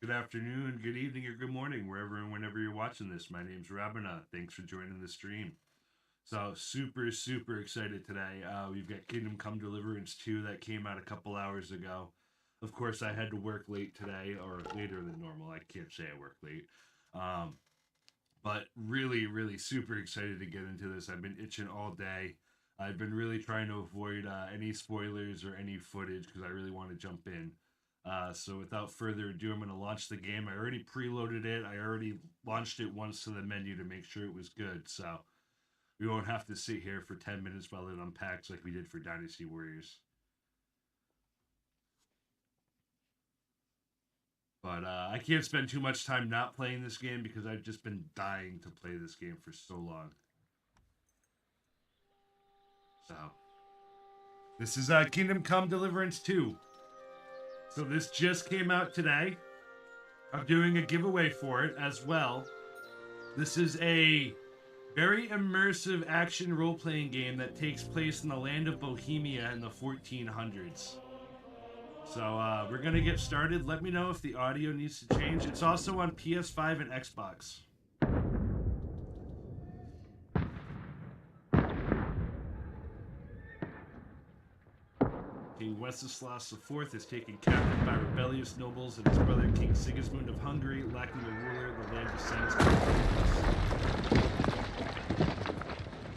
Good afternoon, good evening, or good morning, wherever and whenever you're watching this. My name's Rabina. Thanks for joining the stream. So, super excited today. We've got Kingdom Come Deliverance 2 that came out a couple hours ago. Of course, I had to work late today, or later than normal. I can't say I work late. But really super excited to get into this. I've been itching all day. I've been really trying to avoid any spoilers or any footage because I really want to jump in. So without further ado, I'm going to launch the game. I already preloaded it. I already launched it once to the menu to make sure it was good. So we won't have to sit here for 10 minutes while it unpacks like we did for Dynasty Warriors. But I can't spend too much time not playing this game because I've just been dying to play this game for so long. So this is Kingdom Come Deliverance 2. So this just came out today. I'm doing a giveaway for it as well. This is a very immersive action role-playing game that takes place in the land of Bohemia in the 1400s. So we're going to get started. Let me know if the audio needs to change. It's also on PS5 and Xbox. King Wenceslas IV is taken captive by rebellious nobles, and his brother King Sigismund of Hungary, lacking a ruler, the land descends to darkness.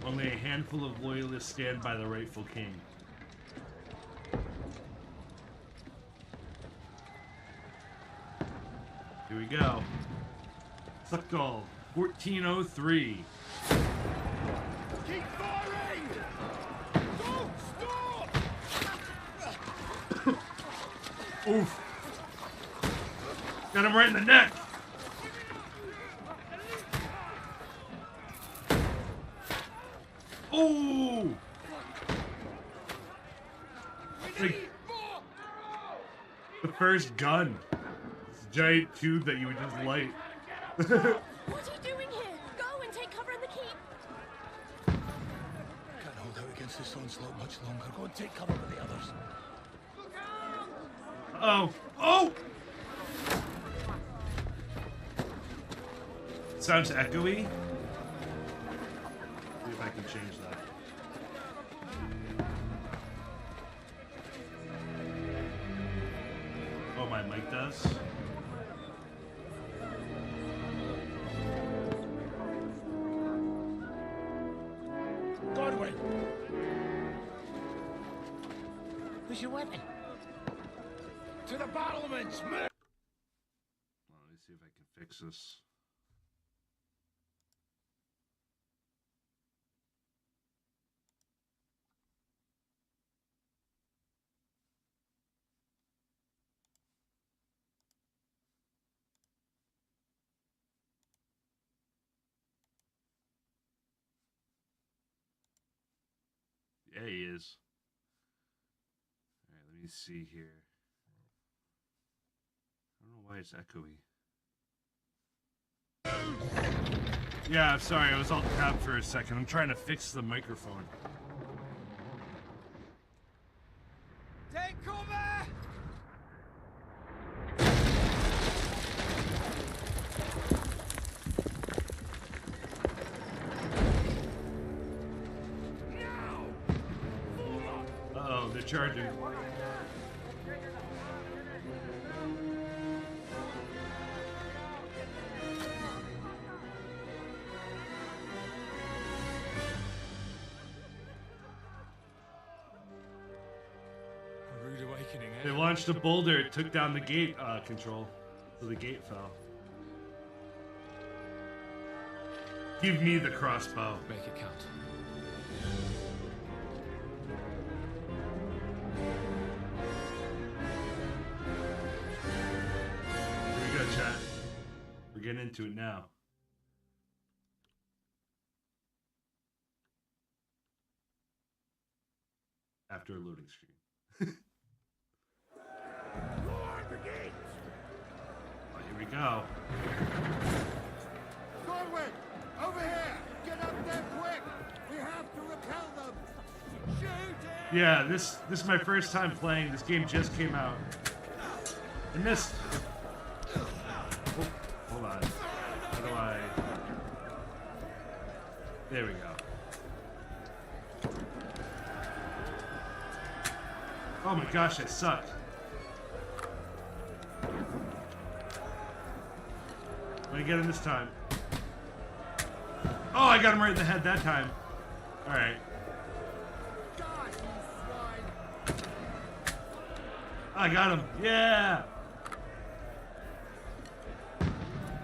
Only a handful of loyalists stand by the rightful king. Here we go. Farkle, 1403. Keep firing! Don't stop! Oof. Got him right in the neck. Oh! Like the first gun. This giant tube that you would just light. What are you doing here? Go and take cover in the keep. Can't hold out against this onslaught much longer. Go and take cover with the others. Oh! Oh! Sounds echoey. See if I can change that. Oh, my mic does? Godwin! Where's your weapon? To the battlements, move! Well, let me see if I can fix this. Yeah, he is. Alright, let me see here. I don't know why it's echoey. Yeah, I'm sorry, I was alt tab for a second. I'm trying to fix the microphone. Take cover! Now! Uh-oh, they're charging. A rude awakening, eh? They launched a boulder, it took down the gate control, so the gate fell. Give me the crossbow. Make it count. Here we go, chat. We're getting into it now. After a loading screen. Lord the gates! Oh, here we go. Godwin! Over here! Get up there quick! We have to repel them! Shoot it! Yeah, this is my first time playing. This game just came out. I missed. hold on. How do I... There we go. Oh my gosh, that sucked. I'm gonna get him this time. Oh, I got him right in the head that time. Alright. I got him. Yeah!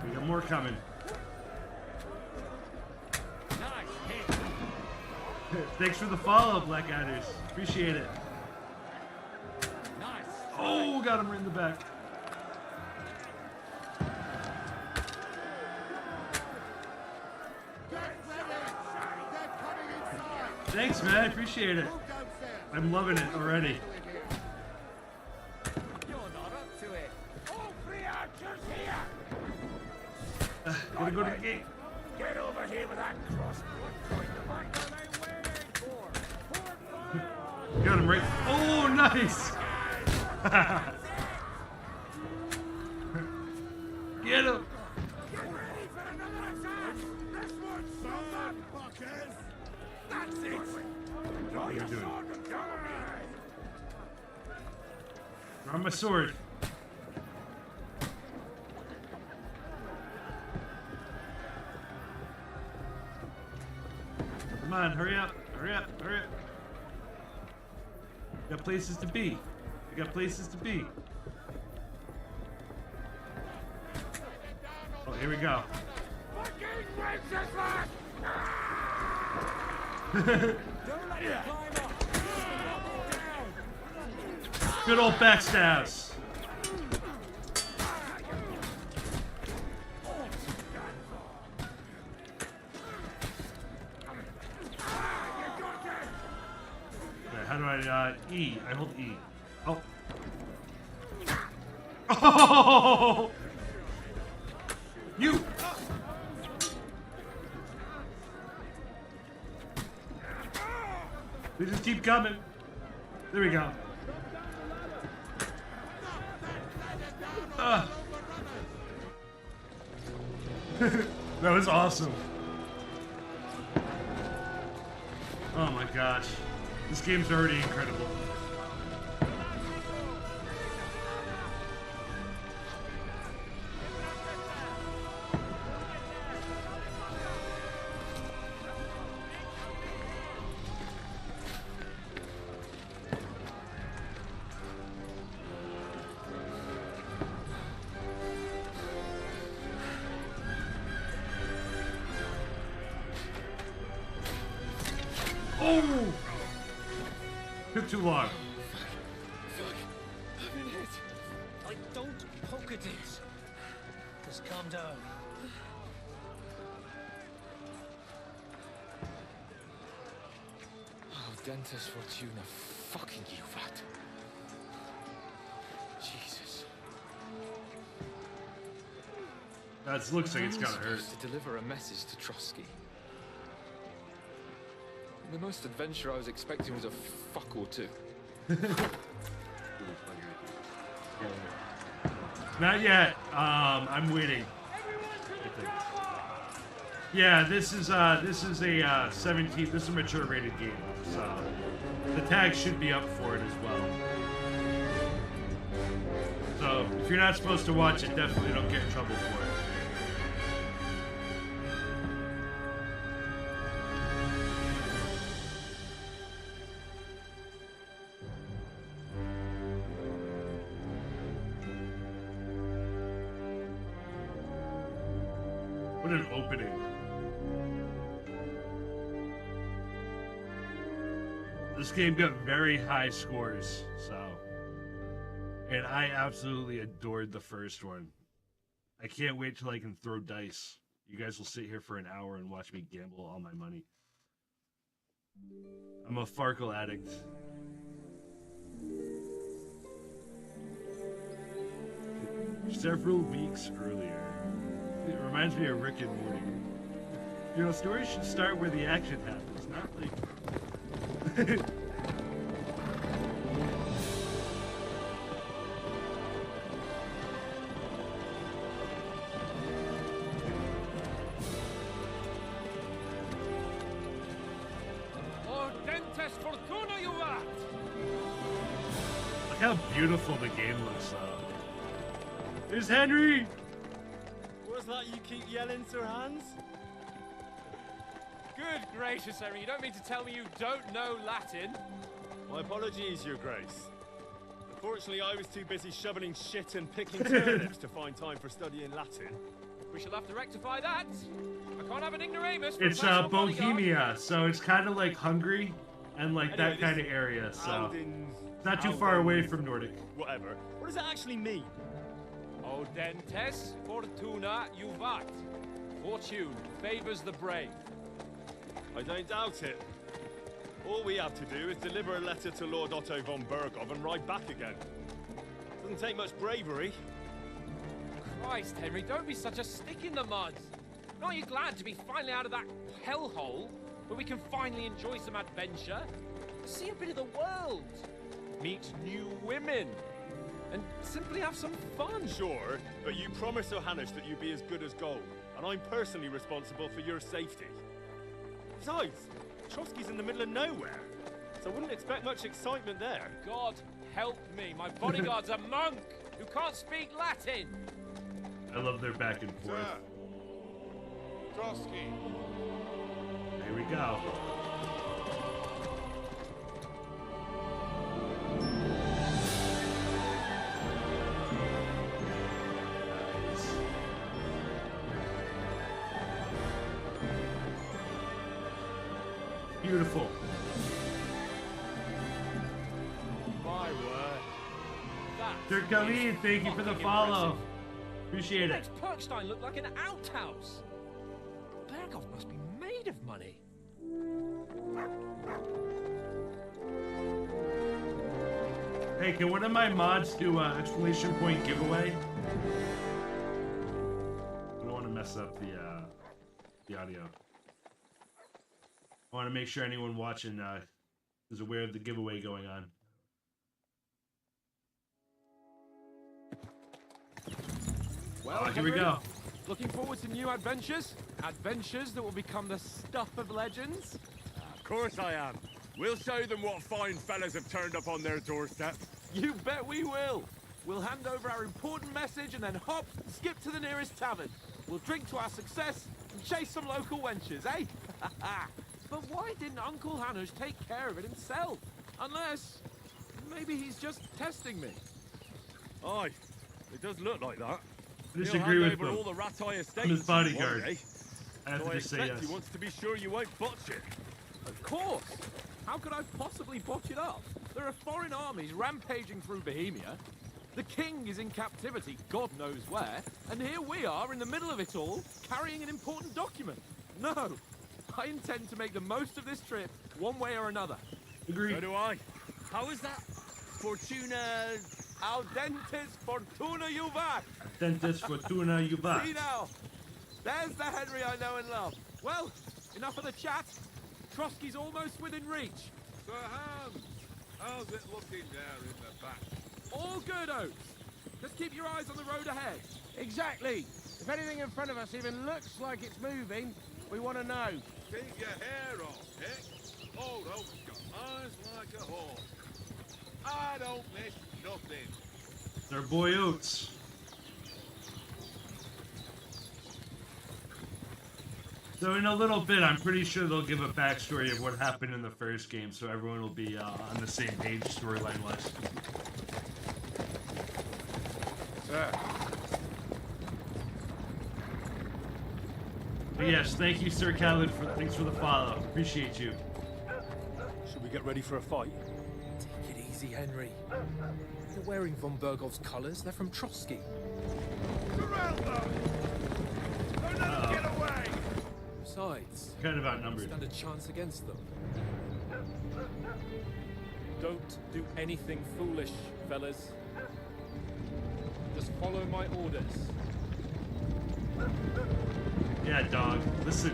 We got more coming. Thanks for the follow, Blackadders. Appreciate it. Oh, got him right in the back. Thanks, man. I appreciate it. I'm loving it already. You're not up to it. All three archers here. Gotta go to the gate. Get over here with that crossbow. What kind of fight are they waiting for? Got him right. Oh, nice. Get him. Get ready for another attack. This one's solid, fuckers. That's it. What are you doing? On my sword. Come on, hurry up, hurry up, hurry up. We got places to be. We got places to be. Oh, here we go. Fucking Wenceslas! Don't let him climb up. Good old backstabs. Okay, how do I, E? I hold E. Oh. Oh! You! They just keep coming. There we go. That was awesome. Oh my gosh. This game's already incredible. Oh! Took too long. I've been hit. Don't poke at it. Just calm down. Oh, Dentes Fortuna, fucking you, rat. Jesus. That looks like it's How am I gonna hurt. supposed to deliver a message to Trotsky? The most adventure I was expecting was a fuck or two. Not yet. I'm waiting. Yeah, this is a 17. This is a mature rated game, so the tag should be up for it as well. So if you're not supposed to watch it, definitely don't get in trouble for it. What an opening. This game got very high scores, so. And I absolutely adored the first one. I can't wait till I can throw dice. You guys will sit here for an hour and watch me gamble all my money. I'm a Farkle addict. Several weeks earlier. It reminds me of Rick and Morty. You know, stories should start where the action happens, not like... Ardentes fortuna juvat! Look how beautiful the game looks, though. There's Henry! What's that you keep yelling, Sir Hans? Good gracious, Henry, you don't mean to tell me you don't know Latin? My apologies, Your Grace. Unfortunately, I was too busy shoveling shit and picking turnips to find time for studying Latin. We shall have to rectify that. I can't have an ignoramus. for a It's personal bodyguard. Bohemia, so it's kind of like Hungary and like Anyway, that kind of area, so Aldin's... it's not too far away from Nordic. Whatever. What does that actually mean? Audentes fortuna juvat. Fortune favors the brave. I don't doubt it. All we have to do is deliver a letter to Lord Otto von Bergov and ride back again. Doesn't take much bravery. Christ, Henry, don't be such a stick in the mud. Aren't you glad to be finally out of that hellhole where we can finally enjoy some adventure? See a bit of the world. Meet new women. And simply have some fun. Sure, but you promised Johannes that you'd be as good as gold, and I'm personally responsible for your safety. Besides, Trotsky's in the middle of nowhere, so I wouldn't expect much excitement there. God help me, my bodyguard's a monk who can't speak Latin. I love their back and forth. Sir. Trotsky. Here we go. Beautiful. My word. That Sir Khalid, thank you for the fucking follow. impressive. Appreciate It it. makes Perkstein look like an outhouse. Bergov must be made of money. Hey, can one of my mods do a exclamation point giveaway? I don't want to mess up the audio. I want to make sure anyone watching is aware of the giveaway going on. Well, Here we Henry, go. looking forward to new adventures? Adventures that will become the stuff of legends? Of course I am. We'll show them what fine fellas have turned up on their doorstep. You bet we will. We'll hand over our important message and then hop, skip to the nearest tavern. We'll drink to our success and chase some local wenches, eh? But why didn't Uncle Hanush take care of it himself? Unless, maybe he's just testing me. Aye, it does look like that. I disagree with over him. all the Rattay estates I'm his bodyguard. one day. I have So to I just say expect yes. he wants to be sure you won't botch it. Of course. How could I possibly botch it up? There are foreign armies rampaging through Bohemia. The king is in captivity, God knows where, and here we are in the middle of it all, carrying an important document. No, I intend to make the most of this trip, one way or another. Agree. So do I. How is that? Fortuna... Audentes fortuna juvat. Dentis fortuna juvat. See now, there's the Henry I know and love. Well, enough of the chat. Trotsky's almost within reach. Sir Hans, how's it looking there in the back? All good, Oates. Just keep your eyes on the road ahead. Exactly. If anything in front of us even looks like it's moving, we want to know. Keep your hair off, Dick. Old Oak's got eyes like a hawk. I don't miss nothing. It's our boy Oates. So in a little bit, I'm pretty sure they'll give a backstory of what happened in the first game, so everyone will be on the same page storyline-wise. Sir. But yes, thank you, Sir Khalid, thanks for the follow. Appreciate you. Should we get ready for a fight? Take it easy, Henry. They're wearing von Bergov's colours. They're from Trotsky. Surround them! Don't let them get away! Besides, Kind of outnumbered. stand a chance against them. Don't do anything foolish, fellas. Just follow my orders. Yeah, dog. Listen.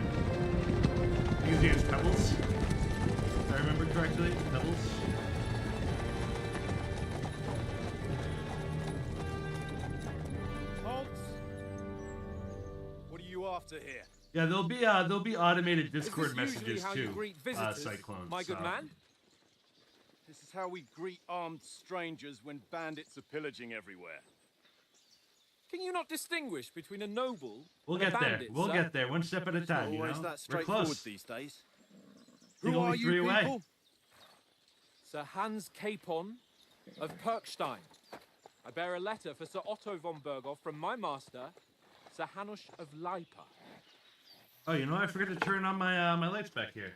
His name's Pebbles. If I remember correctly, Pebbles. Halt! What are you after here? Yeah, there'll be automated Discord Is this usually messages how too. you greet visitors, Cyclone. my good so man? This is how we greet armed strangers when bandits are pillaging everywhere. Can you not distinguish between a noble We'll and a get there. bandit, We'll sir? get there. One step at a It's not time, you always know? that We're straightforward close. these days. Think Who only are you 3 away. people? Sir Hans Capon of Perkstein. I bear a letter for Sir Otto von Berghoff from my master, Sir Hanush of Leipa. Oh, you know, I forgot to turn on my my lights back here.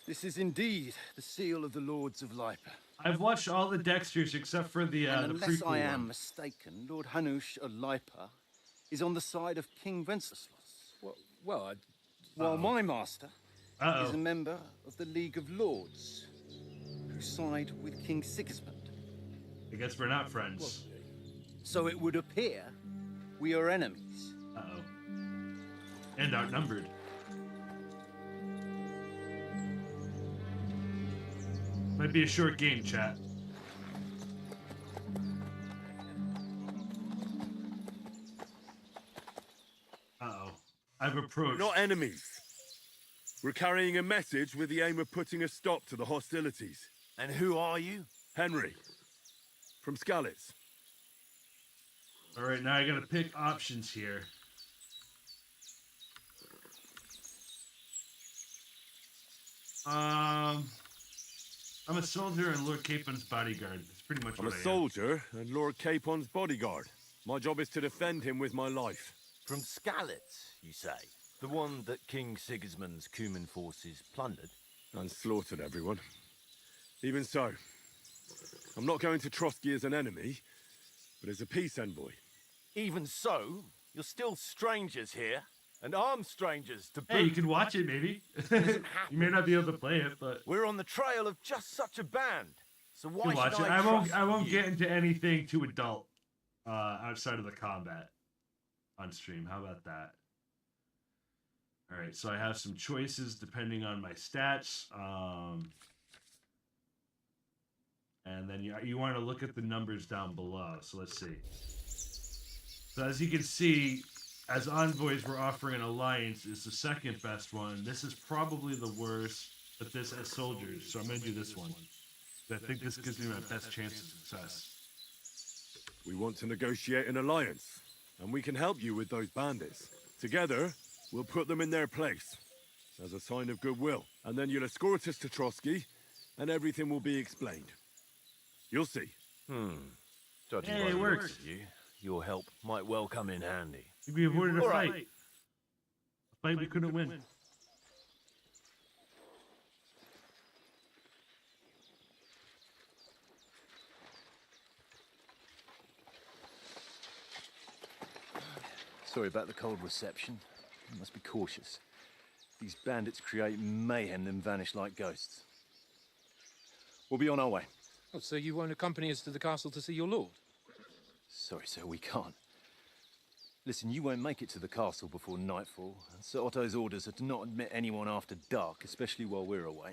This is indeed the seal of the Lords of Leipa. I've watched all the Dexters except for the And the unless prequel I am one. mistaken, Lord Hanush of Leipa is on the side of King Wenceslas, Well, while my master is a Uh-oh. member of the League of Lords, who side with King Sigismund. I guess we're not friends. So it would appear we are enemies. Uh-oh. And outnumbered. Might be a short game, chat. Uh-oh. I've We're approached. not enemies. We're carrying a message with the aim of putting a stop to the hostilities. And who are you? Henry, from Skalitz. Alright, now I gotta pick options here. I'm a soldier and Lord Capon's bodyguard. That's pretty much I'm a what I am. soldier and Lord Capon's bodyguard. My job is to defend him with my life. From Skalitz, you say? The one that King Sigismund's Cuman forces plundered? And slaughtered everyone. Even so, I'm not going to Trotsky as an enemy, but as a peace envoy. Even so, you're still strangers here, and armed strangers to boot. Hey, you can watch it, maybe. You may not be able to play it, but We're on the trail of just such a band. So you why can watch should it. I I won't you? get into anything too adult outside of the combat on stream. How about that? All right, so I have some choices depending on my stats. And then you want to look at the numbers down below. So let's see. So as you can see, as envoys, we're offering an alliance is the second best one. This is probably the worst, but this as soldiers. So I'm going to do this one. I think this gives me my best chance of success. We want to negotiate an alliance, and we can help you with those bandits. Together, we'll put them in their place, as a sign of goodwill. And then you'll escort us to Trotsky, and everything will be explained. You'll see. Judging Hey, by it the works. looks of you, your help might well come in handy. We avoided a All fight. right. A fight we couldn't win. Sorry about the cold reception. You must be cautious. These bandits create mayhem, then vanish like ghosts. We'll be on our way. Oh, so you won't accompany us to the castle to see your lord? Sorry, sir, we can't. Listen, you won't make it to the castle before nightfall. Sir Otto's orders are to not admit anyone after dark, especially while we're away.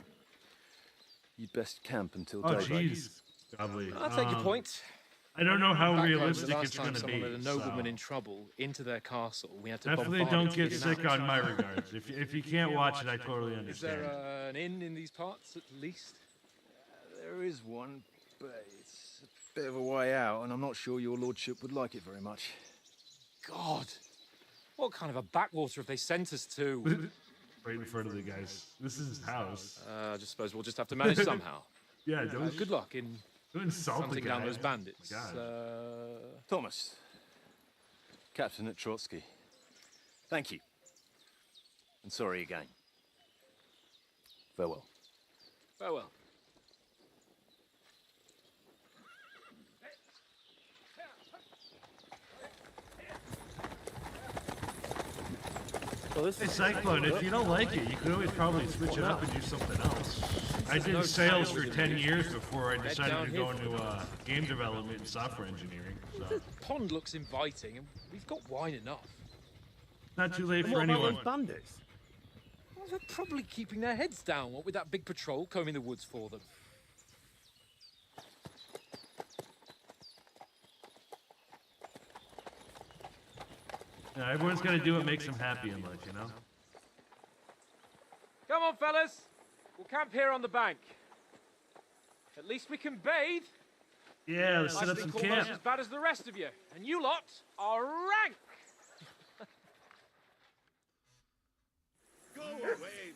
You'd best camp until Oh, daybreak. jeez. Godly. I'll take your point. I don't know how Back home, realistic the last it's time going to someone be. let a nobleman so. in trouble into their castle, we had to Definitely bombard don't it. get sick on my regards. If you can't watch it, I totally Is there understand. an inn in these parts, at least? There is one, but it's a bit of a way out, and I'm not sure your lordship would like it very much. God! What kind of a backwater have they sent us to? Right in front of the guys. This is his house. I just suppose we'll just have to manage somehow. Yeah, don't, Good luck in don't insult the hunting guy. down those bandits. God. Thomas, captain at Trotsky. Thank you. And sorry again. Farewell. Farewell. Hey, Cyclone, if you don't like it, you could always probably switch it up and do something else. I did sales for 10 years before I decided to go into game development and software engineering. So The pond looks inviting, and we've got wine enough. not too late for anyone. bandits? Well, they're probably keeping their heads down, what with that big patrol combing the woods for them. Yeah, everyone's gonna do what makes them happy in life, you know? Come on, fellas. We'll camp here on the bank. At least we can bathe. Yeah, let's set I up think some almost camp. as bad as the rest of you. And you lot are rank. Go away,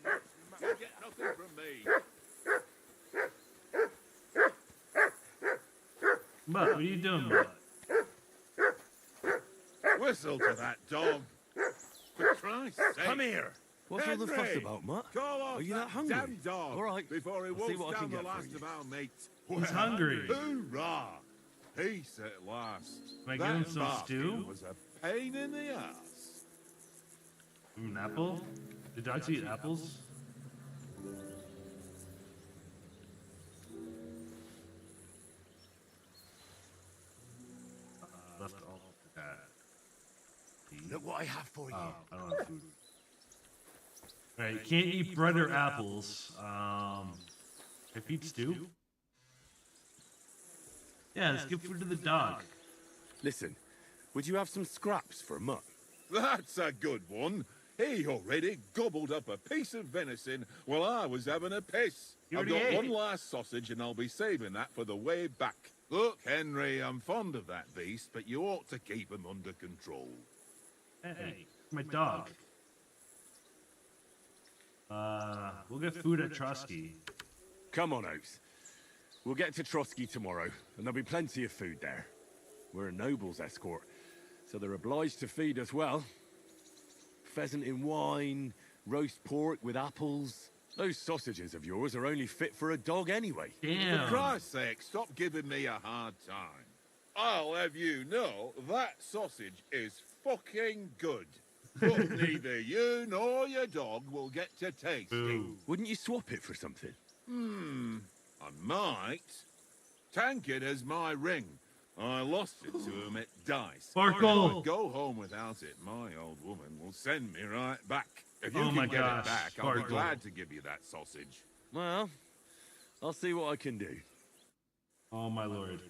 you get nothing from me. Mutt, what are you doing, Mutt? Whistle to that dog. For Christ's sake. Come here. What's all the fuss Henry, about, Mutt? Call off Are you that hungry? damn dog All right, before he I'll see wolfs what I down can the get for last you. of our mates. He's hungry. Hoorah! Peace at last. Can I give him some bastard stew? was a pain in the ass. An apple? Did dogs eat apples? Left all of that. Look what I have for you. Oh, I don't have food. Alright, you can't eat bread or apples. If eat stew? Yeah, let's give food to the dog. Listen, would you have some scraps for Mutt? That's a good one. He already gobbled up a piece of venison while I was having a piss. You I've already got ate one it. last sausage and I'll be saving that for the way back. Look, Henry, I'm fond of that beast, but you ought to keep him under control. Hey, my dog. We'll get food at Trotsky. Come on, Oaks. We'll get to Trotsky tomorrow, and there'll be plenty of food there. We're a noble's escort, so they're obliged to feed us well. Pheasant in wine, roast pork with apples. Those sausages of yours are only fit for a dog anyway. Damn. For Christ's sake, stop giving me a hard time. I'll have you know that sausage is fucking good. But neither you nor your dog will get to taste it. Boo. Wouldn't you swap it for something? I might. Tankard has my ring. I lost it to him at dice. Farkle. If I go home without it, my old woman will send me right back. If you Oh can my get gosh, it back, I'll be Farkle. glad to give you that sausage. Well, I'll see what I can do. Oh my lord.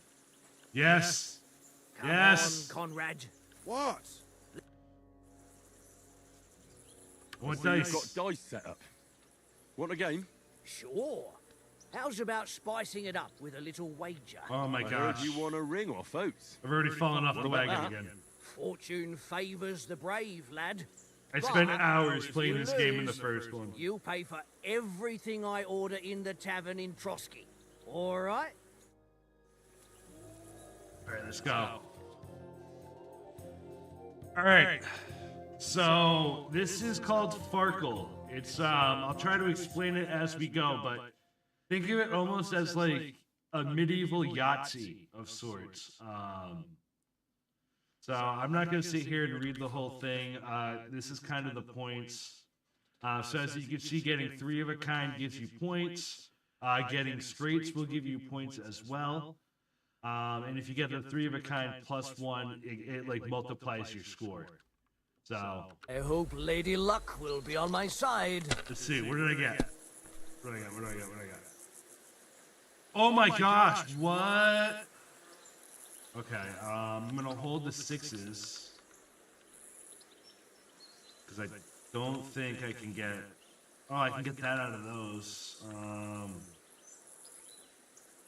Yes. Yes. Conrad. What? What So dice? you've got dice set up. Want a game? Sure. How's about spicing it up with a little wager? Oh my I heard gosh. you want a ring off Oats. I've already fallen off the about wagon that? again. Fortune favours the brave, lad. I spent But hours if playing you this game in the lose, first one. You pay for everything I order in the tavern in Trotsky. All right? Alright, let's go. Alright. So this is called Farkle. It's I'll try to explain it as we go, but think of it almost as like a medieval Yahtzee of sorts. So I'm not going to sit here and read the whole thing. This is kind of the points. So as you can see, getting 3 of a kind gives you points. Getting straights will give you points as well. And if you get the 3 of a kind plus 1, it like multiplies your score. So I hope Lady Luck will be on my side. let's see. What did I get? What did I get? What did I get? What did I get? Oh my gosh! What? Okay. I'm gonna hold the 6s because I don't think I can get. Oh, I can get that out of those. I'm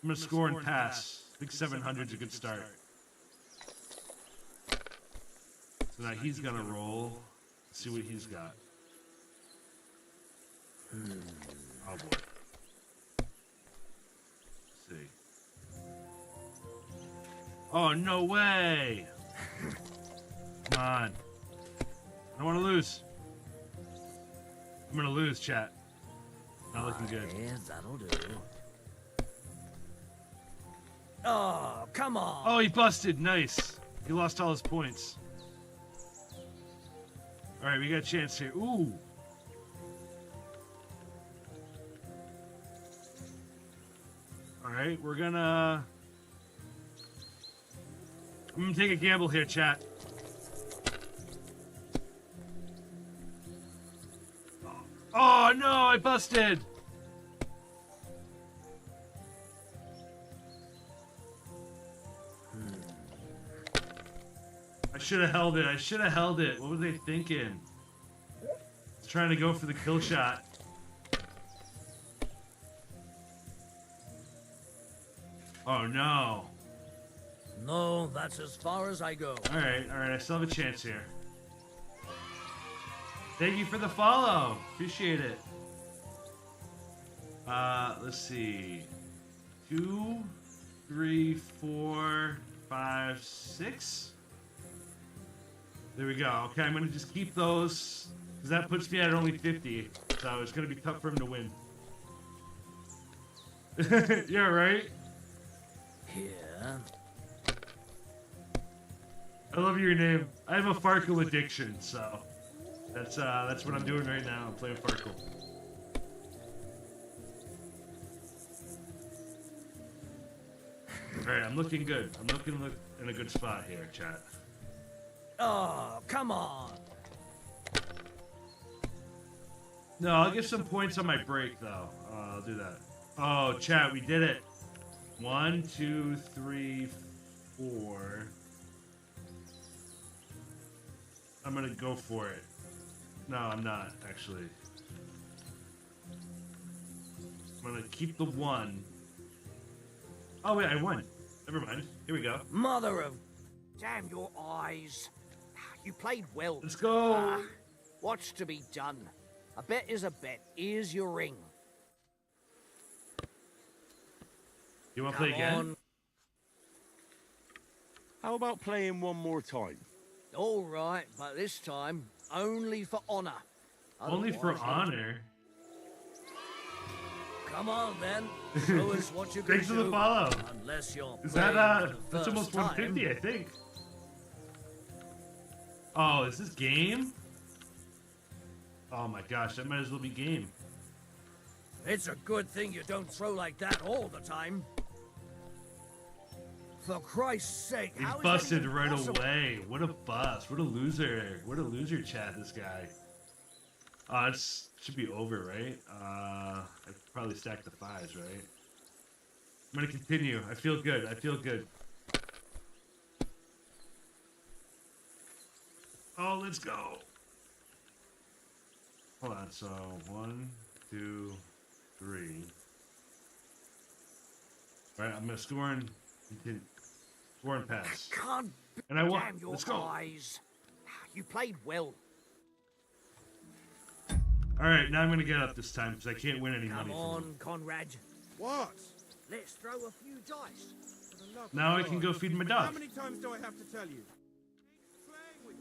gonna score and pass. I think 700 is a good start. So now he's gonna roll. Let's see what he's got. Oh boy. Let's see. Oh no way! Come on. I don't want to lose. I'm gonna lose, chat. Not looking good. Yes, that'll do. Oh, come on. Oh, he busted. Nice. He lost all his points. All right, we got a chance here. Ooh. All right, we're gonna. I'm gonna take a gamble here, chat. Oh no, I busted. I should have held it. I should have held it. What were they thinking? Trying to go for the kill shot. Oh no. No, that's as far as I go. Alright, I still have a chance here. Thank you for the follow. Appreciate it. Let's see. 2, 3, 4, 5, 6. There we go. Okay, I'm gonna just keep those, because that puts me at only 50. So it's gonna be tough for him to win. Yeah, right? Here. I love your name. I have a Farkle addiction, so that's what I'm doing right now. I'm playing Farkle. Alright, I'm looking good. I'm looking in a good spot here, chat. Oh, come on. No, I'll give some points on my break, though. I'll do that. Oh, chat, we did it. 1, 2, 3, 4. I'm gonna go for it. No, I'm not, actually. I'm gonna keep the 1. Oh, wait, I won. Never mind. Here we go. Mother of... Damn your eyes. You played well. Let's go. What's to be done? A bet is a bet. Here's your ring. You want to play again? On. How about playing one more time? All right, but this time only for honor. Only for Otherwise, honor? Come on, then. Show us what you can Thanks do. for the follow. Unless you're Is that, playing for the that's first almost time. 150, I think. Oh, is this game? Oh my gosh, that might as well be game. It's a good thing you don't throw like that all the time. For Christ's sake, He's how is busted that right possible? away. What a bust. What a loser. What a loser, chat, this guy. It should be over, right? I probably stacked the 5s, right? I'm gonna continue. I feel good. I feel good. Oh, let's go. Hold on. So 1, 2, 3. All right, I'm gonna score and continue. Score and pass. Can't And I won. damn your Let's go. eyes. You played well. All right, now I'm gonna get up this time because I can't win any Come money. on, Conrad. What? Let's throw a few dice. Now I can go feed my How dog. many times do I have to tell you? Playing with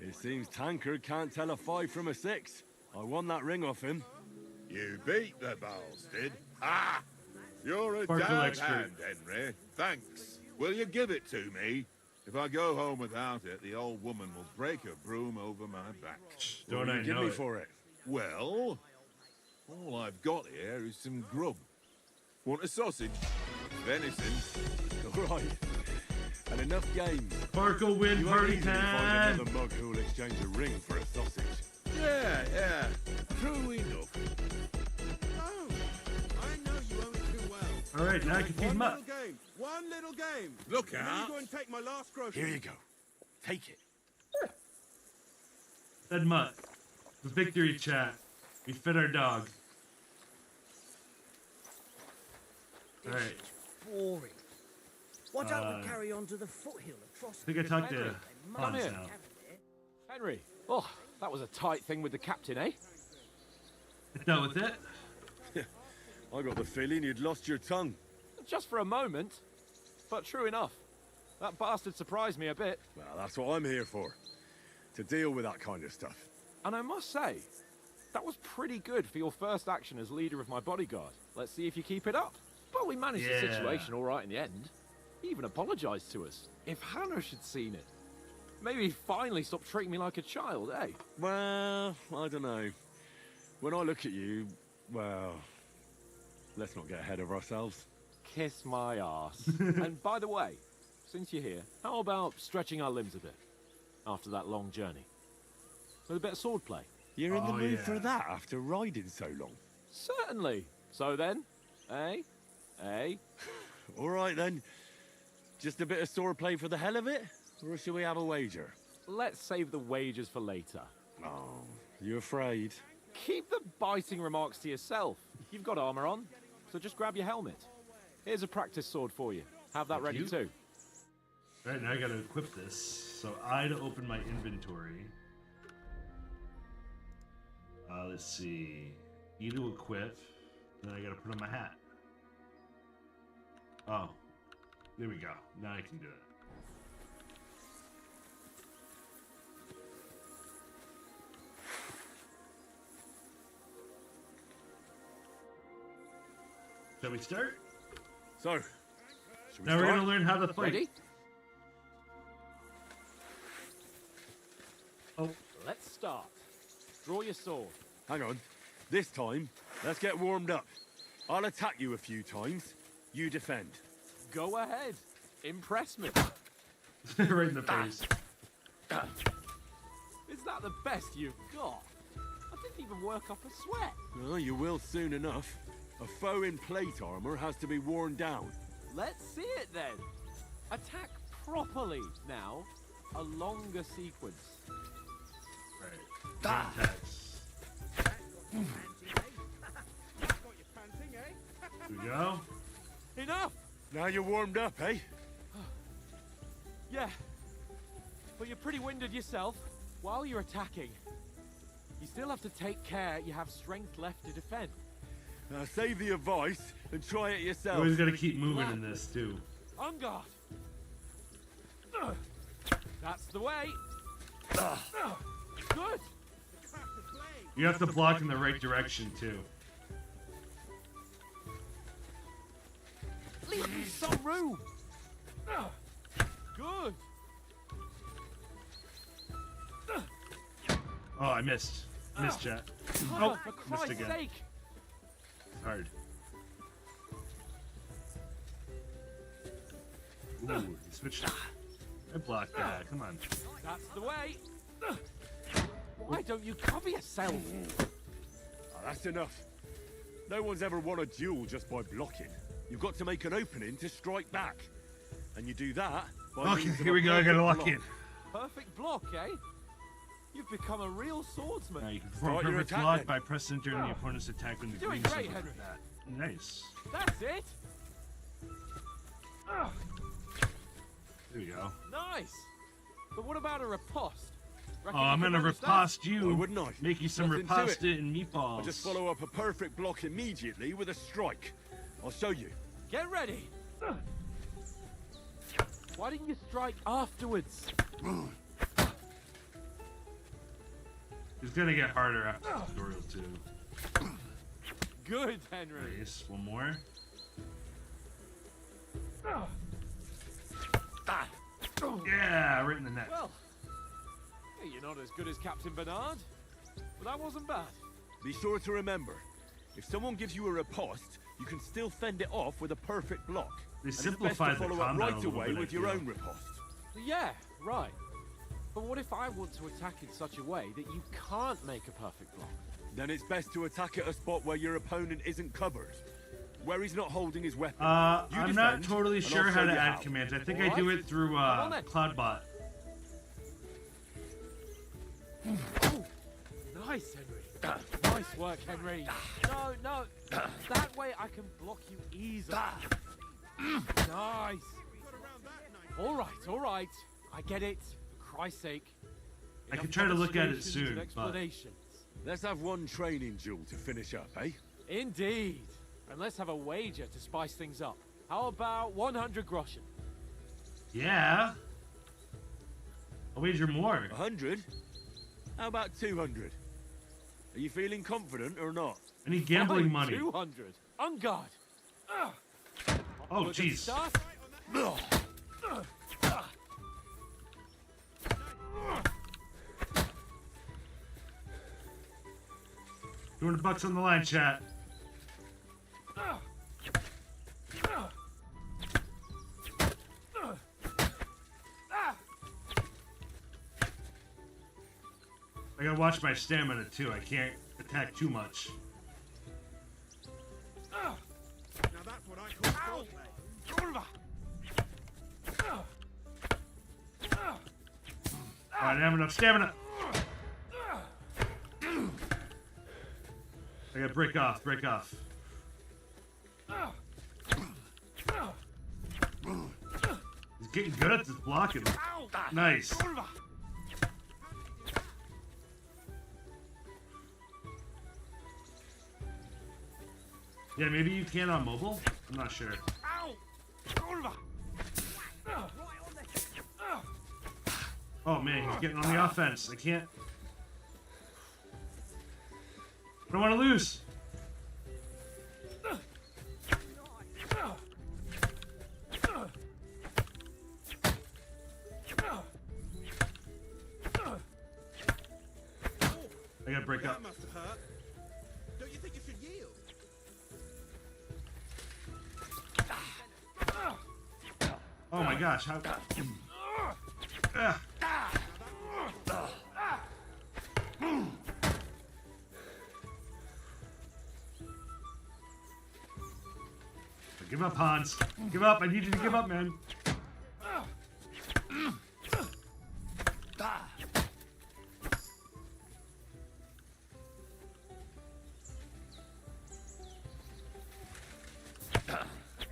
you. It seems Tankard can't tell a 5 from a 6. I won that ring off him. You beat the bastard. Ah! You're a Farkle damn expert. hand, Henry. Thanks. Will you give it to me? If I go home without it, the old woman will break a broom over my back. Don't What will I you give know me it? for it? Well, all I've got here is some grub. Want a sausage? Venison? All right. And enough games. Farkle win You party ain't easy to find time. another mug who will exchange a ring for a sausage. Yeah. True enough. Oh, I know you only too well. All right, now I can feed One him little up. game. One little game. Look And then out. you go and take my last grocery. Here you go. Take it. Fed mutt. The victory chat. We fed our dog. All right. Boring. Why don't we Uh, carry on to the foothill across I think I talked to Henry, Hans here. now. Henry. Oh, that was a tight thing with the captain, eh? I dealt with it. I got the feeling you'd lost your tongue. Just for a moment. But true enough. That bastard surprised me a bit. Well, that's what I'm here for. To deal with that kind of stuff. And I must say, that was pretty good for your first action as leader of my bodyguard. Let's see if you keep it up. But we managed the Yeah. situation all right in the end. He even apologized to us. If Hannah had seen it, maybe he'd finally stop treating me like a child, eh? Well, I don't know. When I look at you, well, let's not get ahead of ourselves. Kiss my arse. And by the way, since you're here, how about stretching our limbs a bit after that long journey? With a bit of swordplay? You're in the Oh, mood yeah. for that after riding so long. Certainly. So then, eh? Eh? All right then. Just a bit of swordplay for the hell of it? Or shall we have a wager? Let's save the wagers for later. Oh, you afraid? Keep the biting remarks to yourself. You've got armor on, so just grab your helmet. Here's a practice sword for you. Have that Thank ready you. too. Alright, now I gotta equip this. So I to open my inventory. Let's see. E to equip. Then I gotta put on my hat. Oh. There we go. Now I can do it. Shall we start? So, shall we Now we're start? gonna learn how to fight. Ready? Oh, let's start. Draw your sword. Hang on. This time, let's get warmed up. I'll attack you a few times. You defend. Go ahead. Impress me. Right in the face. Is that the best you've got? I didn't even work up a sweat. Oh, you will soon enough. A foe in plate armor has to be worn down. Let's see it then. Attack properly now. A longer sequence. Right. Attacks. Here we go. Enough! Now you're warmed up, eh? Yeah. But you're pretty winded yourself. While you're attacking, you still have to take care you have strength left to defend. Now save the advice and try it You yourself. always gotta keep moving in this too. On guard. That's the way. Good. You have to block in the right direction too. Leave me some room. Good. Oh, I missed. Missed, chat. Oh, for missed Christ's again. sake. Hard. Ooh, he switched. I blocked that. Come on. That's the way. Why don't you cover yourself? Oh, that's enough. No one's ever won a duel just by blocking. You've got to make an opening to strike back. And you do that by Okay, means of here a we go. I gotta perfect lock block. in. Perfect block, eh? You've become a real swordsman. Now you can perform Start your perfect attack block then. by pressing during the opponent's attack when the Doing green great, symbol Henry. is that. Nice. That's it. There you go. Nice. But what about a riposte? Oh, Reckon I'm you can gonna manage that? riposte Why you. wouldn't I? Make you some Nothing to riposte it. and meatballs. I'll just follow up a perfect block immediately with a strike. I'll show you. Get ready. Why didn't you strike afterwards? It's gonna get harder after the tutorial too. Good, Henry. Nice. One more. Yeah, right in the neck. Well, hey, you're not as good as Captain Bernard, but that wasn't bad. Be sure to remember, if someone gives you a riposte, you can still fend it off with a perfect block. They And it's best simplified to the follow up combat a right little away bit, I with your feel. own riposte. Yeah, right. But what if I want to attack in such a way that you can't make a perfect block? Then it's best to attack at a spot where your opponent isn't covered. Where he's not holding his weapon. You I'm not defend, totally and I'll sure how show to you add how. commands. I think All I do right. it through on then. Cloudbot. Oh, nice, Henry. Nice work, Henry. No, no. That way I can block you easily. Nice. All right. I get it. For Christ's sake. I can Enough try to look at it demonstrations soon, and but- explanations. Let's have one training duel to finish up, eh? Indeed. And let's have a wager to spice things up. How about 100 groschen? Yeah. I'll wager more. 100? How about 200? Are you feeling confident or not? I need gambling Fine, money. 200. On guard. Oh, Good jeez. stuff. 200 bucks on the line, chat. I gotta watch my stamina too. I can't attack too much. Now that's what I call foreplay. I don't have enough stamina. I gotta break off, break off. He's getting good at this blocking. Nice. Yeah, maybe you can on mobile? I'm not sure. Oh man, he's getting on the offense. I can't. I don't want to lose. I gotta break up. That must have hurt. Don't you think you should yield? Oh my gosh, how... Give up, Hans. Give up. I need you to give up, man.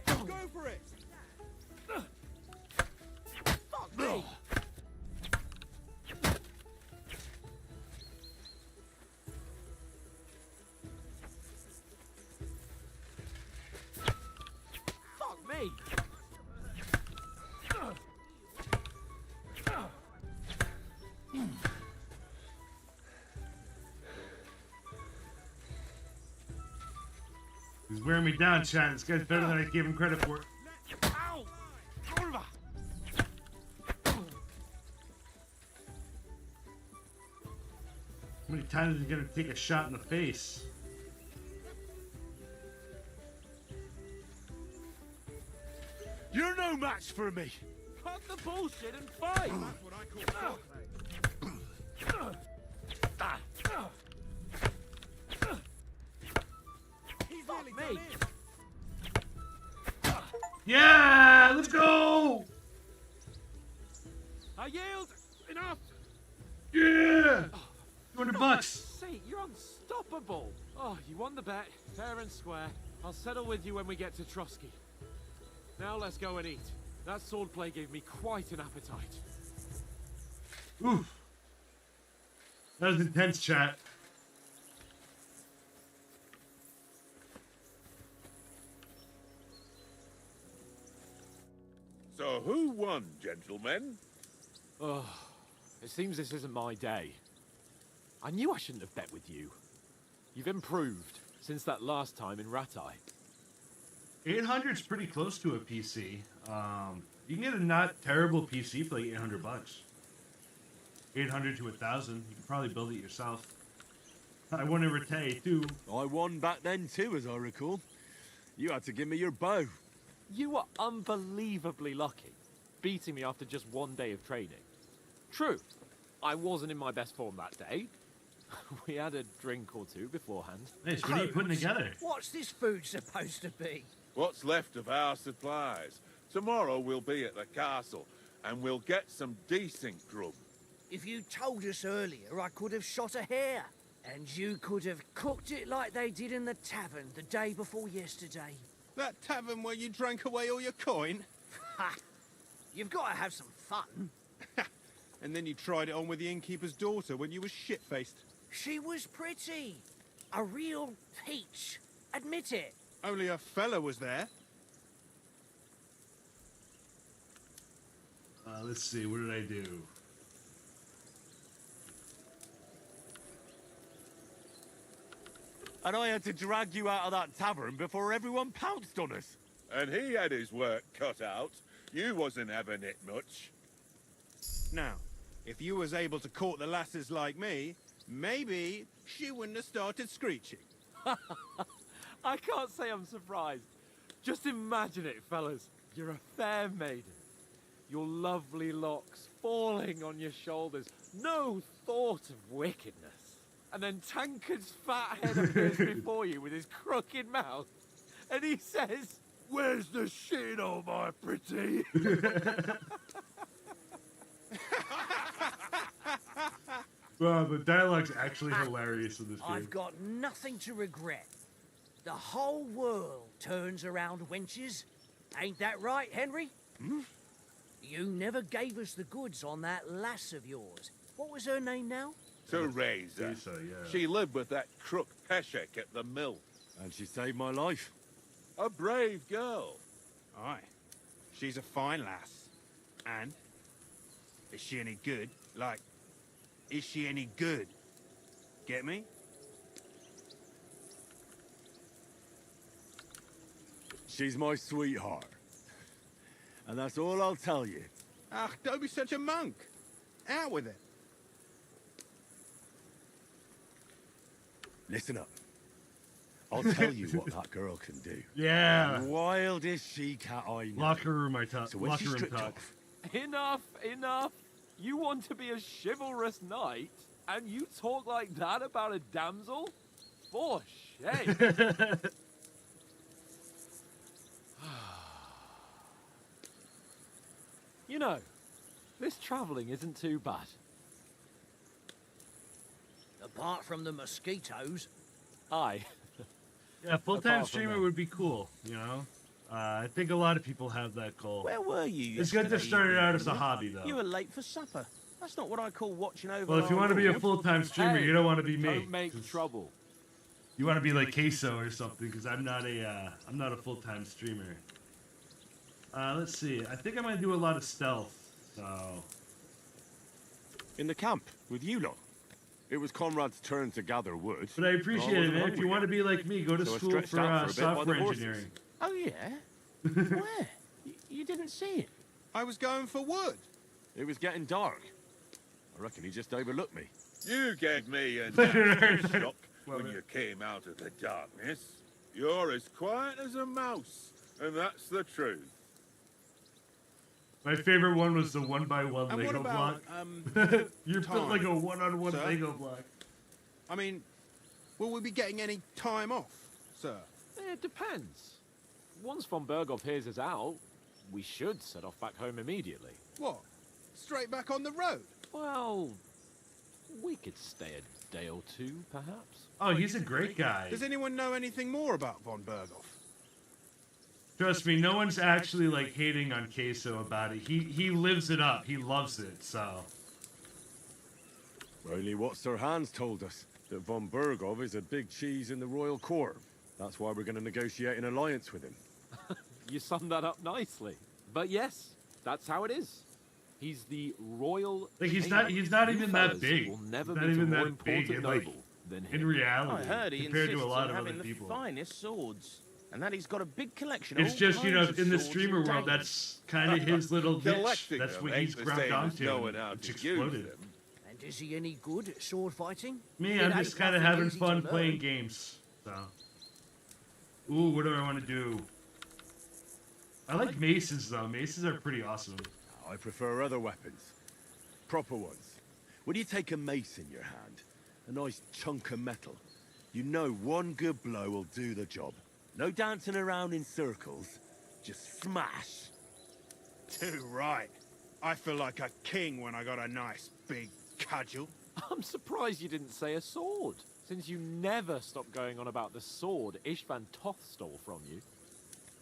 Go for it. Fuck me. Fuck me! He's wearing me down, Chad. This guy's better than I gave him credit for. Ow! How many times is he gonna take a shot in the face? You're no match for me. Cut the bullshit and fight! That's what I call foreplay. He's nearly me. done in. Yeah! Let's go! I yield! Enough! Yeah! $200. See, you're unstoppable! Oh, you won the bet, fair and square. I'll settle with you when we get to Trotsky. Now let's go and eat. That swordplay gave me quite an appetite. Oof. That was intense, chat. So who won, gentlemen? Oh, it seems this isn't my day. I knew I shouldn't have bet with you. You've improved since that last time in Ratai. 800's pretty close to a PC. You can get a not terrible PC for like $800. 800 to 1,000. You can probably build it yourself. I won a Ratai too. I won back then too, as I recall. You had to give me your bow. You were unbelievably lucky, beating me after just one day of training. True, I wasn't in my best form that day. We had a drink or two beforehand. Nice, what are you putting together? What's this food supposed to be? What's left of our supplies? Tomorrow we'll be at the castle, and we'll get some decent grub. If you told us earlier, I could have shot a hare. And you could have cooked it like they did in the tavern the day before yesterday. That tavern where you drank away all your coin? Ha! You've got to have some fun. And then you tried it on with the innkeeper's daughter when you were shit-faced. She was pretty. A real peach. Admit it. Only a fella was there. Let's see, what did I do? And I had to drag you out of that tavern before everyone pounced on us. And he had his work cut out. You wasn't having it much. Now, if you was able to court the lasses like me, maybe she wouldn't have started screeching. I can't say I'm surprised. Just imagine it, fellas. You're a fair maiden. Your lovely locks falling on your shoulders. No thought of wickedness. And then Tankard's fat head appears before you with his crooked mouth. And he says, "Where's the shit, oh my pretty?" Well, the dialogue's actually hilarious in this game. I've got nothing to regret. The whole world turns around wenches. Ain't that right, Henry? Hmm? You never gave us the goods on that lass of yours. What was her name now? Teresa. Teresa, yeah. She lived with that crook Peshek at the mill. And she saved my life. A brave girl. Aye. She's a fine lass. And? Is she any good? Like, is she any good? Get me? She's my sweetheart. And that's all I'll tell you. Ah, don't be such a monk. Out with it. Listen up. I'll tell you what that girl can do. Yeah. Wildest she-cat I know. Locker room, I talk. So when Locker she's room stripped talk. off, Enough, enough. You want to be a chivalrous knight, and you talk like that about a damsel? For shame. You know, this travelling isn't too bad. Apart from the mosquitoes. Aye. Yeah, full-time Apart from streamer that. would be cool, you know? I think a lot of people have that goal. Where were you? It's good to yesterday start it out evening, as a Henry? hobby, though. You were late for supper. That's not what I call watching over. Well, if you our want to be a Lord. full-time streamer, Hey, you don't want to be me. Don't make trouble. You want to be like Queso or something, because I'm not a full-time streamer. Let's see. I think I might do a lot of stealth. So in the camp with you lot. It was Conrad's turn to gather wood. But I appreciate it, wasn't man. If hungry you want to yet. be like me, go to So I school stretched for out for a bit by the software horses. engineering. Oh yeah. Where? You didn't see it. I was going for wood. It was getting dark. I reckon he just overlooked me. You gave me a nasty shock when Well, you came out of the darkness. You're as quiet as a mouse, and that's the truth. My favorite one was the one-by-one And Lego what about, block. You built time, like a one-on-one sir? Lego block. I mean, will we be getting any time off, sir? It depends. Once von Berghoff hears us out, we should set off back home immediately. What? Straight back on the road? Well, we could stay a day or two, perhaps. Oh, he's a great guy. Does anyone know anything more about von Berghoff? Trust me, no one's actually like hating on Queso about it. He lives it up. He loves it. So Only what Sir Hans told us, that von Bergov is a big cheese in the royal court. That's why we're going to negotiate an alliance with him. You summed that up nicely. But yes, that's how it is. He's the royal. like he's king. not You even that fellas big. Will never He's not meet a even more that important big. Like, noble than in him. reality, I heard he compared to a insists lot on of other having the people. finest swords, and that he's got a big collection. Of It's all just, you know, kinds of in the swords streamer and world, daggers. that's kind of his little niche. Collecting That's them what ain't he's the grabbed same as onto. knowing and how It's to use exploded. them. And is he any good at sword fighting? Me, It I'm ain't just kind of nothing having easy to fun learn. playing games. So, ooh, what do I want to do? I like maces though. Maces are pretty awesome. I prefer other weapons. Proper ones. When you take a mace in your hand, a nice chunk of metal, you know one good blow will do the job. No dancing around in circles, just smash. Too right. I feel like a king when I got a nice big cudgel. I'm surprised you didn't say a sword, since you never stop going on about the sword Ishvan Toth stole from you.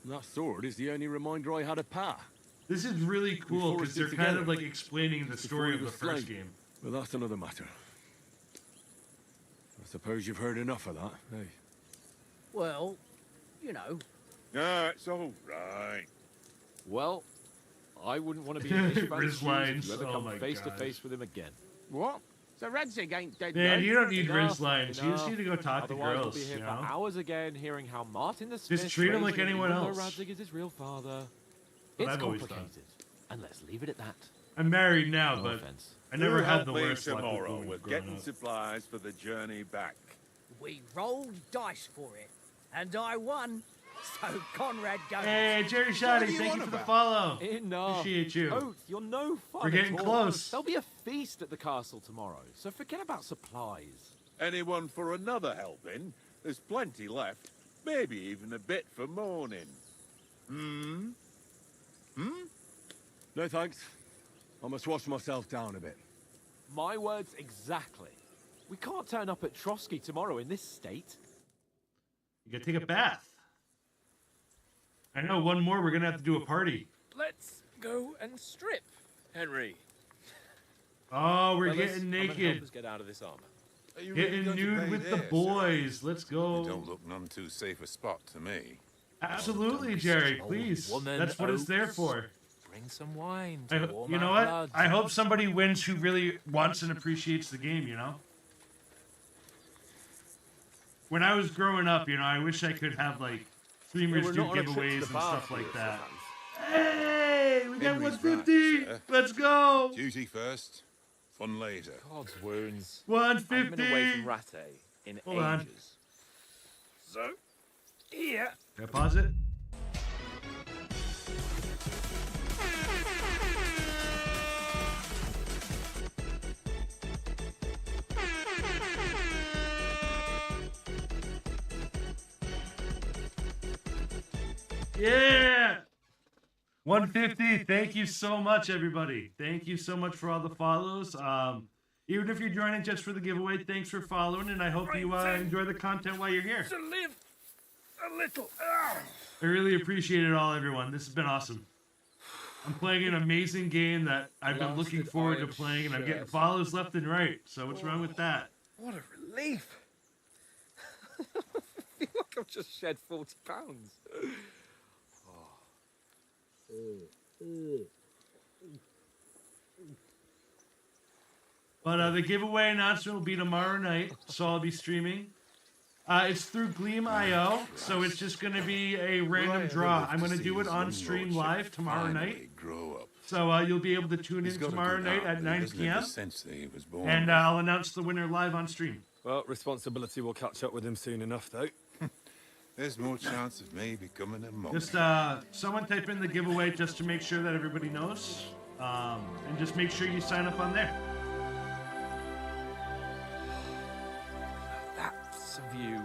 That sword is the only reminder I had of Pa. This is really cool because forged it they're kind of together. like explaining the Just story of before the he was first slain. game. Well, that's another matter. I suppose you've heard enough of that, hey? Well, you know. No, it's all right. Well, I wouldn't want to be in Ishvan's Riz shoes lines. if you ever Oh come my face to gosh. face with him again. What? So Radzig ain't dead, Man, though? you don't need Enough, Riz lines. You just enough. need to go talk to Otherwise, girls. we'll be here You for know? hours again, hearing how Martin the Smith treat him raised like him anyone even else. though Radzig is his real father. What It's I've always done. complicated, and let's leave it at that. I'm married now, No but offense. I never You had help the me worst luck tomorrow with with women growing getting up. supplies for the journey back. We rolled dice for it, and I won. So Conrad goes. Hey, Jerry What Shoddy, are you thank on you for the about? follow. Enough. Appreciate you. Oath, you're no fun We're getting at all. close. There'll be a feast at the castle tomorrow, so forget about supplies. Anyone for another helping? There's plenty left. Maybe even a bit for morning. Hmm? No thanks. I must wash myself down a bit. My words exactly. We can't turn up at Trotsky tomorrow in this state. You gotta take a bath. I know, one more, we're gonna have to do a party. Let's go and strip, Henry. Oh, we're Fellas, getting come and help naked. us get out of this armor. Are you Getting going to nude bathe with the there, sir? boys. Let's You go. don't look none too safe a spot to me. Absolutely, Jerry, Old please. woman That's what it's there oats. for. Bring some wine I, to warm you know our what? blood. I hope somebody wins who really wants and appreciates the game, you know? When I was growing up, you know, I wish I could have, like, streamers we're do not on a trip to giveaways and the stuff bar, like Sir that. Hans. Hey! We got Henry's 150! right, sir. Let's go! Duty first, fun later. God's wounds. 150! I've been away from Rattay in Hold on. ages. So, here. Can I pause it? Yeah! 150. Thank you so much, everybody. Thank you so much for all the follows. Even if you're joining just for the giveaway, thanks for following, and I hope you enjoy the content while you're here. To live a little. I really appreciate it all, everyone. This has been awesome. I'm playing an amazing game that I've been looking Blasted forward to iron playing, and I'm getting shirt. follows left and right. So what's wrong with that? What a relief. I feel like I've just shed 40 pounds. But the giveaway announcement will be tomorrow night, so I'll be streaming. It's through Gleam.io, so it's just going to be a random draw. I'm going to do it on stream live tomorrow night. Grow up. So you'll be able to tune He's in got a tomorrow good night heart, at but he 9 doesn't have p.m. the sense that he was born And with. I'll announce the winner live on stream. Well, responsibility will catch up with him soon enough, though. There's more chance of me becoming a monk. Just someone type in the giveaway just to make sure that everybody knows. And just make sure you sign up on there. That's a view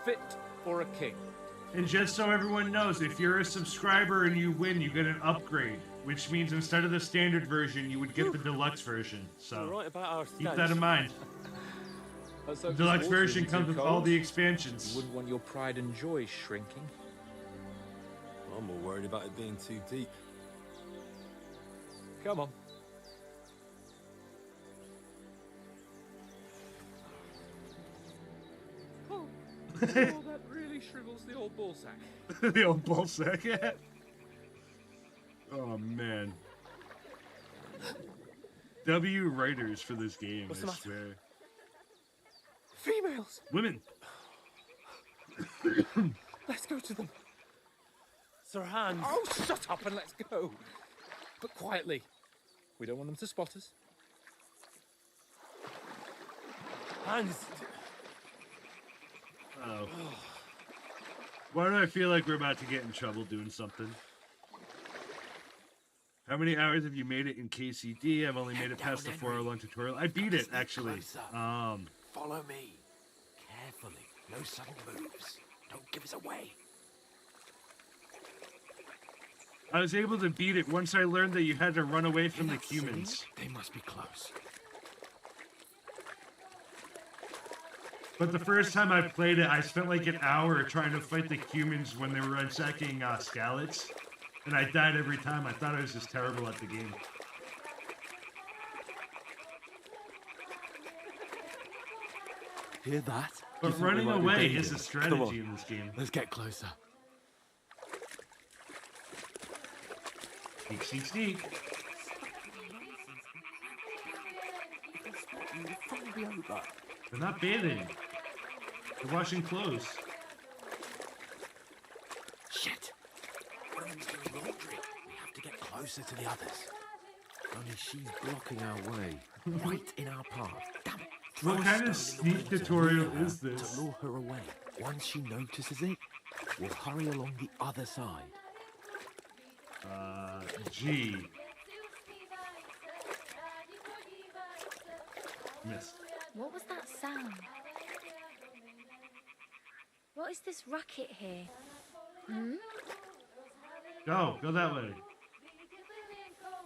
fit for a king. And just so everyone knows, if you're a subscriber and you win, you get an upgrade, which means instead of the standard version, you would get the deluxe version. So Right about our keep that in mind. The deluxe version comes with all the expansions. You wouldn't want your pride and joy shrinking. I'm more worried about it being too deep. Come on. Oh, that really shrivels the old ball sack. The old ball sack. Oh man. W writers for this game, What's I the matter? swear. Females! Women. Let's go to them. Sir Hans. Oh, shut up and let's go. But quietly. We don't want them to spot us. Hans. Oh. Why do I feel like we're about to get in trouble doing something? How many hours have you made it in KCD? I've only made it past the 4-hour-long tutorial. I beat it, actually. Follow me. Carefully. No sudden moves. Don't give us away. I was able to beat it once I learned that you had to run away from the humans. They must be close. But the first time I played it, I spent like an hour trying to fight the humans when they were ransacking Skalitz. And I died every time. I thought I was just terrible at the game. Hear that? But running away is a strategy in this game. Let's get closer. Sneak, sneak, sneak. They're not bathing. They're washing clothes. Shit! One of them's doing laundry. We have to get closer to the others. Only she's blocking our way. Right in our path. Damn it. What kind of sneak tutorial is To this? lure her away. Once she notices it, we'll hurry along the other side. G. Missed. What was that sound? What is this racket here? Hmm? Go that way.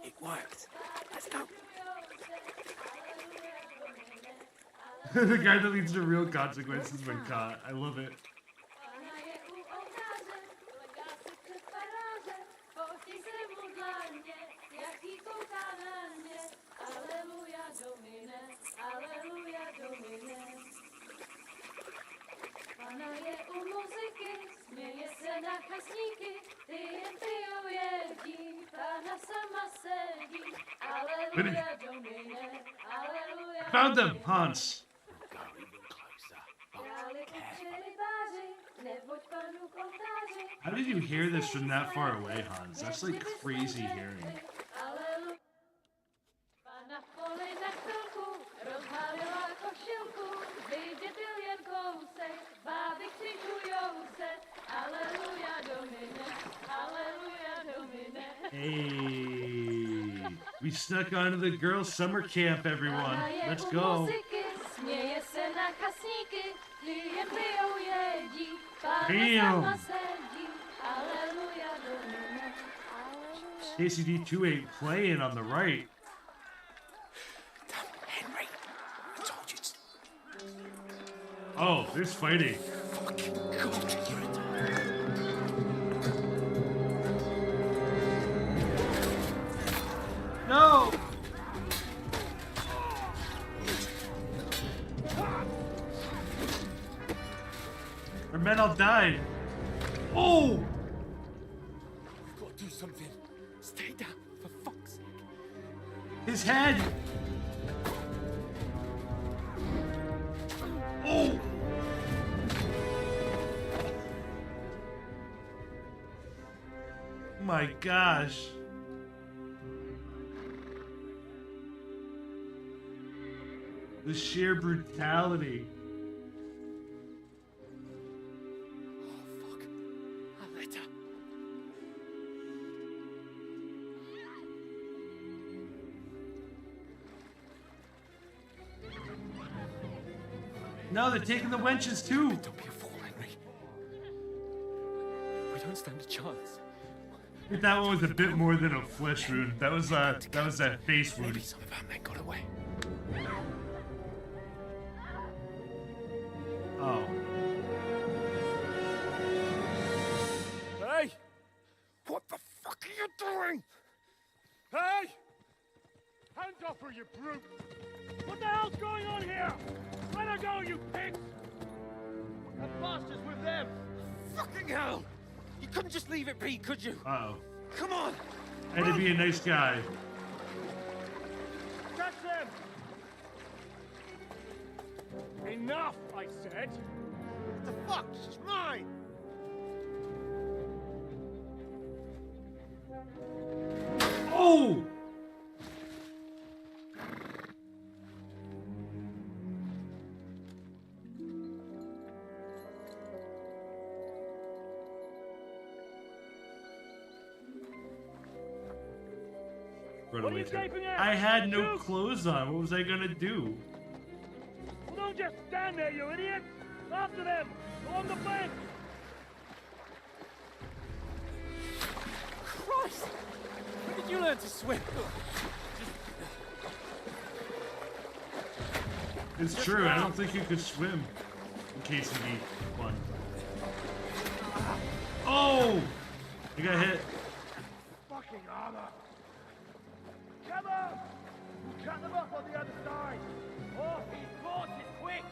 It worked. Let's go. The guy that leads to real consequences when caught. I love it. Found them, Hans. Go even closer. How did you hear this from that far away, Hans? That's like crazy hearing. Hey, we snuck onto the girls' summer camp, everyone. Let's go. Damn. KCD 2 ain't playing on the right. Henry, I told you. Oh, there's fighting. No! Our men all died. Oh! We've got to do something. Stay down, for fuck's sake. His head! Oh! My gosh. The sheer brutality. Oh, fuck. A letter. No, they're taking the wenches too. Don't be a fool, Henry. We don't stand a chance. That one was a bit more than a flesh wound. That was a face wound. Maybe some of our men got away. Oh. Hey! What the fuck are you doing? Hey! Hands off her, you brute! What the hell's going on here? Let her go, you pigs! That bastard's with them! Fucking hell! You couldn't just leave it be, could you? Uh-oh. Come on! I had to be a nice guy. Catch them! Enough, I said! What the fuck? She's mine! Oh! Run away, Ted. I had no clothes on. What was I gonna do? Well, don't just stand there, you idiot! After them! Along the bank! Christ! When did you learn to swim? It's true. I don't think you could swim in KCD 1. Oh! I got hit. Fucking armor! Come on! Cut them off on the other side! Off his horses, quick!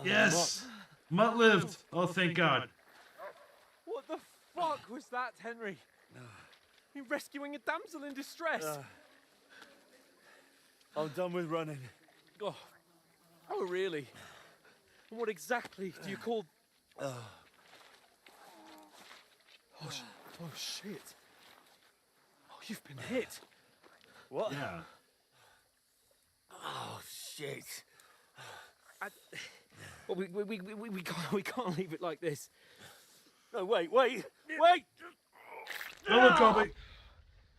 Yes! Mutt lived. Oh, thank God. What the fuck was that, Henry? You rescuing a damsel in distress? I'm done with running. Oh, really? And what exactly do you call... Oh, shit. Oh, you've been hit. What? Yeah. Oh, shit. Well, we can't leave it like this. No, wait! Wait! Don't look, Colby.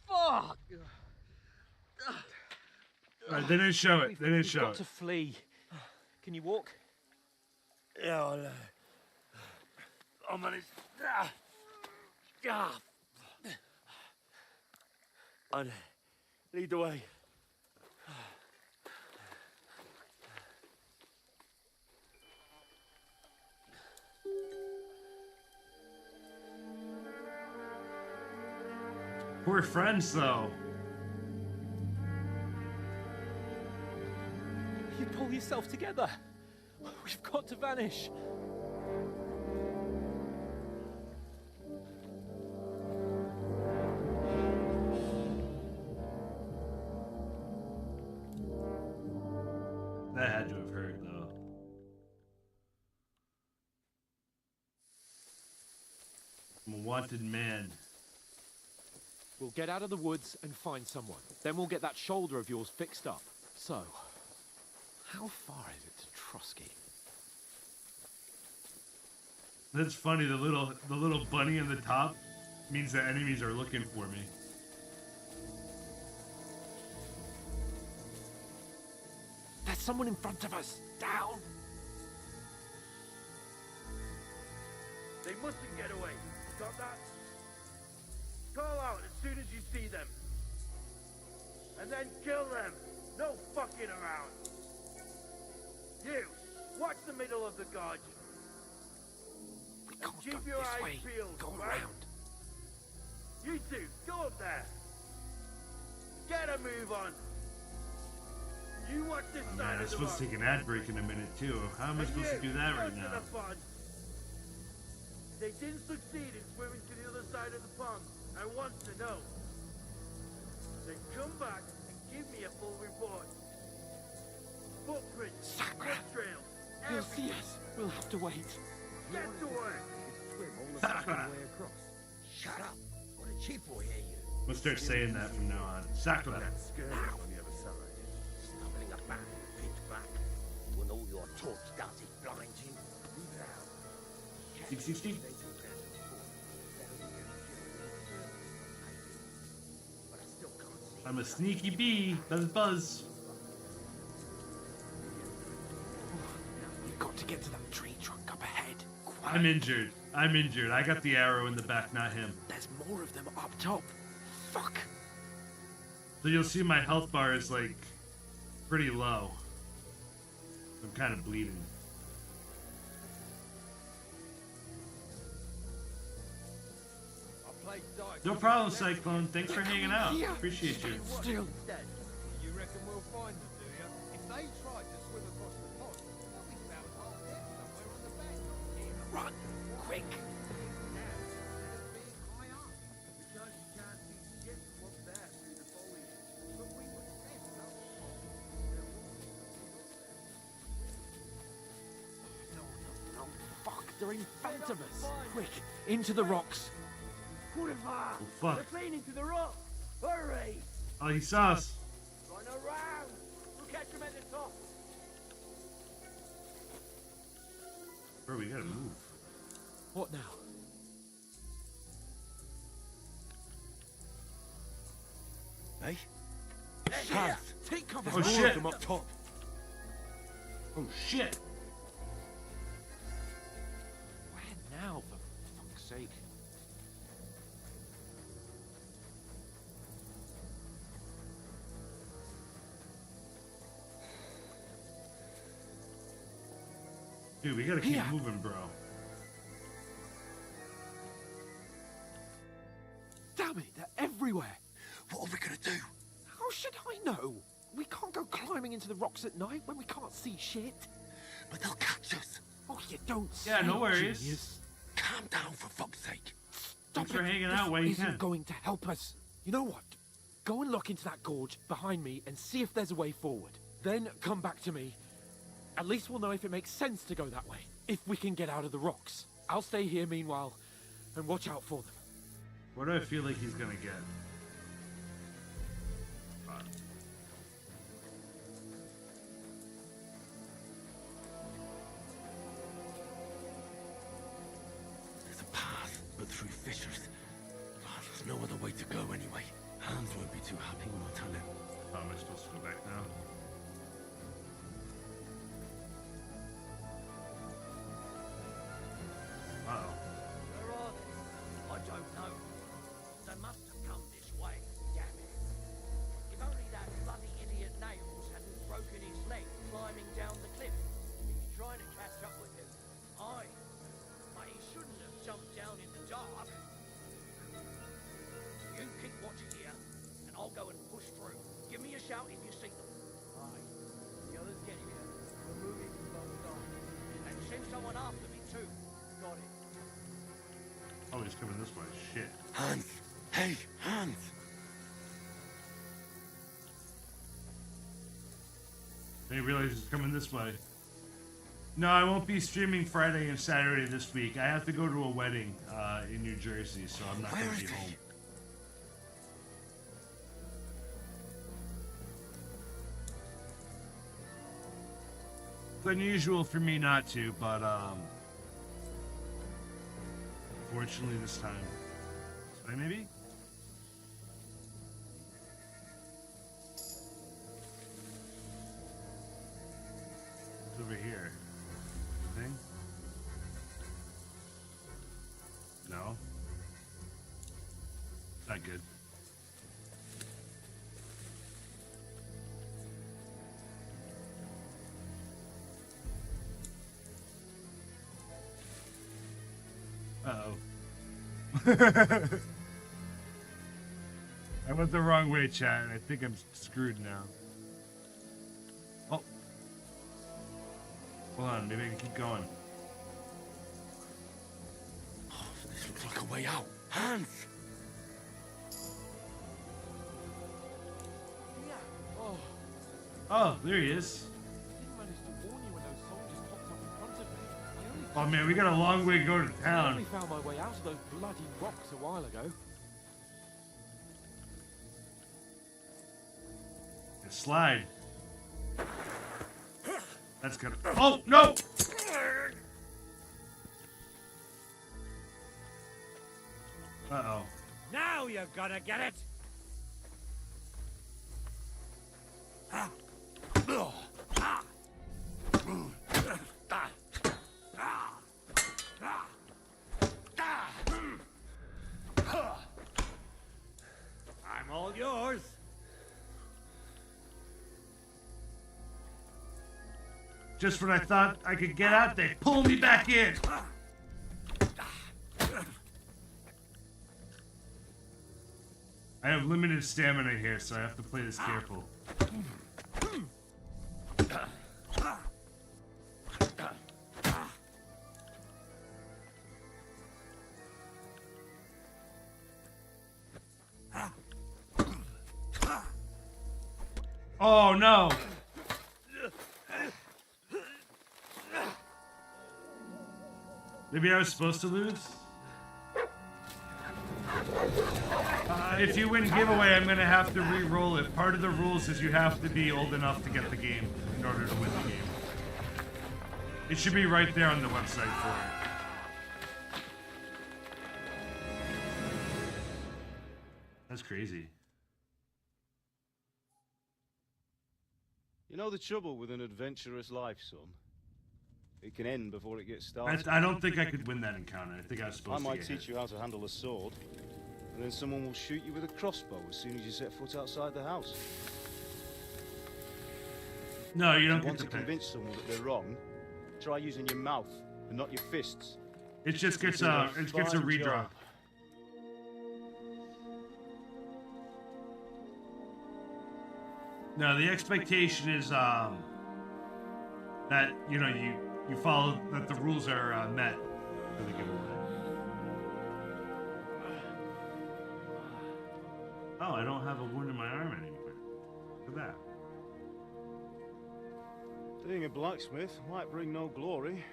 Fuck! Alright, they didn't show it. They didn't We've show got it. to flee. Can you walk? Yeah, I'll manage. And lead the way. We're friends, though. You pull yourself together. We've got to vanish. That had to have hurt, though. I'm a wanted man. We'll get out of the woods and find someone. Then we'll get that shoulder of yours fixed up. So, how far is it to Trotsky? That's funny. The little bunny in the top means that enemies are looking for me. There's someone in front of us. Down. They mustn't get away. Got that? Call out as soon as you see them. And then kill them. No fucking around. You, watch the middle of the gorge. We can't Keep go your this eyes way. peeled, Go right? around. You two, go up there. Get a move on. You watch this Oh, side man, I'm of the supposed to rock. take an ad break in a minute, too. How am I And supposed to you, do that go right to now? the pond. They didn't succeed in swimming to the other side of the pond. I want to know. Then come back and give me a full report. Footprints, Sakura! foot trails, He'll everything. see us. We'll have to wait. Get to work. Sakura! Shut up, or the chief will hear you. We'll start saying that from now on. Sakura. Now, on the other side, stumbling about in the pitch black, when all your torch does is blind you. Leave it out. 60. But I still can't see. I'm a sneaky bee. Buzz buzz. We've got to get to that tree trunk up ahead. Quick. I'm injured. I'm injured. I got the arrow in the back, not him. There's more of them up top. Fuck. So you'll see my health bar is like pretty low. I'm kind of bleeding. No problem, Cyclone. Thanks for hanging out. Appreciate you. Still. You reckon we'll find them, do you? If they tried to swim across the pond, they'll be found half dead somewhere on the bank. Run. Quick. No, fuck. They're in front of us. Quick. Into the rocks. Boulevard! Oh, fuck. They're playing into the rock! Hurry! Oh, he saw us. Run around! We'll catch them at the top! Bro, we gotta move. What now? Hey? Here! Take cover. Oh, More shit. of them up top. Oh, shit. Where now, for fuck's sake? Dude, we gotta keep Here. moving, bro. Damn it, they're everywhere. What are we gonna do? How should I know? We can't go climbing into the rocks at night when we can't see shit. But they'll catch us. Oh, you don't Yeah, no say, worries. genius. Calm down, for fuck's sake. Thanks Stop for it. hanging This out while you isn't can. going to help us. You know what? Go and look into that gorge behind me and see if there's a way forward. Then come back to me. At least we'll know if it makes sense to go that way. If we can get out of the rocks. I'll stay here meanwhile and watch out for them. What do I feel like he's gonna get? Fuck. There's a path, but through fissures. Ah, there's no other way to go anyway. Hans won't be too happy when I tell him. How am I supposed to go back now? Uh-oh. he's coming this way. Shit. Hans! Hey, Hans! I didn't realize he's coming this way. No, I won't be streaming Friday and Saturday this week. I have to go to a wedding in New Jersey, so I'm not going to be home. It's unusual for me not to, but fortunately this time. This way, maybe? It's over here. Thing? No. Not good. Uh-oh. I went the wrong way, chat. I think I'm screwed now. Oh. Hold on, maybe I can keep going. Oh, this looks like a way out. Hans! Yeah. Oh. Oh, there he is. I didn't manage to warn you when those soldiers popped up in front of me. Oh man, we got a long way to go to I town. only found my way out of those bloody rocks a while ago. Slide. That's gonna. Oh no! Uh-oh. Now you're gonna get it! I'm all yours. Just when I thought I could get out, they pull me back in. I have limited stamina here, so I have to play this careful. Oh no! Maybe I was supposed to lose? If you win giveaway, I'm gonna have to re-roll it. Part of the rules is you have to be old enough to get the game in order to win the game. It should be right there on the website for it. That's crazy. You know the trouble with an adventurous life, son? It can end before it gets started. I don't think I could win that encounter. I think I was supposed to I might get teach hit. you how to handle a sword, and then someone will shoot you with a crossbow as soon as you set foot outside the house. No, you don't If you want get to to pick. convince someone that they're wrong, try using your mouth and not your fists. It just gets You do a fine redraw. job. No, the expectation is that you know you follow that the rules are met for the giveaway. Oh, I don't have a wound in my arm anymore. Look at that. Being a blacksmith might bring no glory,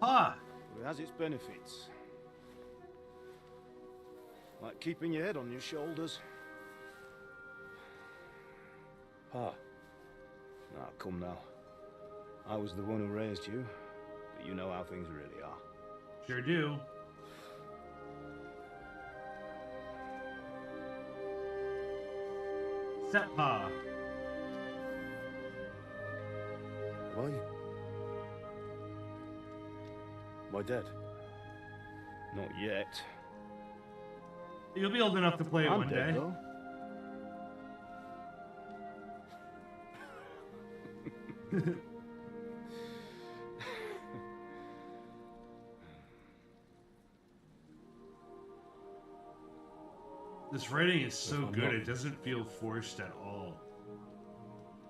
Ah, but it has its benefits. Like keeping your head on your shoulders. Pa. Now, come now. I was the one who raised you, but you know how things really are. sure do. Setpa. Why? Am I dead? Not yet. You'll be old enough to play it I'm one dead, day. though. This writing is so I'm good; not- it doesn't feel forced at all.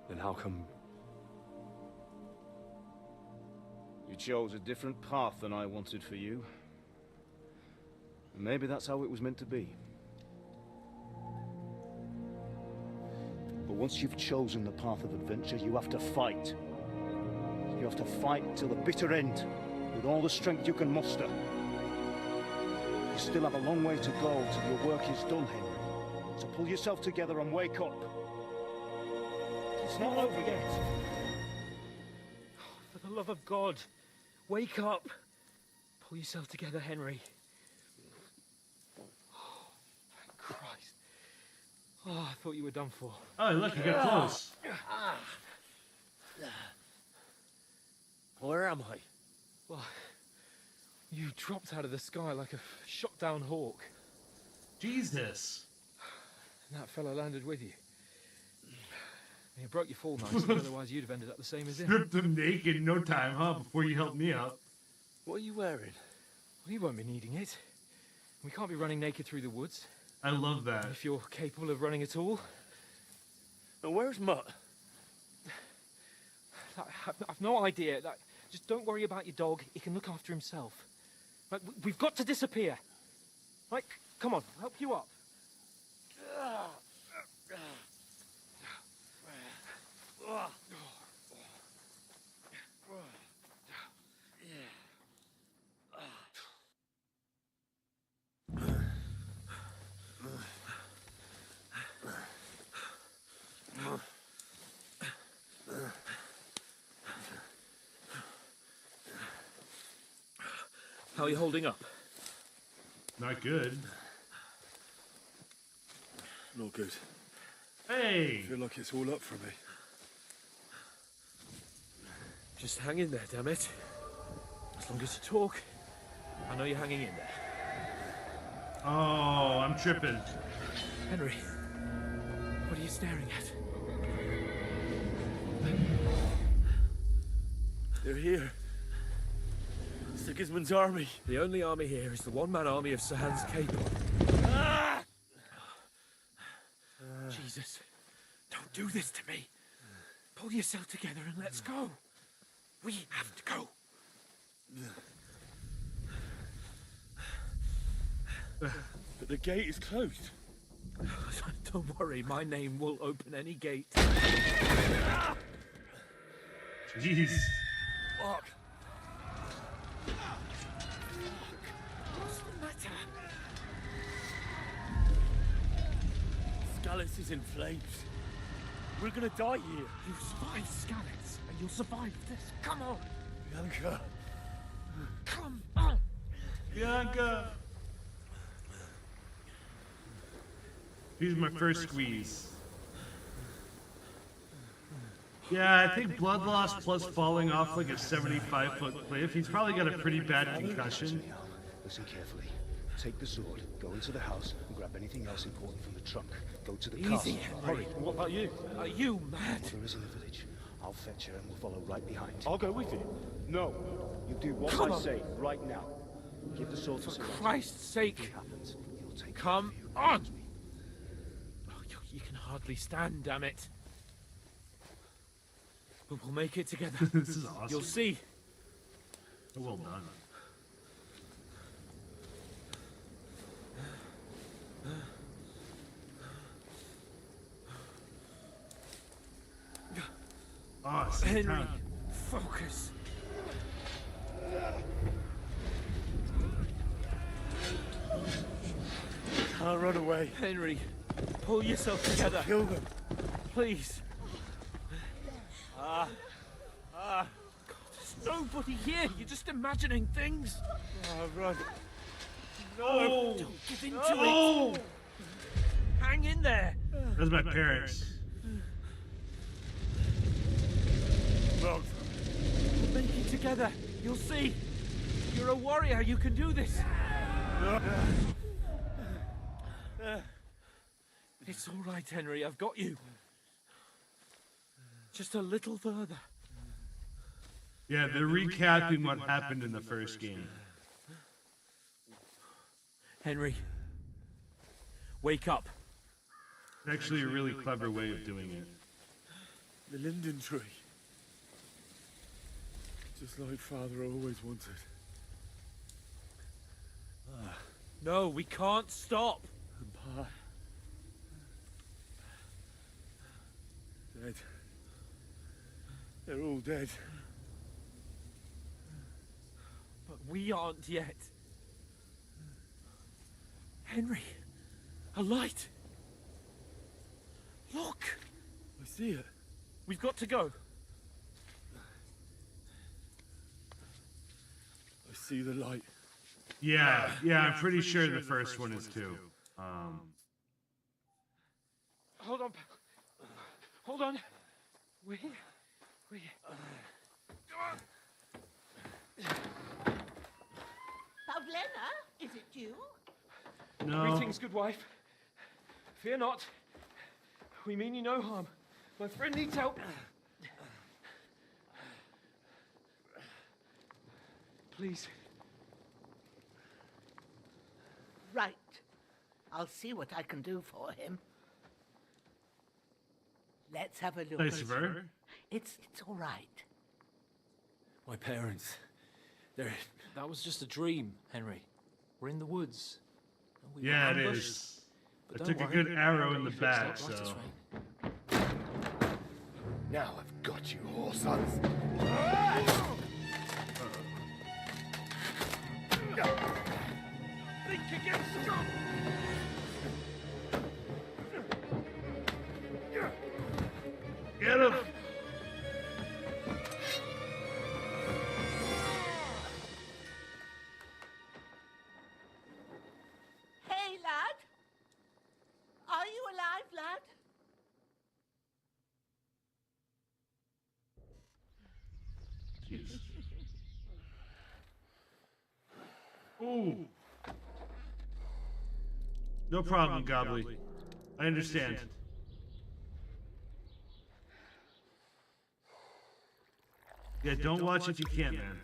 Then how come You chose a different path than I wanted for you. And maybe that's how it was meant to be. But once you've chosen the path of adventure, you have to fight. You have to fight till the bitter end, with all the strength you can muster. You still have a long way to go till your work is done, Henry. So pull yourself together and wake up. It's not over yet. For the love of God, wake up. Pull yourself together, Henry. Oh, thank Christ. Oh, I thought you were done for. Oh, look, you got close. Where am I? Well, you dropped out of the sky like a shot-down hawk. Jesus. And that fella landed with you. You broke your fall nicely, otherwise you'd have ended up the same as him. Stripped him naked in no time, huh? Before you helped me out. What are you wearing? Well, you won't be needing it. We can't be running naked through the woods. I love that. If you're capable of running at all. And where's Mutt? I've no idea. Just don't worry about your dog. He can look after himself. Like, we've got to disappear. Right, come on, I'll help you up. How are you holding up? Not good. Not good. Hey! I feel like it's all up for me. Just hang in there, damn it. As long as you talk, I know you're hanging in there. Oh, I'm tripping. Henry, what are you staring at? They're here. Sigismund's army. The only army here is the one-man army of Sir Hans Cable. Ah! Jesus, don't do this to me. Pull yourself together and let's go. We have to go. But the gate is closed. Don't worry, my name will open any gate. Jeez. Fuck. What's the matter? Scallis is in flames. We're gonna die here. You survived Scalix, and you'll survive this. Come on. Bianca. Come on. Bianca! Here's my first squeeze. Yeah, I think blood loss plus falling off like a 75-foot cliff. He's probably got a pretty bad concussion. Listen carefully. Take the sword, go into the house, and grab anything else important from the trunk. Go to the castle. Easy, Hurry. What about you? Are you mad? Mother is in the village. I'll fetch her and we'll follow right behind. I'll go with you. No. You do what Come I on. say right now. Give the sword to For Sir Roger. Christ's sake. If it happens, he'll take Come care of you. on. Oh, you can hardly stand, damn it. But we'll make it together. This is awesome. You'll see. Oh, well done. Oh, same Henry, time. focus. Can't run away. Henry, pull yourself together. Kill them. Please. There's nobody here. You're just imagining things. Run. No. Don't give in to it. Hang in there. That's my parents. Run. We'll make it together. You'll see. You're a warrior. You can do this. It's all right, Henry. I've got you. Just a little further. Yeah, they're recapping what happened in the first game. Henry, wake up. It's actually a really clever way of doing it. The linden tree. Just like Father always wanted. No, we can't stop. And Pa... dead. They're all dead. But we aren't yet. Henry, a light. Look. I see it. We've got to go. I see the light. Yeah, I'm pretty sure the first one is too. Hold on. Hold on. We. Pavlena, is it you? No. Greetings, good wife. Fear not. We mean you no harm. My friend needs help. Please. Right. I'll see what I can do for him. Let's have a look. Nice of her. It's all right. My parents. They're... That was just a dream, Henry. We're in the woods. We were Yeah, it ambushed. is. But I don't took a worry, good arrow in the you've back, fixed that right, so. it's right. Now I've got you, whore sons. Think again, scum! Get him! Hey, lad. Are you alive, lad? Jesus. Ooh. No problem, Gobbly. I understand. Yeah, don't watch if you can't, man.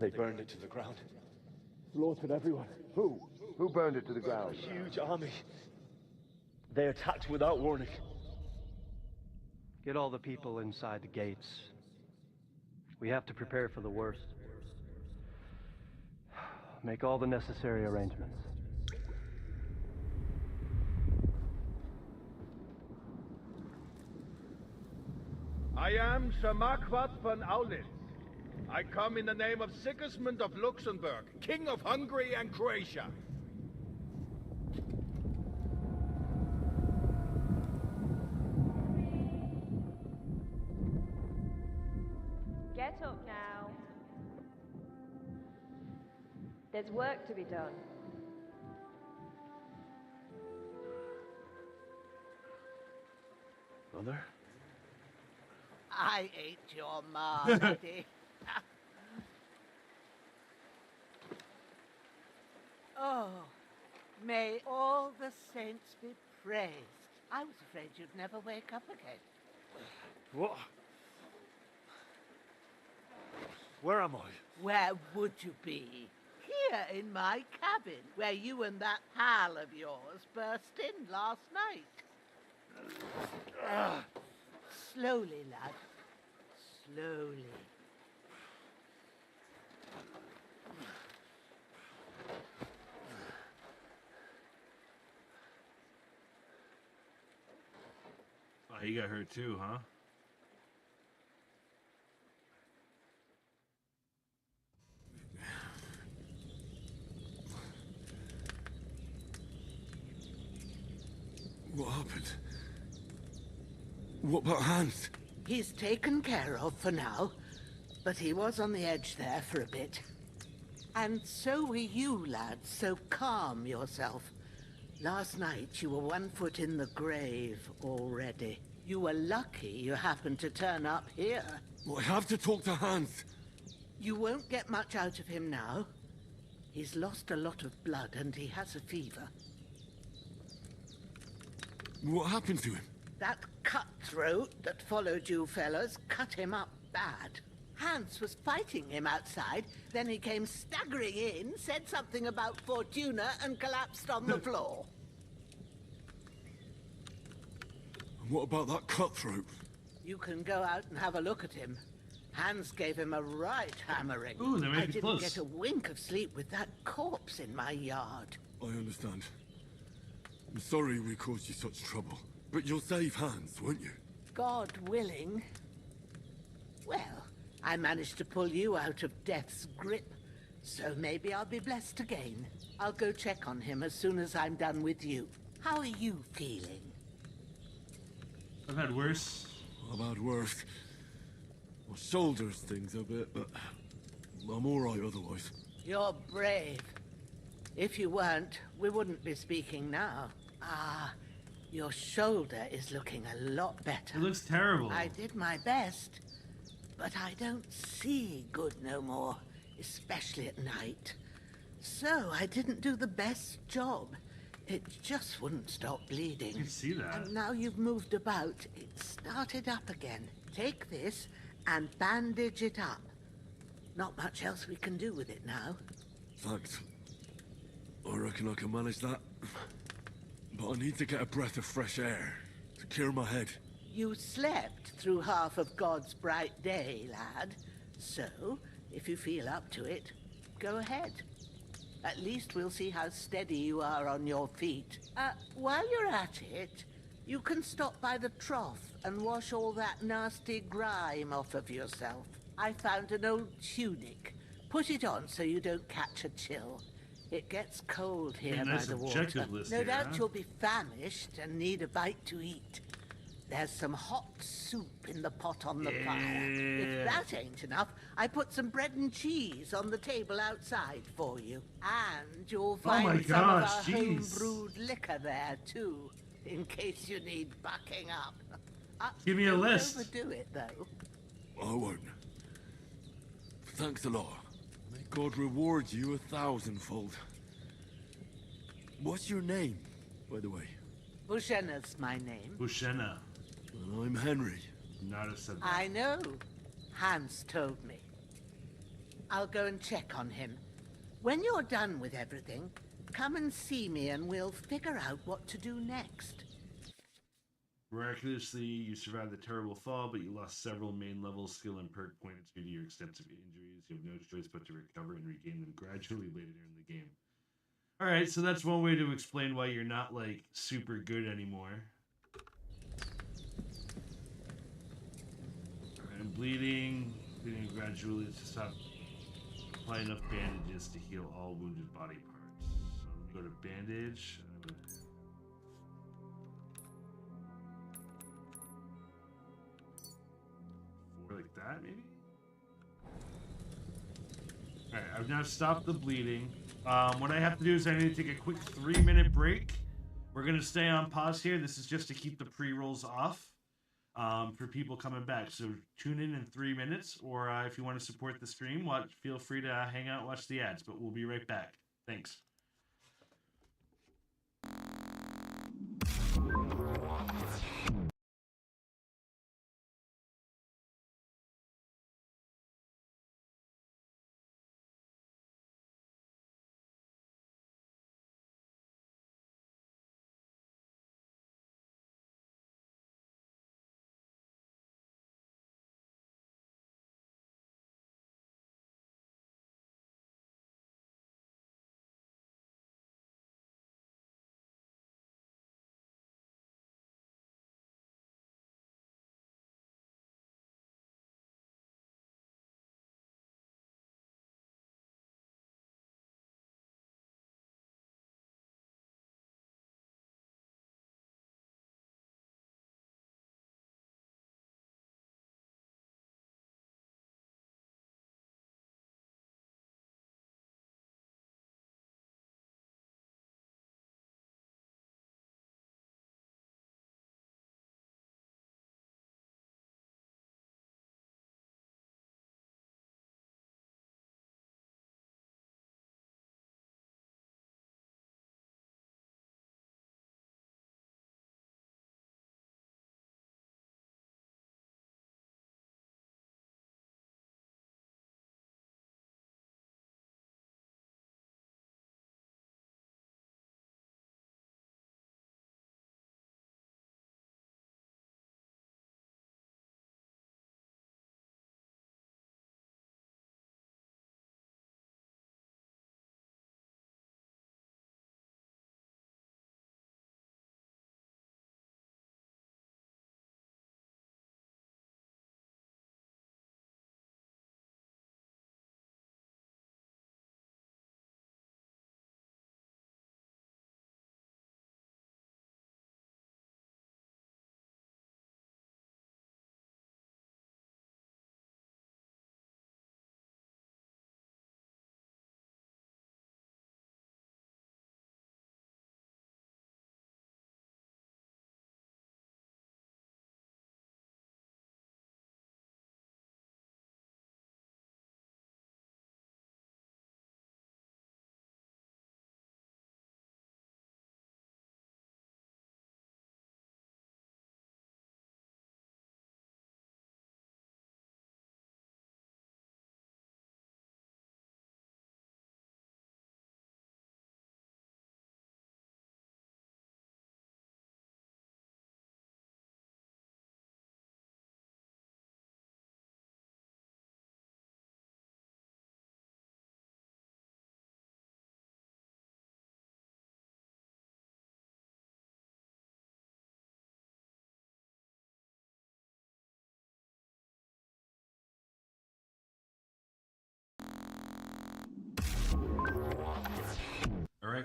They burned it to the ground. Slaughtered everyone. Who? Who burned it to the ground? A huge army. They attacked without warning. Get all the people inside the gates. We have to prepare for the worst. Make all the necessary arrangements. I am Sir Marquardt von Aulitz. I come in the name of Sigismund of Luxembourg, King of Hungary and Croatia. Get up now. There's work to be done. Mother? I ate your ma, Daddy. Oh, may all the saints be praised. I was afraid you'd never wake up again. What? Where am I? Where would you be? Here in my cabin, where you and that pal of yours burst in last night. Slowly, lad. Slowly. Oh, you got hurt too, huh? What happened? What about Hans? He's taken care of for now, but he was on the edge there for a bit. And so were you, lad, so calm yourself. Last night you were 1 foot in the grave already. You were lucky you happened to turn up here. I have to talk to Hans. You won't get much out of him now. He's lost a lot of blood and he has a fever. What happened to him? That cutthroat that followed you fellas cut him up bad. Hans was fighting him outside, then he came staggering in, said something about Fortuna, and collapsed on the floor. And what about that cutthroat? You can go out and have a look at him. Hans gave him a right hammering. Ooh, they may I be didn't close. get a wink of sleep with that corpse in my yard. I understand. I'm sorry we caused you such trouble. But you'll save Hans, won't you? God willing. Well, I managed to pull you out of death's grip, so maybe I'll be blessed again. I'll go check on him as soon as I'm done with you. How are you feeling? I've had worse. I've had worse. My shoulders stings a bit, but I'm alright otherwise. You're brave. If you weren't, we wouldn't be speaking now. Ah, your shoulder is looking a lot better. It looks terrible. I did my best, but I don't see good no more, especially at night. So I didn't do the best job. It just wouldn't stop bleeding. I can see that. And now you've moved about, it started up again. Take this and bandage it up. Not much else we can do with it now. Thanks. I reckon I can manage that. But I need to get a breath of fresh air to clear my head. You slept through half of God's bright day, lad. So, if you feel up to it, go ahead. At least we'll see how steady you are on your feet. While you're at it, you can stop by the trough and wash all that nasty grime off of yourself. I found an old tunic. Put it on so you don't catch a chill. It gets cold here by nice the water. objective list No here, doubt huh? you'll be famished and need a bite to eat. There's some hot soup in the pot on the fire. If that ain't enough, I put some bread and cheese on the table outside for you. And you'll Oh my find some of gosh, our jeez. home-brewed liquor there, too, in case you need bucking up. Give me a Don't list. overdo it, though. I won't. Thanks a lot. May God reward you 1,000-fold. What's your name, by the way? Bushena's my name. Bushena. And I'm Henry. Not a said that. I know. Hans told me. I'll go and check on him. When you're done with everything, come and see me and we'll figure out what to do next. Miraculously, you survived the terrible fall, but you lost several main level skill and perk points due to your extensive injuries. You have no choice but to recover and regain them gradually later in the game. Alright, so that's one way to explain why you're not, like, super good anymore. Alright, I'm bleeding gradually to stop. Apply enough bandages to heal all wounded body parts. So let me go to bandage. Like that, maybe? Alright, I've now stopped the bleeding. What I have to do is I need to take a quick 3-minute break. We're going to stay on pause here. This is just to keep the pre-rolls off for people coming back. So tune in 3 minutes, or if you want to support the stream, feel free to hang out and watch the ads, but we'll be right back. Thanks.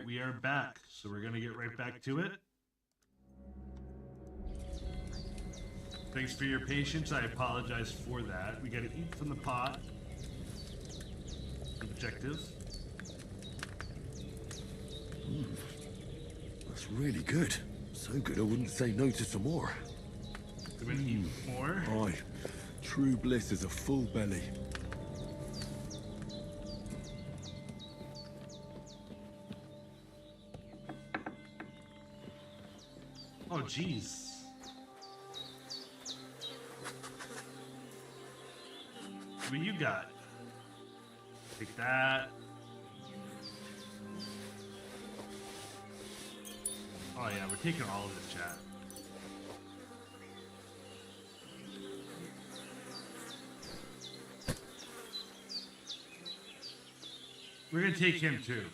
we are back. So we're gonna get right back to it. Thanks for your patience. I apologize for that. We gotta eat from the pot. Objective. That's really good. So good I wouldn't say no to some more. Do we eat more? Aye. True bliss is a full belly. Oh, jeez. What you got? Take that. Oh yeah, we're taking all of this, chat. We're gonna take him too.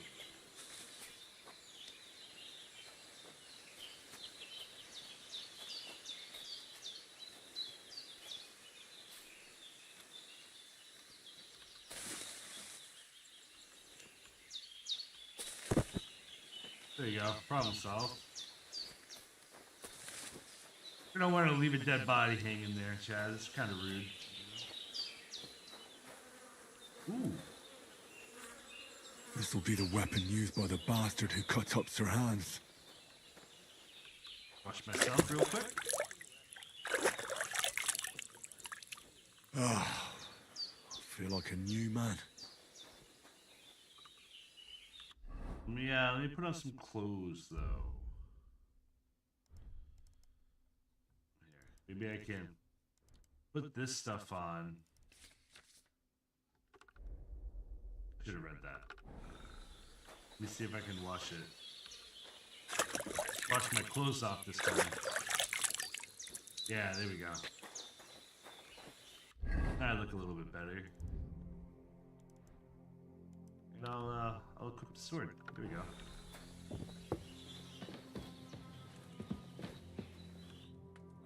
There you go. Problem solved. We don't want to leave a dead body hanging there, Chad. It's kind of rude. Ooh. This will be the weapon used by the bastard who cut up Sir Hans. Wash myself real quick. Ah, I feel like a new man. Yeah, let me put on some clothes, though. Here, maybe I can put this stuff on. I should have read that. Let me see if I can wash it. Wash my clothes off this time. Yeah, there we go. I look a little bit better. And I'll equip the sword. There we go.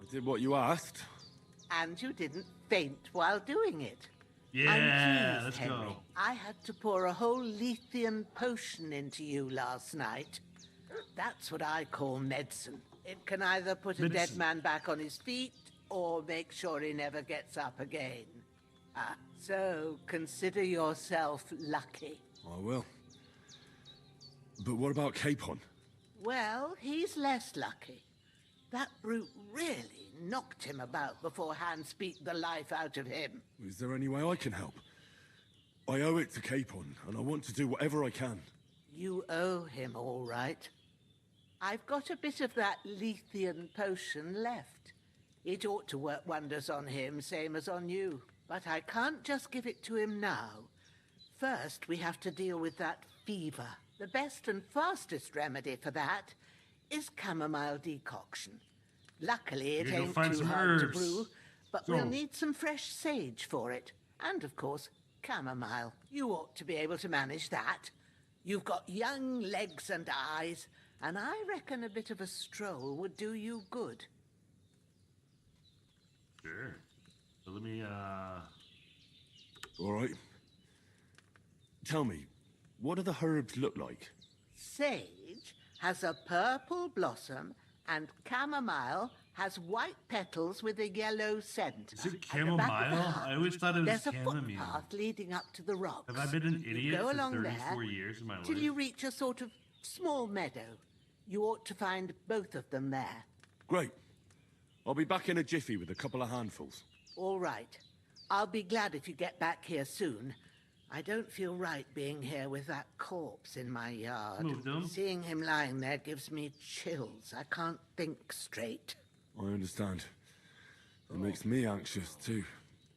I did what you asked. And you didn't faint while doing it. Yeah, I'm pleased, let's Henry. go. I had to pour a whole Lethean potion into you last night. That's what I call medicine. It can either put a dead Medicine. man back on his feet or make sure he never gets up again. So consider yourself lucky. I will. But what about Capon? Well, he's less lucky. That brute really knocked him about before Hans beat the life out of him. Is there any way I can help? I owe it to Capon, and I want to do whatever I can. You owe him, all right. I've got a bit of that Lethean potion left. It ought to work wonders on him, same as on you. But I can't just give it to him now. First, we have to deal with that fever. The best and fastest remedy for that is chamomile decoction. Luckily, it You go ain't find too some hard herbs. to brew, but Go. we'll need some fresh sage for it. And, of course, chamomile. You ought to be able to manage that. You've got young legs and eyes, and I reckon a bit of a stroll would do you good. Sure. So let me, All right. Tell me, what do the herbs look like? Sage has a purple blossom, and chamomile has white petals with a yellow scent. Is it At the back of the chamomile? hut, I always thought it was there's a chamomile. footpath leading up to the rocks. Have I been an You idiot go for along 34 there years of my life? till you reach a sort of small meadow. You ought to find both of them there. Great. I'll be back in a jiffy with a couple of handfuls. All right. I'll be glad if you get back here soon. I don't feel right being here with that corpse in my yard. Moved him. Seeing him lying there gives me chills. I can't think straight. I understand. It makes me anxious, too.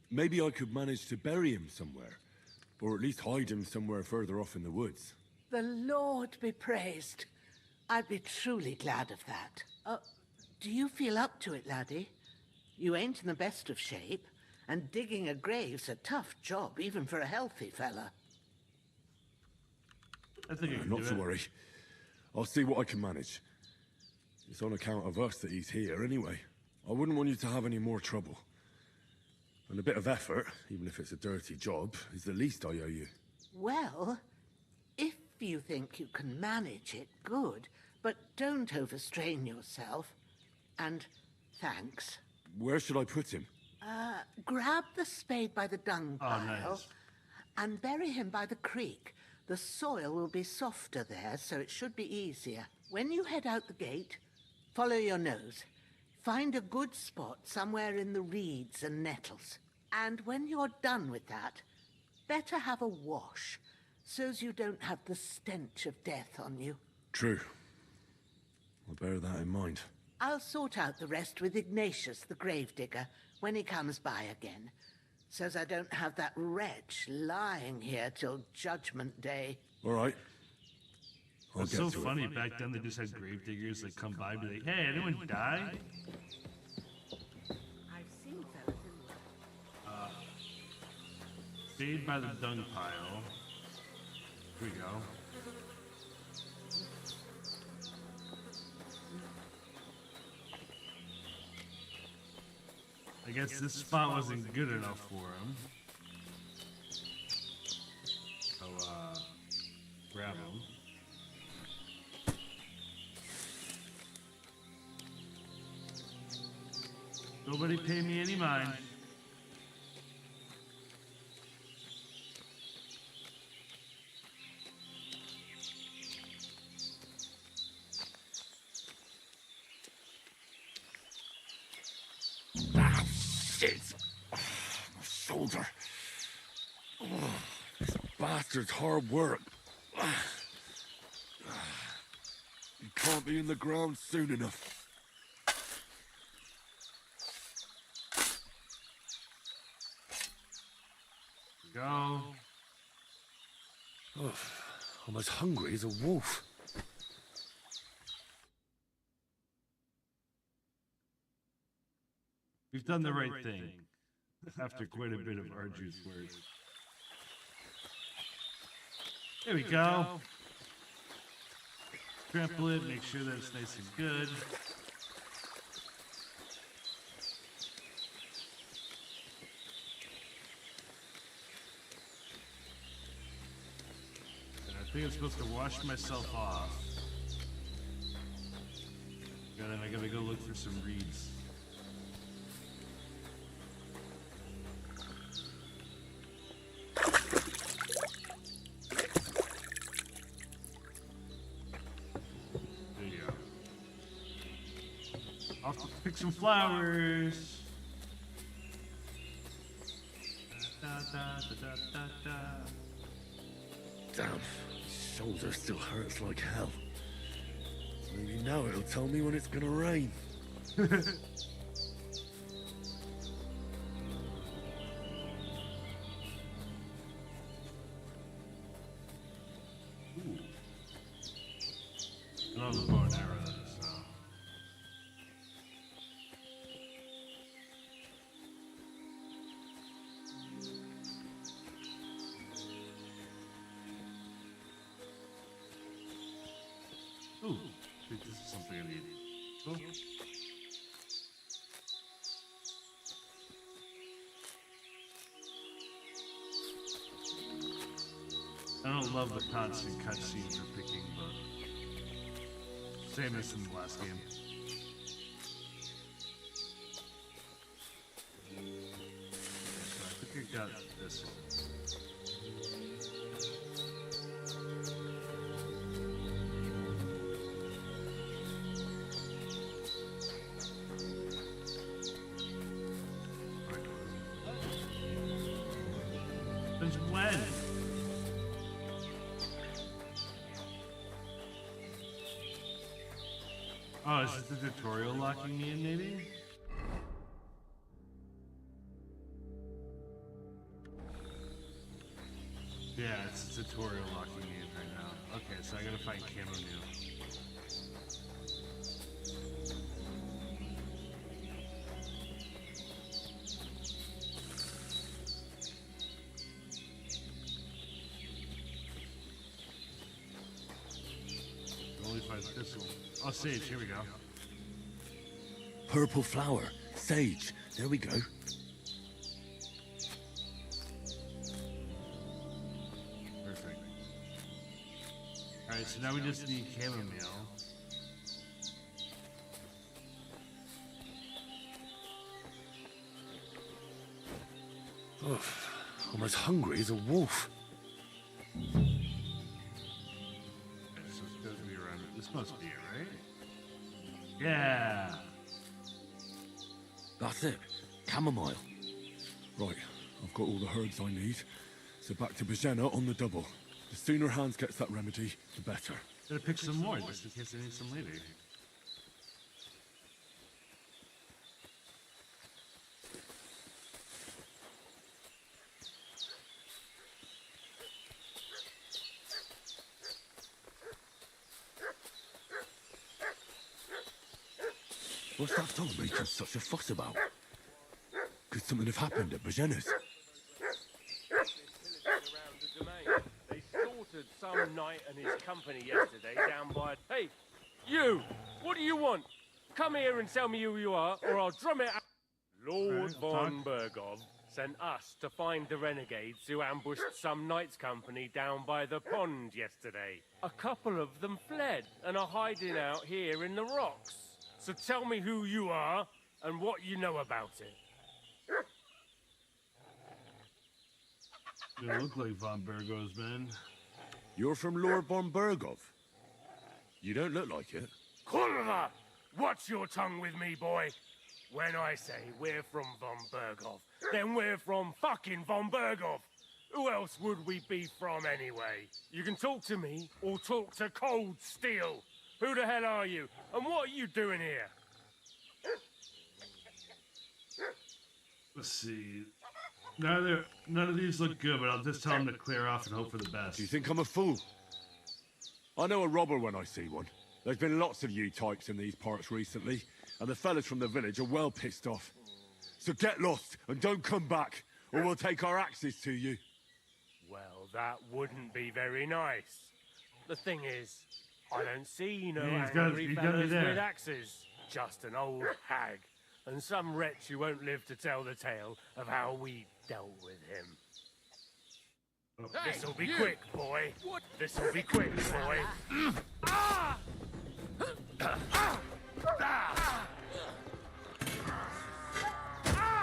Maybe I could manage to bury him somewhere. Or at least hide him somewhere further off in the woods. The Lord be praised. I'd be truly glad of that. Do you feel up to it, laddie? You ain't in the best of shape, and digging a grave's a tough job, even for a healthy fella. I think I can Not do to it. worry. I'll see what I can manage. It's on account of us that he's here, anyway. I wouldn't want you to have any more trouble. And a bit of effort, even if it's a dirty job, is the least I owe you. Well, if you think you can manage it, good. But don't overstrain yourself. And thanks. Where should I put him? Grab the spade by the dung Oh, pile nice. and bury him by the creek. The soil will be softer there, so it should be easier. When you head out the gate, follow your nose. Find a good spot somewhere in the reeds and nettles. And when you're done with that, better have a wash, so's you don't have the stench of death on you. True. I'll bear that in mind. I'll sort out the rest with Ignatius, the gravedigger, when he comes by again, so's I don't have that wretch lying here till Judgment Day. All right. I'll It's get so to it. funny. Back then, they just had gravediggers that come by and be like, hey, anyone die? I've seen fellas in Stayed by the dung pile. Here we go. I guess this spot wasn't good enough for him. So, grab him. Nobody pay me any mind. Ah, shit! Oh, my shoulder. Oh, this bastard's hard work. You can't be in the ground soon enough. Go. Oh, I'm as hungry as a wolf. We've done the right thing after quite a bit of arduous work. There we go. Trample it, make sure that it's nice and good. And I think I'm supposed to wash myself off. And then I gotta go look for some reeds. There you go. Off to pick some flowers. Da, da, da, da, da, da. Damn, my shoulder still hurts like hell. Maybe now it'll tell me when it's gonna rain. Ooh. I love the bow and arrow, so. Ooh, I think this is something I need. Oh. I don't love the constant cutscenes for picking, but same as in the last game. So I think I got this one. Since when? Oh, is this the tutorial locking me in, maybe? Yeah, it's a tutorial locking me in right now. Okay, so I gotta find chamomile. Only find this one. Oh, sage, here we go. Purple flower, sage. There we go. Perfect. Alright, so now we just need chamomile. I'm as hungry as a wolf. So it's supposed to be around it. This must be it, right? Yeah. That's it. Chamomile. Right, I've got all the herbs I need. So back to Bajena on the double. The sooner Hans gets that remedy, the better. Gotta pick some more just in case I need some later. What's that dog making such a fuss about? Could something have happened at Bajena's? They slaughtered some knight and his company yesterday down by... Hey, you! What do you want? Come here and tell me who you are, or I'll drum it out. Lord von Bergov sent us to find the renegades who ambushed some knight's company down by the pond yesterday. A couple of them fled and are hiding out here in the rocks. So tell me who you are and what you know about it. You look like von Bergov's man. You're from Lord von Bergov? You don't look like it. Kurva! Watch your tongue with me, boy. When I say we're from von Bergov, then we're from fucking von Bergov. Who else would we be from anyway? You can talk to me or talk to cold steel. Who the hell are you? And what are you doing here? Let's see. None of these look good, but I'll just tell them to clear off and hope for the best. Do you think I'm a fool? I know a robber when I see one. There's been lots of you types in these parts recently, and the fellas from the village are well pissed off. So get lost and don't come back, or we'll take our axes to you. Well, that wouldn't be very nice. The thing is, I don't see no Yeah, angry he's got me fellas there. with axes. Just an old hag. And some wretch who won't live to tell the tale of how we dealt with him. Hey, This'll be quick, boy. This'll be quick, boy. Ah!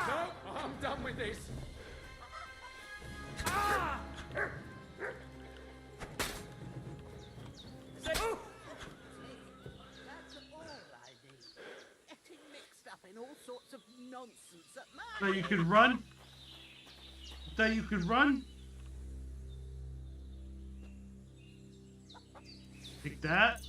No, I'm done with this. Ah! That's all I need. Getting mixed up in all sorts of nonsense at my Thought you could run? Thought you could run? Take that.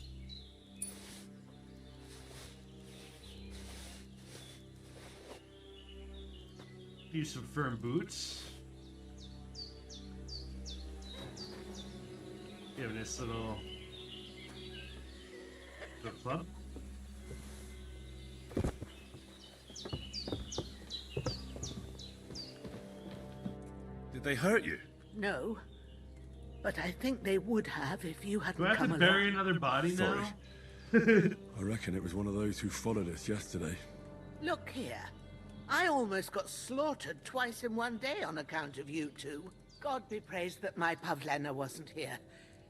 Use some firm boots. Give this little club. Did they hurt you? No, but I think they would have if you hadn't Do I have come to along. bury another body Sorry. now? I reckon it was one of those who followed us yesterday. Look here. I almost got slaughtered twice in one day on account of you two. God be praised that my Pavlena wasn't here.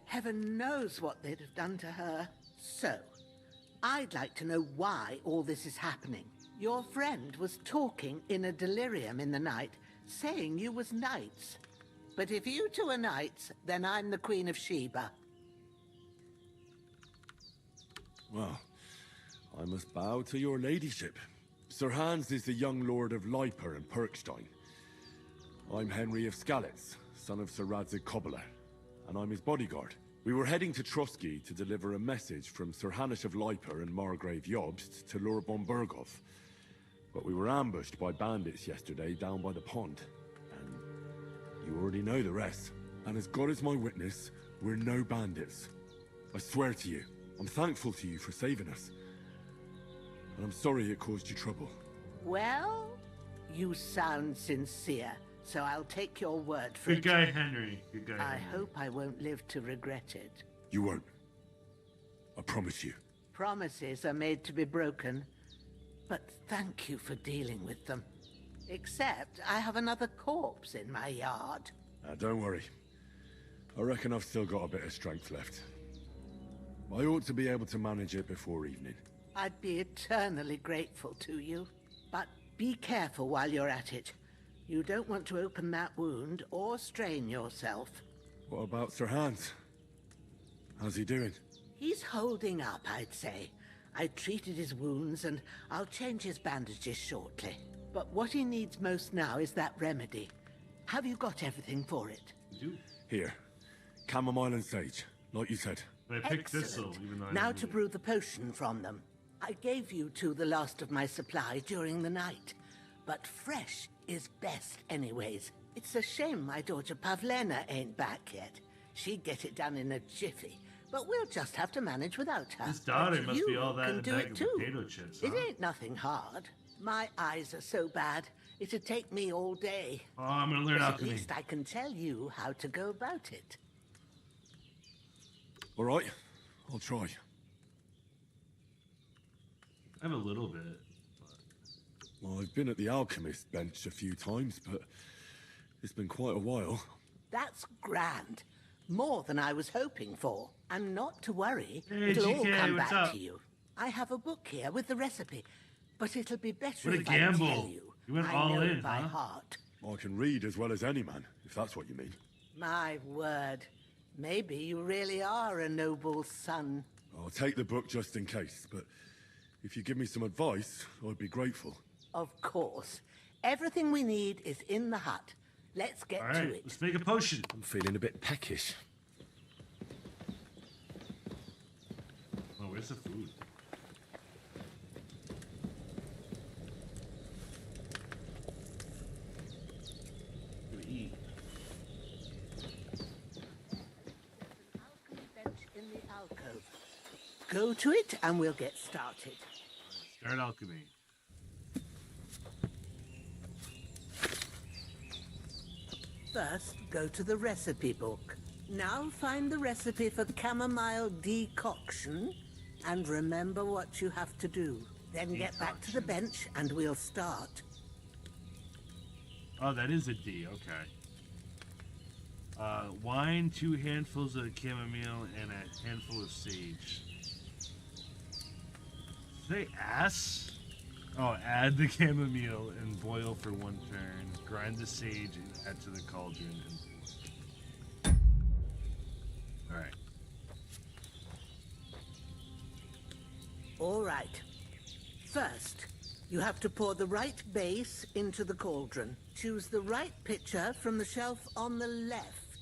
Heaven knows what they'd have done to her. So, I'd like to know why all this is happening. Your friend was talking in a delirium in the night, saying you was knights. But if you two are knights, then I'm the Queen of Sheba. Well, I must bow to your ladyship. Sir Hans is the young lord of Leiper and Perkstein. I'm Henry of Skalitz, son of Sir Radzig Kobyla, and I'm his bodyguard. We were heading to Trotsky to deliver a message from Sir Hanush of Leiper and Margrave Jobst to Lord von Bergov. But we were ambushed by bandits yesterday down by the pond. And you already know the rest. And as God is my witness, we're no bandits. I swear to you, I'm thankful to you for saving us. And I'm sorry it caused you trouble. Well, you sound sincere, so I'll take your word for Good it. guy, Henry. Good guy. I Henry. hope I won't live to regret it. You won't. I promise you. Promises are made to be broken, but thank you for dealing with them. Except I have another corpse in my yard. Don't worry. I reckon I've still got a bit of strength left. I ought to be able to manage it before evening. I'd be eternally grateful to you. But be careful while you're at it. You don't want to open that wound or strain yourself. What about Sir Hans? How's he doing? He's holding up, I'd say. I treated his wounds and I'll change his bandages shortly. But what he needs most now is that remedy. Have you got everything for it? Here. Chamomile and sage, like you said. I picked thistle, even though I Now didn't to need brew the potion from them. I gave you two the last of my supply during the night. But fresh is best anyways. It's a shame my daughter Pavlena ain't back yet. She'd get it done in a jiffy. But we'll just have to manage without her. His daughter But must you be all that can in do a bag it of too. potato chips, It huh? ain't nothing hard. My eyes are so bad, it'd take me all day. Oh, I'm gonna learn But alchemy. At least I can tell you how to go about it. All right, I'll try. I have a little bit. Well, I've been at the alchemist bench a few times, but it's been quite a while. That's grand. More than I was hoping for. And not to worry, Hey, it'll all GK, come what's back up? to you. I have a book here with the recipe, but it'll be better What a if I tell gamble. you. You went I all know in, it by huh? heart. I can read as well as any man, if that's what you mean. My word. Maybe you really are a noble son. I'll take the book just in case, but if you give me some advice, I'd be grateful. Of course. Everything we need is in the hut. Let's get All to right, it. let's make a potion. I'm feeling a bit peckish. Oh, where's the food? Gonna eat. Bench in the alcove. Go to it and we'll get started. Start alchemy. First, go to the recipe book. Now find the recipe for chamomile decoction and remember what you have to do. Then get back to the bench and we'll start. Oh, that is a D. Okay. Wine, 2 handfuls of chamomile, and a handful of sage. Say ass? Oh, add the chamomile and boil for 1 turn. Grind the sage and add to the cauldron. Alright. All right. First, you have to pour the right base into the cauldron. Choose the right pitcher from the shelf on the left,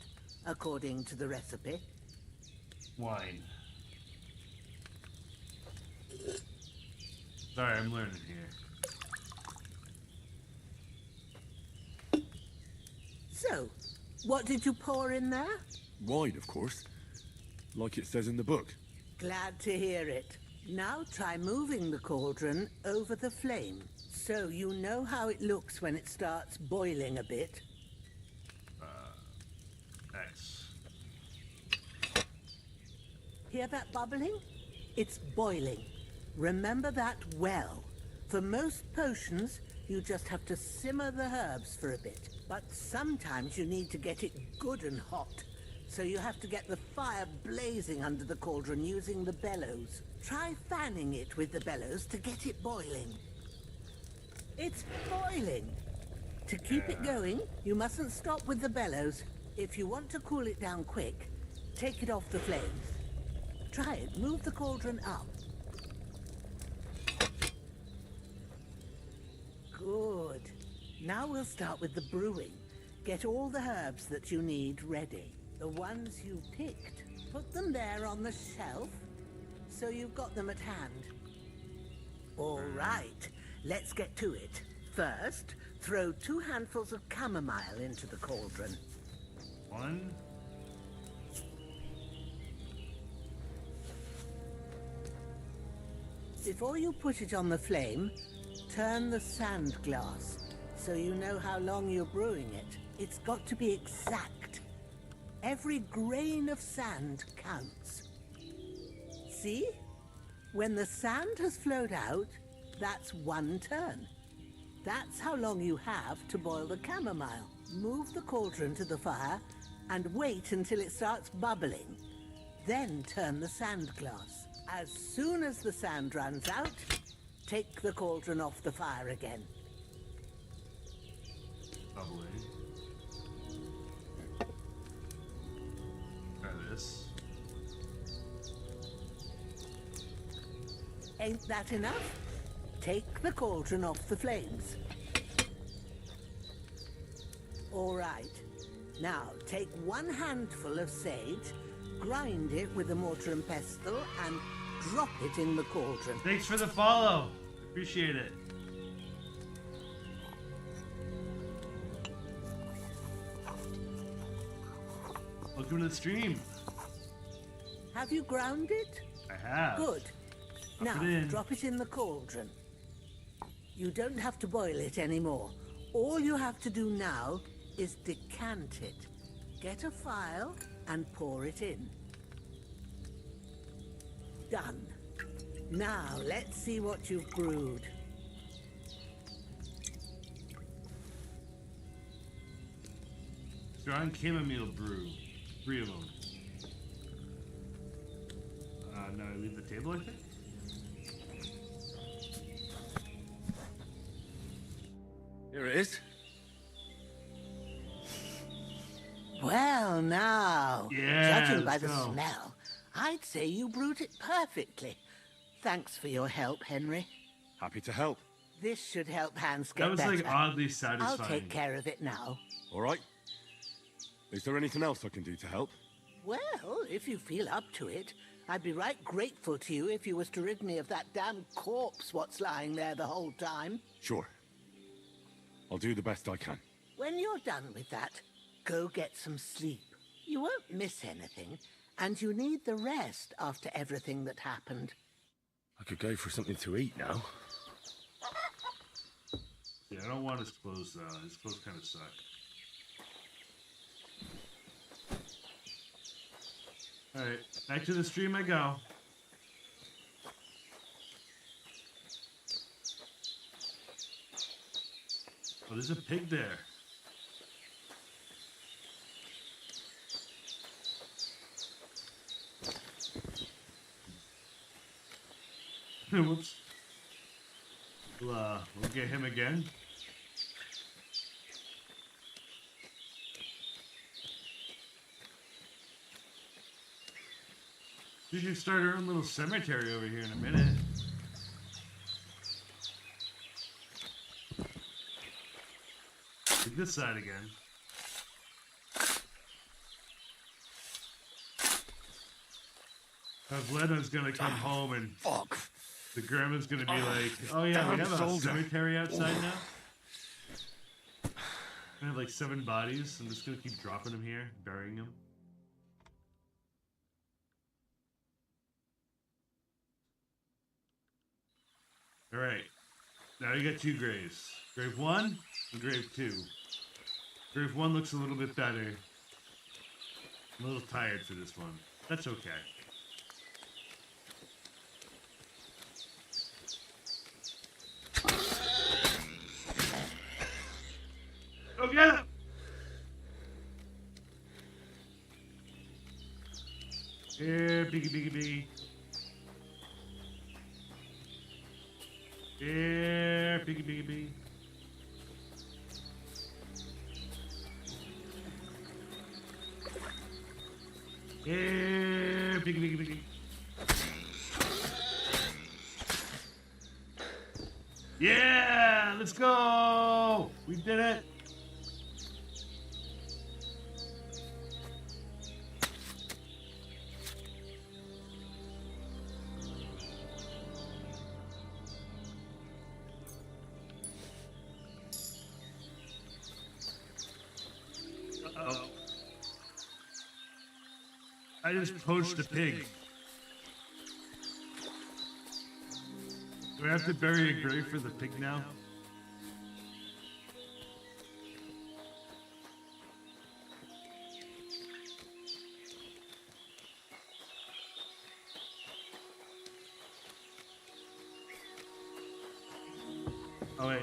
according to the recipe. Wine. Sorry, I'm learning here. So, what did you pour in there? Wine, of course. Like it says in the book. Glad to hear it. Now try moving the cauldron over the flame, so you know how it looks when it starts boiling a bit. X. Hear that bubbling? It's boiling. Remember that well. For most potions, you just have to simmer the herbs for a bit. But sometimes you need to get it good and hot. So you have to get the fire blazing under the cauldron using the bellows. Try fanning it with the bellows to get it boiling. It's boiling. To keep it going, you mustn't stop with the bellows. If you want to cool it down quick, take it off the flames. Try it. Move the cauldron up. Good. Now we'll start with the brewing. Get all the herbs that you need ready. The ones you picked. Put them there on the shelf, so you've got them at hand. All right, let's get to it. First, throw 2 handfuls of chamomile into the cauldron. 1. Before you put it on the flame, turn the sand glass, so you know how long you're brewing it. It's got to be exact. Every grain of sand counts. See? When the sand has flowed out, that's 1 turn. That's how long you have to boil the chamomile. Move the cauldron to the fire and wait until it starts bubbling. Then turn the sand glass. As soon as the sand runs out, take the cauldron off the fire again. Bubbling. Try this. Ain't that enough? Take the cauldron off the flames. All right. Now, take 1 handful of sage, grind it with a mortar and pestle, and drop it in the cauldron. Thanks for the follow. Appreciate it. Welcome to the stream. Have you ground it? I have. Good. Drop Now, it in. drop it in the cauldron. You don't have to boil it anymore. All you have to do now is decant it. Get a phial and pour it in. Done. Now, let's see what you've brewed. Strong chamomile brew. 3 of them. Now I leave the table, I think? Here it is. Well, now, Yeah, judging by let's the go. smell, I'd say you brewed it perfectly. Thanks for your help, Henry. Happy to help. This should help Hans get That was better. like oddly I'll satisfying. take care of it now. All right. Is there anything else I can do to help? Well, if you feel up to it, I'd be right grateful to you if you was to rid me of that damn corpse what's lying there the whole time. Sure. I'll do the best I can. When you're done with that, go get some sleep. You won't miss anything, and you need the rest after everything that happened. I could go for something to eat now. Yeah, I don't want his clothes though. His clothes kind of suck. Alright, back to the stream I go. Oh, there's a pig there. Whoops. We'll get him again. We should start our own little cemetery over here in a minute. Take this side again. Lena's gonna come home and the grandma's gonna be like, "Oh yeah, we have a cemetery outside now. I have like 7 bodies. I'm just gonna keep dropping them here, burying them." All right, now you got 2 graves. Grave 1 and grave 2. Grave 1 looks a little bit better. I'm a little tired for this one. That's okay. Go get him! Here, piggy, piggy, piggy. Here, piggy, piggy, piggy. Here, piggy, piggy, piggy. Yeah, let's go! We did it! Uh-oh. I just poached a pig. Do I have to bury a grave for the pig now? Oh wait.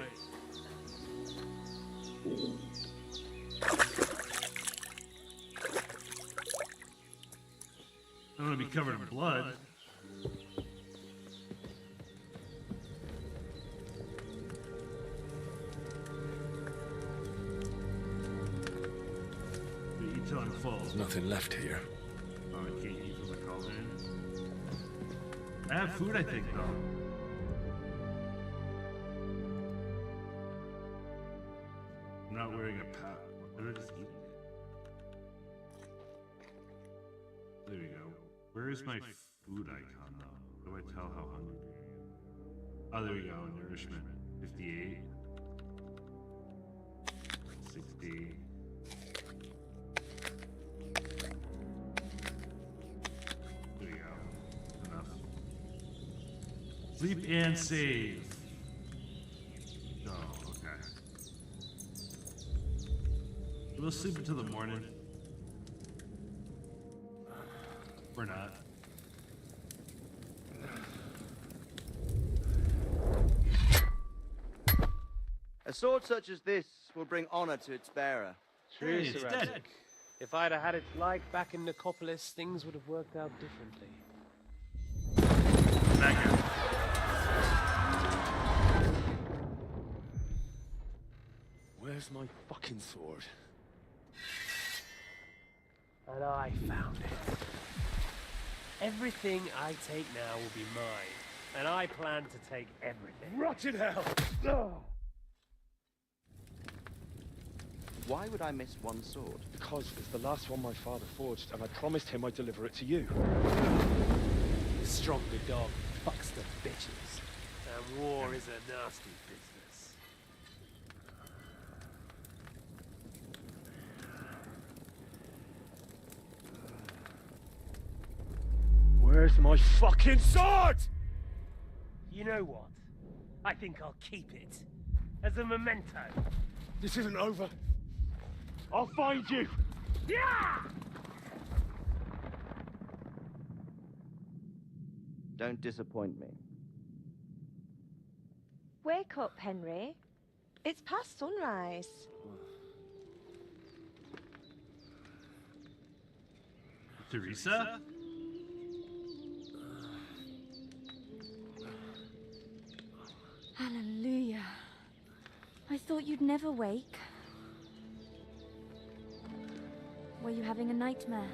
I don't want to be covered in blood. We eat till I'm full. There's nothing left here. Oh, I can't eat from the cauldron. I have food, I think, though. I'm not wearing a pat. I'm just eating it. There we go. Where is my food icon, though? How do I tell how hungry I am? Oh, there we go. Nourishment. 58. 60. There we go. Enough. Sleep and save. Oh, okay. We'll sleep until the morning. Or not. A sword such as this will bring honor to its bearer. True, Hey, it's Sir dead. Addict. If I'd have had its like back in Nicopolis, things would have worked out differently. Where's my fucking sword? And I found it. Everything I take now will be mine, and I plan to take everything. Rotted hell! Why would I miss one sword? Because it's the last one my father forged, and I promised him I'd deliver it to you. Stronger dog fucks the bitches, and war is a nasty business. Where's my fucking sword? You know what? I think I'll keep it as a memento. This isn't over. I'll find you! Yeah! Don't disappoint me. Wake up, Henry. It's past sunrise. Teresa? Hallelujah. I thought you'd never wake. Were you having a nightmare?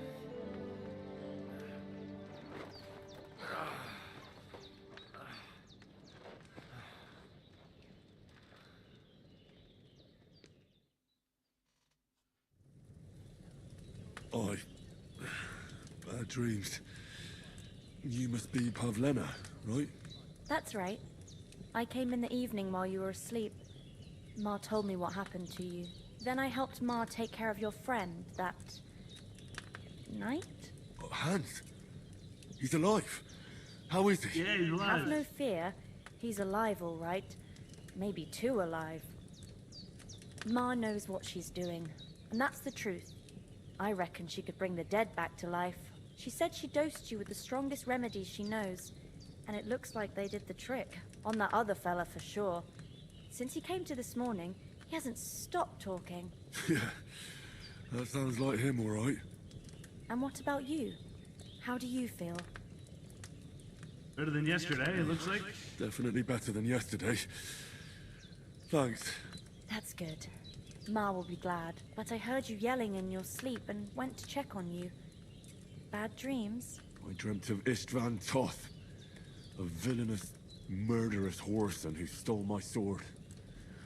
Bad dreams. You must be Pavlena, right? That's right. I came in the evening while you were asleep. Ma told me what happened to you. Then I helped Ma take care of your friend that night? Hans? He's alive. How is he? Yeah, he's alive. Have no fear. He's alive, all right. Maybe too alive. Ma knows what she's doing, and that's the truth. I reckon she could bring the dead back to life. She said she dosed you with the strongest remedies she knows, and it looks like they did the trick. On that other fella for sure. Since he came to this morning, he hasn't stopped talking. Yeah, that sounds like him, all right. And what about you? How do you feel? Better than yesterday, it looks like. Definitely better than yesterday. Thanks. That's good. Ma will be glad, but I heard you yelling in your sleep and went to check on you. Bad dreams? I dreamt of Istvan Toth, a villainous, murderous whoreson who stole my sword.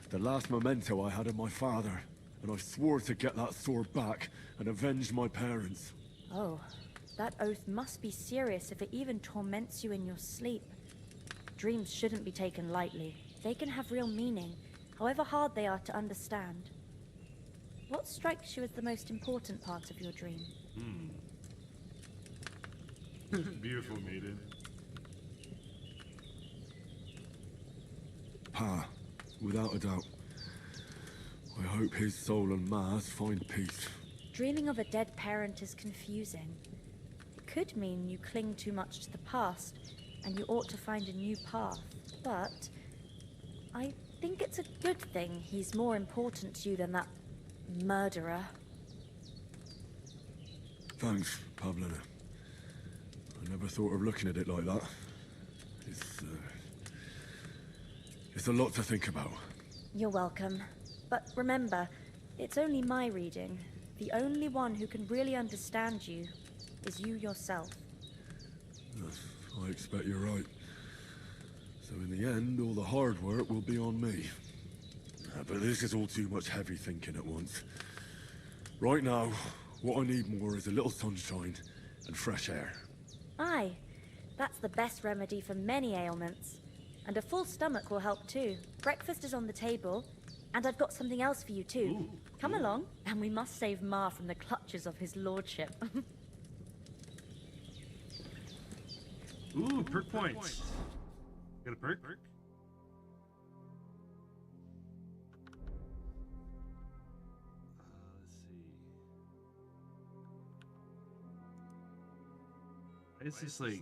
The last memento I had of my father, and I swore to get that sword back and avenge my parents. Oh, that oath must be serious if it even torments you in your sleep. Dreams shouldn't be taken lightly. They can have real meaning, however hard they are to understand. What strikes you as the most important part of your dream? Beautiful maiden. Pa, without a doubt. I hope his soul and Ma's find peace. Dreaming of a dead parent is confusing. It could mean you cling too much to the past, and you ought to find a new path. But I think it's a good thing he's more important to you than that murderer. Thanks, Pavlena. I never thought of looking at it like that. It's a lot to think about. You're welcome. But remember, it's only my reading. The only one who can really understand you is you yourself. I expect you're right. So in the end, all the hard work will be on me. But this is all too much heavy thinking at once. Right now, what I need more is a little sunshine and fresh air. Aye, that's the best remedy for many ailments. And a full stomach will help too. Breakfast is on the table, and I've got something else for you too. Come along, and we must save Ma from the clutches of his lordship. Ooh, perk points. Got a perk? Let's see. Why is this like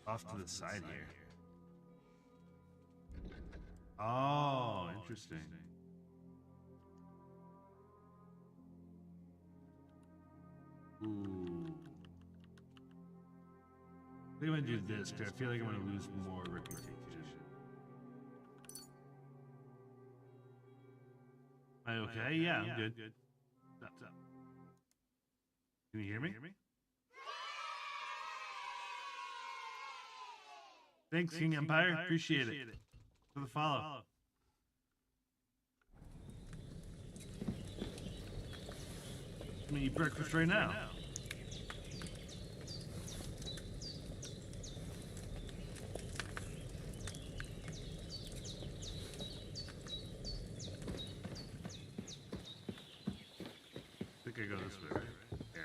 off to the side here? Oh, interesting. Ooh. I think I'm gonna do this because I feel like I'm gonna lose more reputation. Am I okay? Yeah, I'm good. Stop. Can you hear me? Thanks, King Empire. Appreciate it. For the follow. I'm gonna eat breakfast right now. I think I go this way, right? Yeah.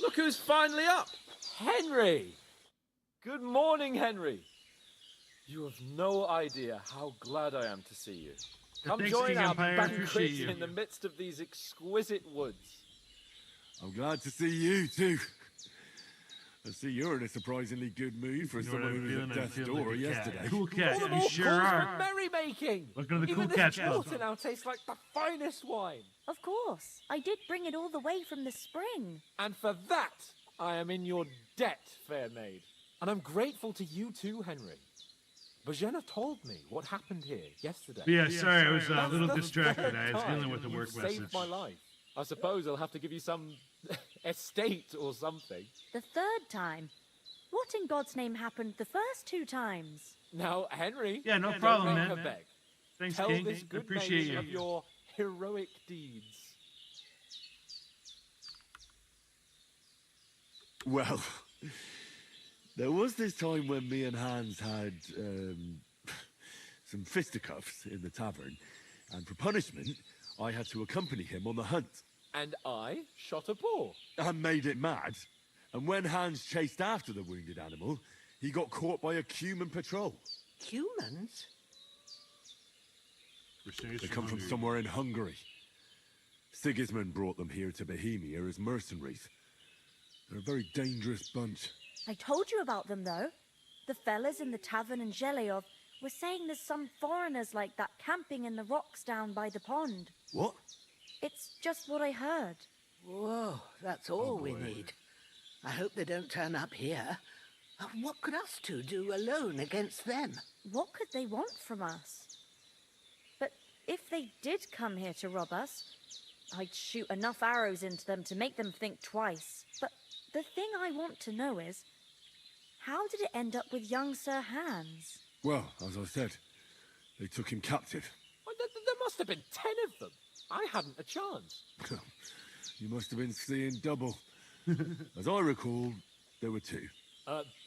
Look who's finally up! Henry! Good morning, Henry. You have no idea how glad I am to see you. Come Thanks, join King our Empire. banquet Appreciate you. in the midst of these exquisite woods. I'm glad to see you too. I see you're in a surprisingly good mood for You know what someone I'm who was feeling? at I'm death's feeling door like a cat. yesterday. Cool cat. All the You more sure calls are. for merrymaking. Welcome to the Even Cool this Cats Club. water now tastes like the finest wine. Of course, I did bring it all the way from the spring. And for that, I am in your debt, fair maid. And I'm grateful to you too, Henry. Bajena told me what happened here yesterday. Yeah, sorry, I was a That's little the distracted. third I was time dealing with a work you've message. saved my life. I suppose I'll have to give you some estate or something. The third time? What in God's name happened the first two times? Now, Henry. Yeah, no don't problem, make man. her beg. Thanks, Tell King. this I good appreciate maiden you. of your heroic deeds. Well, there was this time when me and Hans had some fisticuffs in the tavern, and for punishment, I had to accompany him on the hunt. And I shot a boar. And made it mad. And when Hans chased after the wounded animal, he got caught by a human patrol. Humans? They come from somewhere in Hungary. Sigismund brought them here to Bohemia as mercenaries. They're a very dangerous bunch. I told you about them, though. The fellas in the tavern in Zheleyov were saying there's some foreigners like that camping in the rocks down by the pond. What? It's just what I heard. Whoa, that's all we need. I hope they don't turn up here. What could us two do alone against them? What could they want from us? But if they did come here to rob us, I'd shoot enough arrows into them to make them think twice. But the thing I want to know is, how did it end up with young Sir Hans? Well, as I said, they took him captive. Well, there must have been 10 of them. I hadn't a chance. You must have been seeing double. As I recall, there were 2.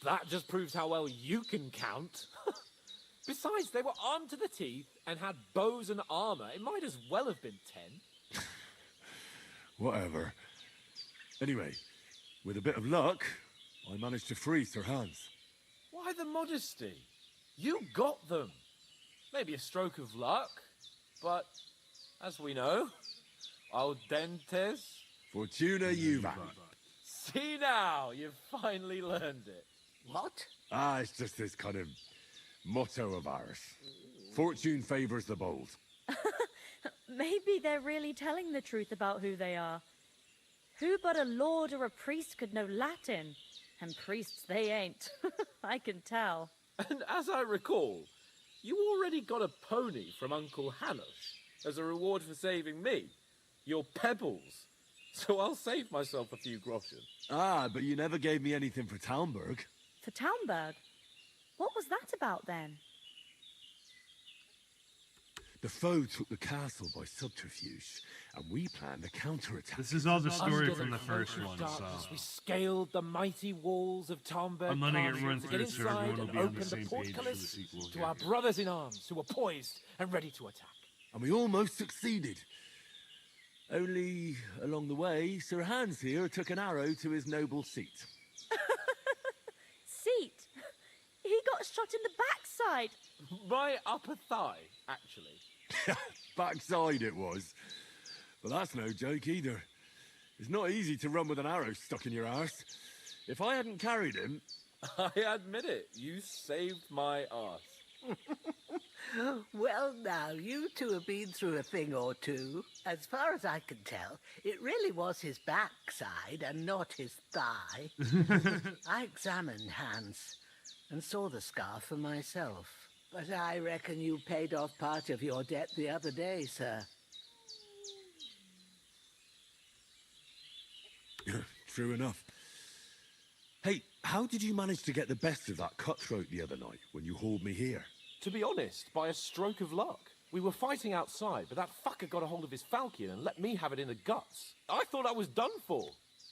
That just proves how well you can count. Besides, they were armed to the teeth and had bows and armor. It might as well have been 10. Whatever. Anyway, with a bit of luck, I managed to free Sir Hans. Why the modesty? You got them. Maybe a stroke of luck, but as we know, al dentes. Fortuna juvat. See now, you've finally learned it. What? It's just this kind of motto of ours. Fortune favors the bold. Maybe they're really telling the truth about who they are. Who but a lord or a priest could know Latin? And priests they ain't. I can tell. And as I recall, you already got a pony from Uncle Hanush as a reward for saving me. Your pebbles. So I'll save myself a few groschen. Ah, but you never gave me anything for Talmberg. For Townburg? What was that about then? The foe took the castle by subterfuge, and we planned a counterattack. This is all the story Under from the cloak first of one, darkness, so we scaled the mighty walls of Talmberg I'm letting it Castle run to through get so inside everyone will and be on the open the same page for the portcullis sequel to here. our brothers in arms who were poised and ready to attack. And we almost succeeded. Only, along the way, Sir Hans here took an arrow to his noble seat. Seat? He got shot in the backside. My upper thigh, actually. Backside it was. But that's no joke either. It's not easy to run with an arrow stuck in your arse. If I hadn't carried him... I admit it, you saved my arse. Well, now, you two have been through a thing or two. As far as I can tell, it really was his backside and not his thigh. I examined Hans and saw the scar for myself. But I reckon you paid off part of your debt the other day, sir. True enough. Hey, how did you manage to get the best of that cutthroat the other night when you hauled me here? To be honest, by a stroke of luck. We were fighting outside, but that fucker got a hold of his falcon and let me have it in the guts. I thought I was done for,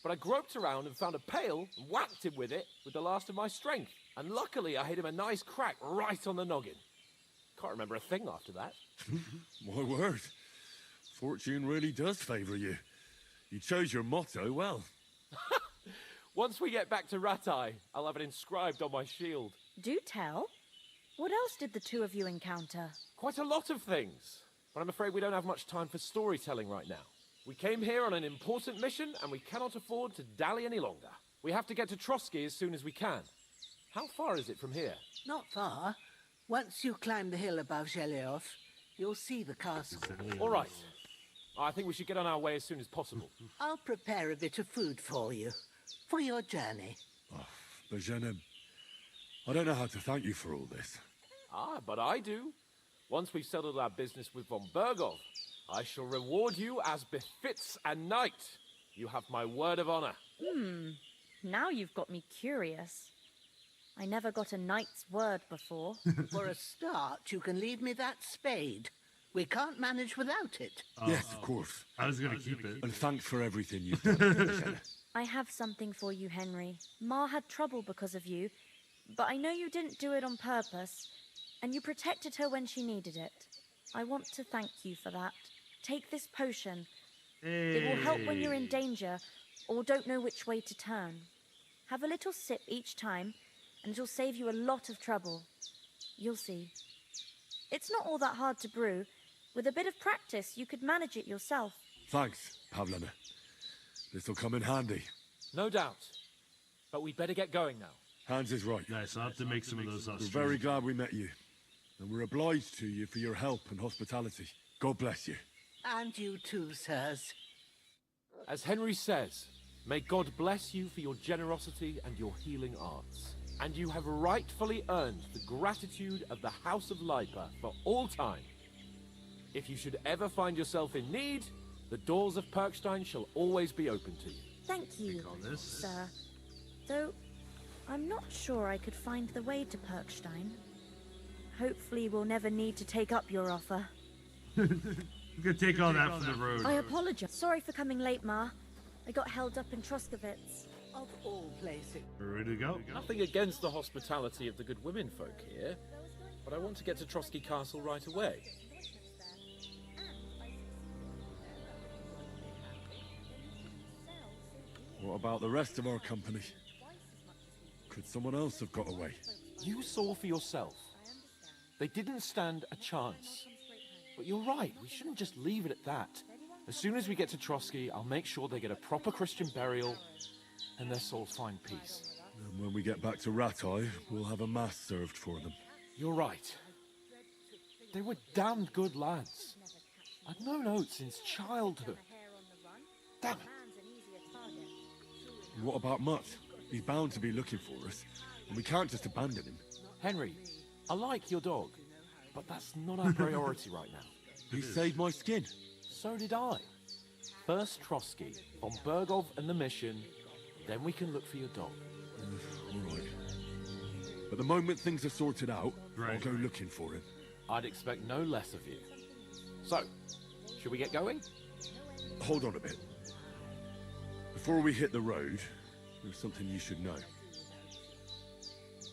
but I groped around and found a pail and whacked him with it with the last of my strength. And luckily, I hit him a nice crack right on the noggin. Can't remember a thing after that. My word. Fortune really does favour you. You chose your motto well. Once we get back to Ratai, I'll have it inscribed on my shield. Do tell. What else did the two of you encounter? Quite a lot of things, but I'm afraid we don't have much time for storytelling right now. We came here on an important mission, and we cannot afford to dally any longer. We have to get to Trotsky as soon as we can. How far is it from here? Not far. Once you climb the hill above Zheleov, you'll see the castle. All right. I think we should get on our way as soon as possible. I'll prepare a bit of food for you, for your journey. Bajena, I don't know how to thank you for all this. Ah, but I do. Once we've settled our business with von Bergov, I shall reward you as befits a knight. You have my word of honor. Now you've got me curious. I never got a knight's word before. For a start, you can leave me that spade. We can't manage without it. Yes, of course. I was going to keep it. And thanks for everything you've done, Bajena. I have something for you, Henry. Ma had trouble because of you, but I know you didn't do it on purpose, and you protected her when she needed it. I want to thank you for that. Take this potion. It will help when you're in danger or don't know which way to turn. Have a little sip each time, and it'll save you a lot of trouble. You'll see. It's not all that hard to brew. With a bit of practice, you could manage it yourself. Thanks, Pavlena. This'll come in handy. No doubt. But we'd better get going now. Hans is right. Nice, I'll have to make some of those We're very glad we met you. And we're obliged to you for your help and hospitality. God bless you. And you too, sirs. As Henry says, may God bless you for your generosity and your healing arts. And you have rightfully earned the gratitude of the House of Lipa for all time. If you should ever find yourself in need, the doors of Perkstein shall always be open to you. Thank you, sir. Though, I'm not sure I could find the way to Perkstein. Hopefully we'll never need to take up your offer. You can take all that from the road. I apologize. Sorry for coming late, Ma. I got held up in Troskowitz. Of all places. We're ready to go. Nothing against the hospitality of the good women folk here, but I want to get to Trotsky Castle right away. What about the rest of our company? Could someone else have got away? You saw for yourself. They didn't stand a chance. But you're right, we shouldn't just leave it at that. As soon as we get to Trotsky, I'll make sure they get a proper Christian burial and their souls find peace. And when we get back to Ratai, we'll have a mass served for them. You're right. They were damned good lads. I've known Oates since childhood. Damn it. What about Mutt? He's bound to be looking for us, and we can't just abandon him. Henry, I like your dog, but that's not our priority right now. He saved my skin. So did I. First Trotsky, von Bergov and the mission, then we can look for your dog. All right. But the moment things are sorted out, I'll go looking for him. I'd expect no less of you. So, should we get going? Hold on a bit. Before we hit the road, there's something you should know.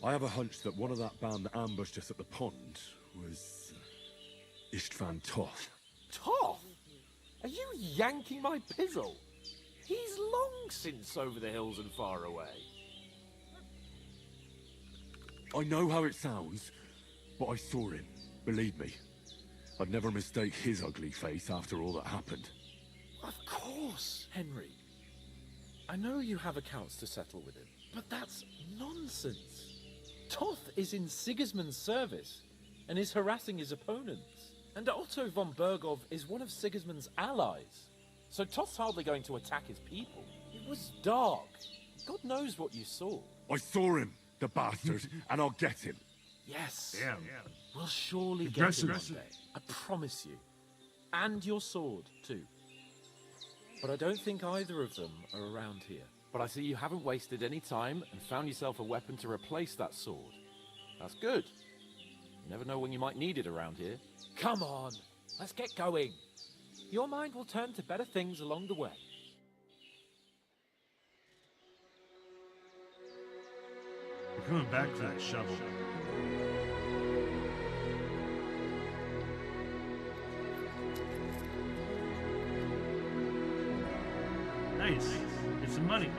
I have a hunch that one of that band that ambushed us at the pond was Istvan Toth. Toth? Are you yanking my pizzle? He's long since over the hills and far away. I know how it sounds, but I saw him. Believe me. I'd never mistake his ugly face after all that happened. Of course, Henry. I know you have accounts to settle with him, but that's nonsense. Toth is in Sigismund's service and is harassing his opponents. And Otto von Bergov is one of Sigismund's allies. So Toth's hardly going to attack his people. It was dark. God knows what you saw. I saw him, the bastard, and I'll get him. Yes. Damn. We'll surely get him one day. I promise you. And your sword, too. But I don't think either of them are around here. But I see you haven't wasted any time and found yourself a weapon to replace that sword. That's good. You never know when you might need it around here. Come on, let's get going. Your mind will turn to better things along the way. We're coming back to that shovel. Nice. Get some money.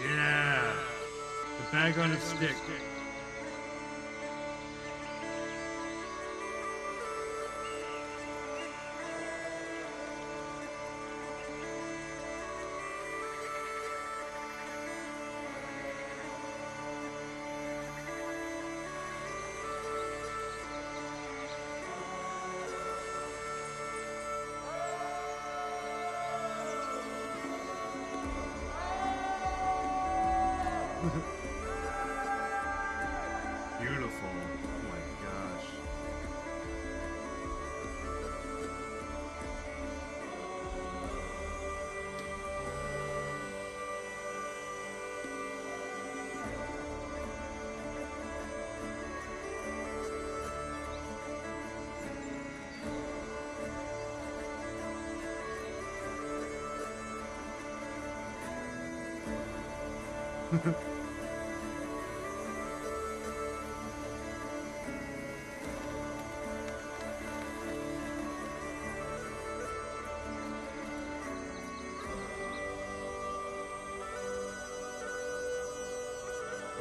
Yeah. The bag on its stick. Beautiful. Oh my gosh.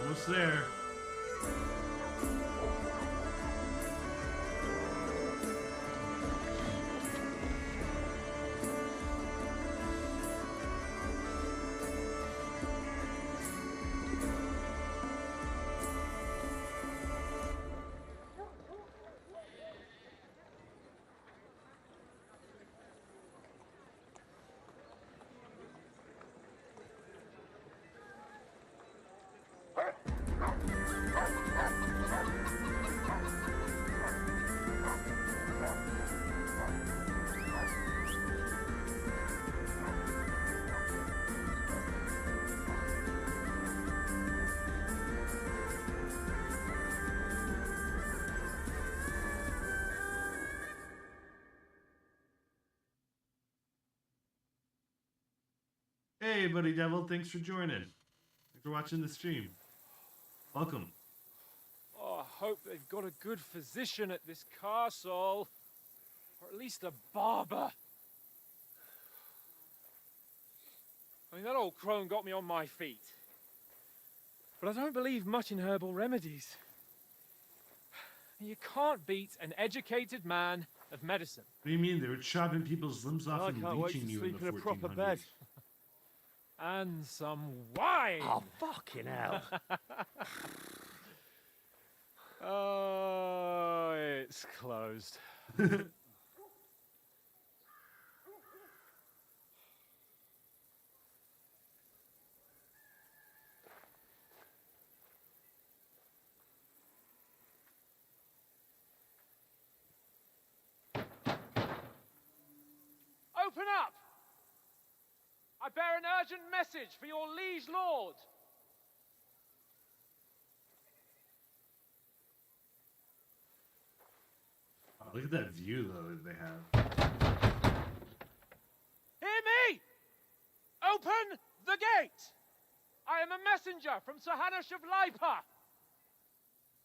Almost there. Hey, Buddy Devil, thanks for joining. Thanks for watching the stream. Welcome. Oh, I hope they've got a good physician at this castle. Or at least a barber. I mean, that old crone got me on my feet. But I don't believe much in herbal remedies. You can't beat an educated man of medicine. What do you mean? They were chopping people's limbs off I and can't wait leeching to you in sleep the in a proper 1400s. bed. And some wine! Oh, fucking hell. Oh, it's closed. Open up! I bear an urgent message for your liege lord. Oh, look at that view, though, that they have. Hear me! Open the gate! I am a messenger from Sir Hanush of Lipa. I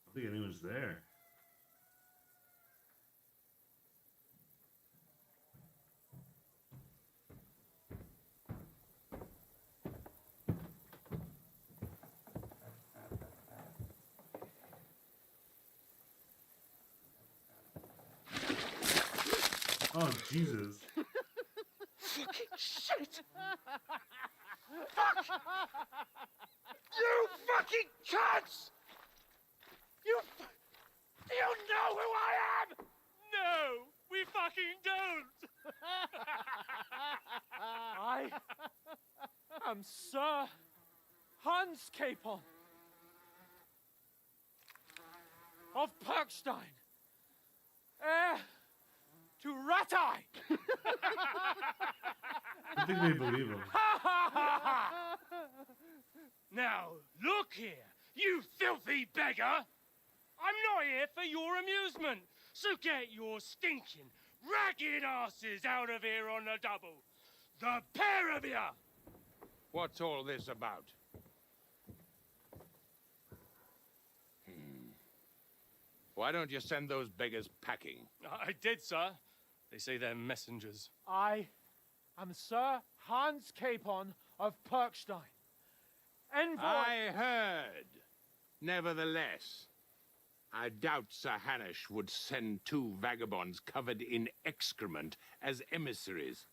don't think anyone's there. Oh, Jesus. Fucking shit! Fuck! You fucking cunts! Do you know who I am? No, we fucking don't. I am Sir Hans Capon of Perkstein, heir to Ratai. I think they believe him. Now, look here, you filthy beggar. I'm not here for your amusement, so get your stinking, ragged asses out of here on the double. The pair of you! What's all this about? Why don't you send those beggars packing? I did, sir. They say they're messengers. I am Sir Hans Capon of Perkstein, envoy. I heard. Nevertheless, I doubt Sir Hanush would send two vagabonds covered in excrement as emissaries.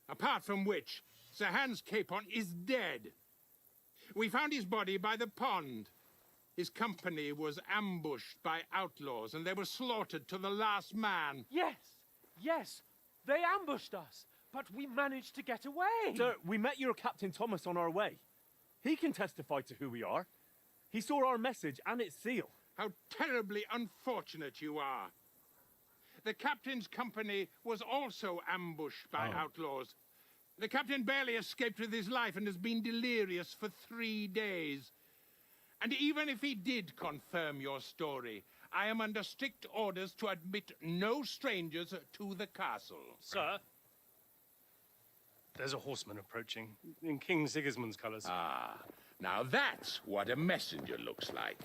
Apart from which, Sir Hans Capon is dead. We found his body by the pond. His company was ambushed by outlaws, and they were slaughtered to the last man. Yes, they ambushed us, but we managed to get away. Sir, we met your Captain Thomas on our way. He can testify to who we are. He saw our message and its seal. How terribly unfortunate you are. The captain's company was also ambushed by outlaws. The captain barely escaped with his life and has been delirious for 3 days. And even if he did confirm your story, I am under strict orders to admit no strangers to the castle. Sir, there's a horseman approaching in King Sigismund's colours. Ah, now that's what a messenger looks like.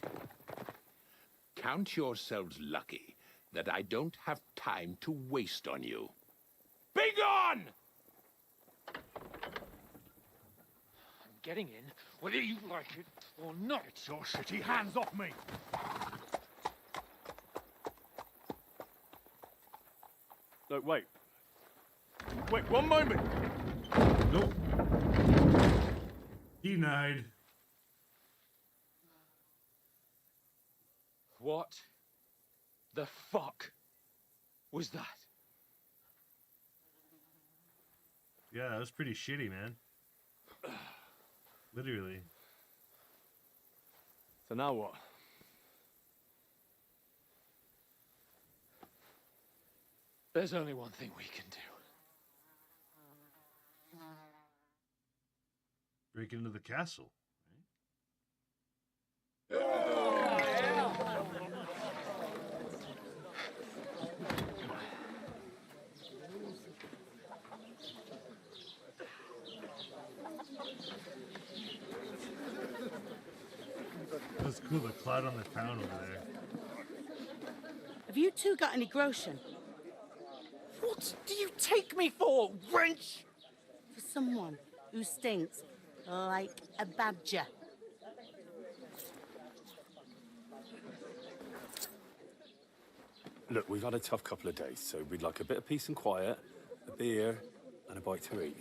Count yourselves lucky that I don't have time to waste on you. Be gone! I'm getting in, whether you like it or not. Get your shitty hands off me! No, wait. Wait, one moment! Nope. Denied. What the fuck was that? Yeah, that was pretty shitty, man. Literally. So now what? There's only one thing we can do. Break into the castle. That's cool, the cloud on the town over there. Have you two got any groschen? What do you take me for, wench? For someone who stinks like a badger. Look, we've had a tough couple of days, so we'd like a bit of peace and quiet, a beer, and a bite to eat.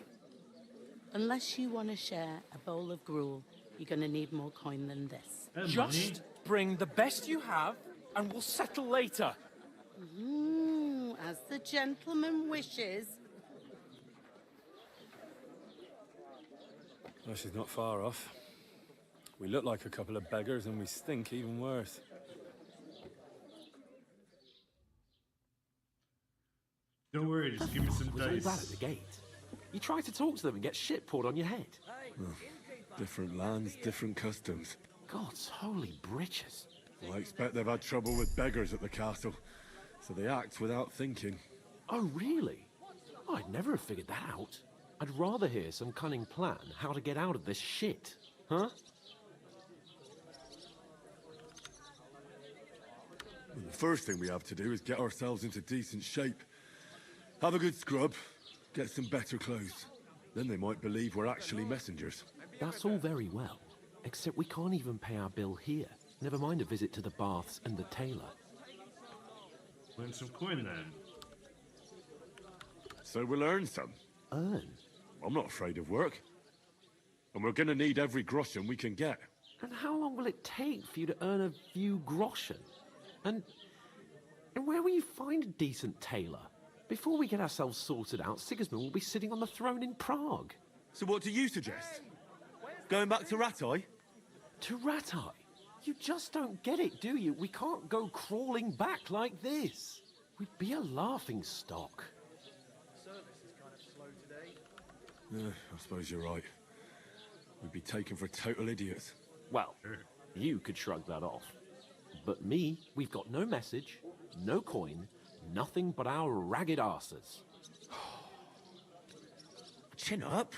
Unless you want to share a bowl of gruel, you're going to need more coin than this. Just bring the best you have, and we'll settle later. As the gentleman wishes. Well, she's not far off. We look like a couple of beggars, and we stink even worse. Don't worry, just give me some It was all dice. bad at the gate. You try to talk to them and get shit poured on your head. Different lands, different customs. God's holy britches. Well, I expect they've had trouble with beggars at the castle, so they act without thinking. Oh, really? I'd never have figured that out. I'd rather hear some cunning plan how to get out of this shit. Huh? Well, the first thing we have to do is get ourselves into decent shape. Have a good scrub, get some better clothes. Then they might believe we're actually messengers. That's all very well, except we can't even pay our bill here. Never mind a visit to the baths and the tailor. Win some coin then. So we'll earn some. Earn? I'm not afraid of work. And we're gonna need every groschen we can get. And how long will it take for you to earn a few groschen? And where will you find a decent tailor? Before we get ourselves sorted out, Sigismund will be sitting on the throne in Prague. So what do you suggest? Going back to Ratai? To Ratai? You just don't get it, do you? We can't go crawling back like this. We'd be a laughing stock. Service is kind of slow today. I suppose you're right. We'd be taken for total idiots. Well, you could shrug that off. But me, we've got no message, no coin, nothing but our ragged arses. Chin up.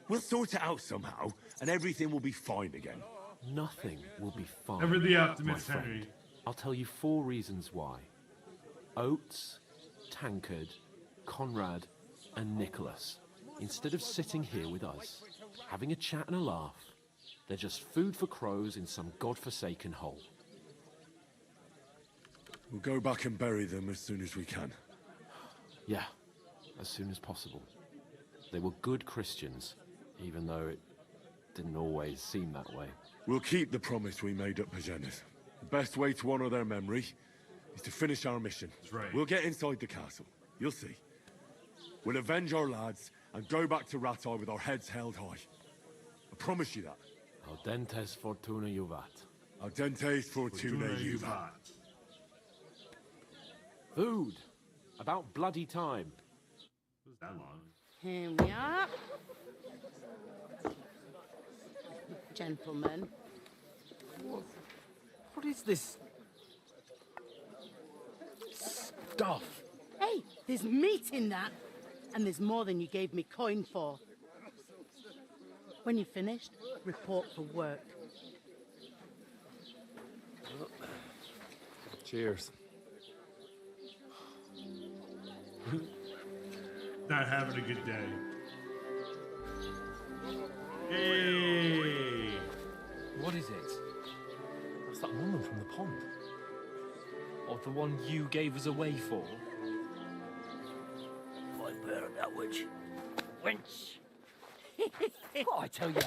We'll sort it out somehow, and everything will be fine again. Nothing will be fine. Ever the optimist, my friend. Henry. I'll tell you 4 reasons why. Oates, Tankard, Conrad, and Nicholas, instead of sitting here with us, having a chat and a laugh, they're just food for crows in some godforsaken hole. We'll go back and bury them as soon as we can. Yeah, as soon as possible. They were good Christians, even though it didn't always seem that way. We'll keep the promise we made at Pagenis. The best way to honor their memory is to finish our mission. That's right. We'll get inside the castle. You'll see. We'll avenge our lads and go back to Ratai with our heads held high. I promise you that. Audentes fortuna juvat. Audentes fortuna juvat. Food. About bloody time. Was that long? Here we are. Gentlemen. What is this stuff? Hey, there's meat in that. And there's more than you gave me coin for. When you're finished, report for work. Cheers. Not having a good day. Hey! What is it? That's that woman from the pond. Or the one you gave us away for. I bear that witch. Wench. What I tell you?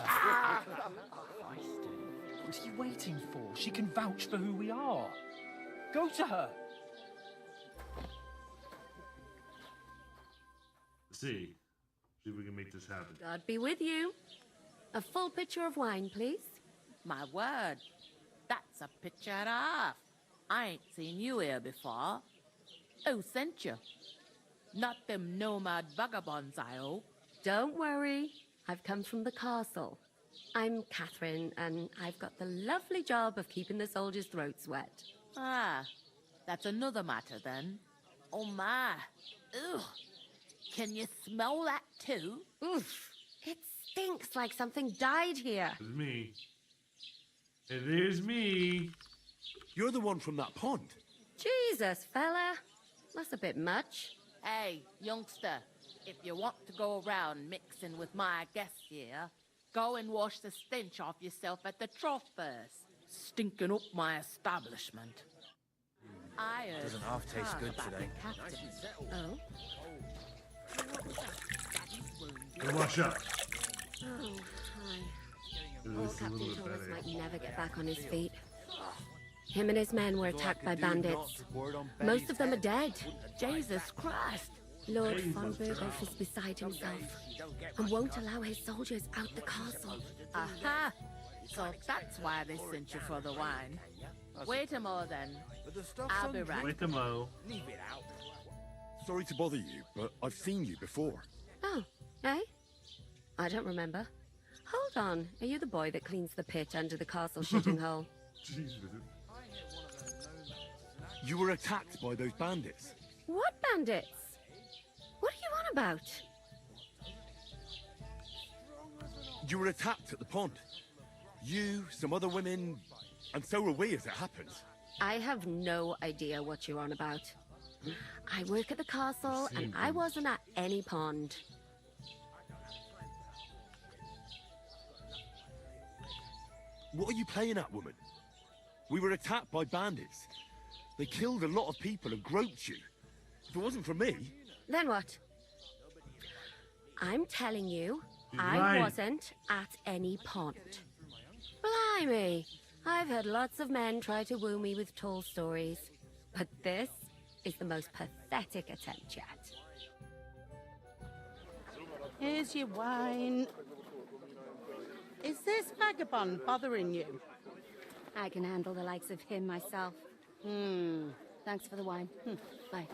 What are you waiting for? She can vouch for who we are. Go to her. See if we can make this happen. God be with you. A full pitcher of wine, please. My word, that's a picture and a half. I ain't seen you here before. Who sent you? Not them nomad vagabonds, I hope. Don't worry. I've come from the castle. I'm Catherine, and I've got the lovely job of keeping the soldiers' throats wet. Ah, that's another matter then. Oh my. Ugh. Can you smell that too? Oof. It stinks like something died here. It's me. And there's me. You're the one from that pond. Jesus, fella. That's a bit much. Hey, youngster, if you want to go around mixing with my guests here, go and wash the stench off yourself at the trough first. Stinking up my establishment. I heard Doesn't half taste talk good about today. the captain. Oh? Go wash up. Oh, hi. Ooh, Old this is a little Captain bit Thomas better. might never get back on his feet. Him and his men were attacked by bandits. Most of them are dead. Jesus Christ! Lord von Berghoff is beside himself and won't allow his soldiers out the castle. Aha! So that's why they sent you for the wine. Wait a mo then. I'll be right. Wait a mo. Sorry to bother you, but I've seen you before. Oh, eh? I don't remember. Hold on. Are you the boy that cleans the pit under the castle shooting hole? Jesus. You were attacked by those bandits. What bandits? What are you on about? You were attacked at the pond. You, some other women, and so were we as it happened. I have no idea what you're on about. I work at the castle and I wasn't at any pond. What are you playing at, woman? We were attacked by bandits. They killed a lot of people and groped you. If it wasn't for me... Then what? I'm telling you, He's I lying. wasn't at any pond. Blimey! I've heard lots of men try to woo me with tall stories, but this is the most pathetic attempt yet. Here's your wine. Is this vagabond bothering you? I can handle the likes of him myself. Thanks for the wine. Bye.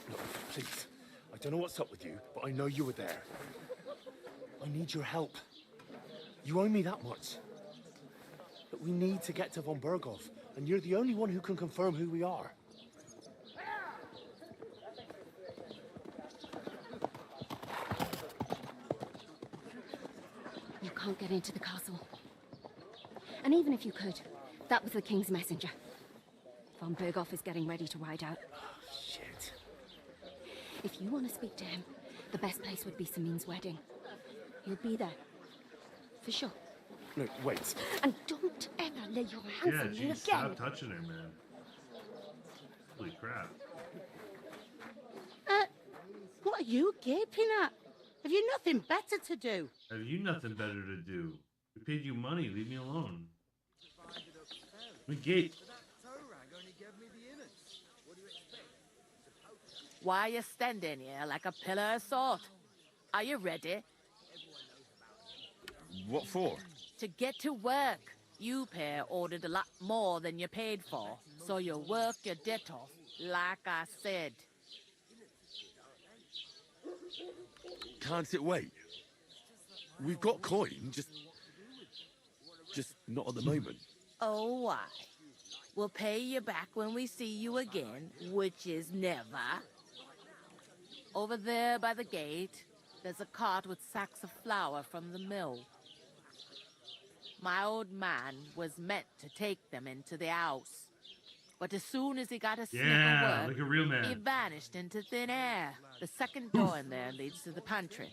Look, please. I don't know what's up with you, but I know you were there. I need your help. You owe me that much. But we need to get to von Berghoff, and you're the only one who can confirm who we are. You can't get into the castle. And even if you could, that was the king's messenger. Von Berghoff is getting ready to ride out. Shit. If you want to speak to him, the best place would be Samin's wedding. You'll be there. For sure. No, wait. And don't ever lay your hands Yeah, on me geez, again. stop touching her, man. Holy crap. What are you gaping at? Have you nothing better to do? Have you nothing better to do? We paid you money. Leave me alone. We gate. Why are you standing here like a pillar of salt? Are you ready? What for? To get to work. You pair ordered a lot more than you paid for, so you work your debt off, like I said. Can't it wait? We've got coin, just not at the moment. Oh, why? We'll pay you back when we see you again, which is never. Over there by the gate, there's a cart with sacks of flour from the mill. My old man was meant to take them into the house. But as soon as he got a sniff of work, like a real man. he vanished into thin air. The second door in there leads to the pantry.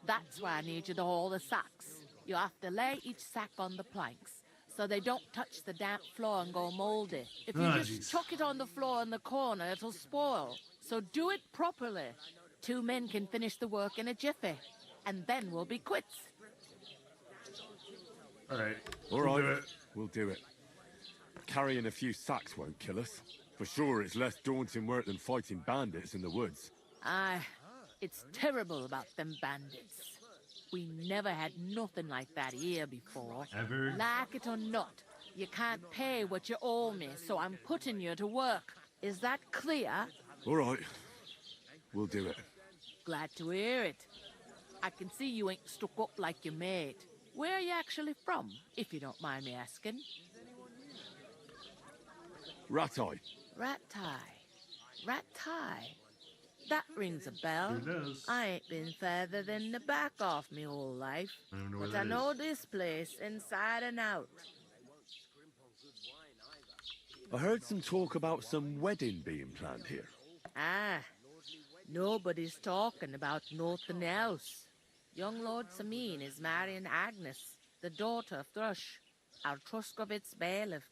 That's why I need you to haul the sacks. You have to lay each sack on the planks, so they don't touch the damp floor and go moldy. If you just chuck it on the floor in the corner, it'll spoil. So do it properly. 2 men can finish the work in a jiffy, and then we'll be quits. All right. All right, we'll do it. Carrying a few sacks won't kill us. For sure, it's less daunting work than fighting bandits in the woods. Aye, it's terrible about them bandits. We never had nothing like that here before. Ever? Like it or not, you can't pay what you owe me, so I'm putting you to work. Is that clear? All right, we'll do it. Glad to hear it. I can see you ain't stuck up like your mate. Where are you actually from, if you don't mind me asking? Rat-eye. Rat-tie. That rings a bell. Sure does. I ain't been further than the back off me whole life. I don't know where But I that know is. this place inside and out. I heard some talk about some wedding being planned here. Ah, nobody's talking about nothing else. Young Lord Samin is marrying Agnes, the daughter of Thrush, our Truskovitz bailiff.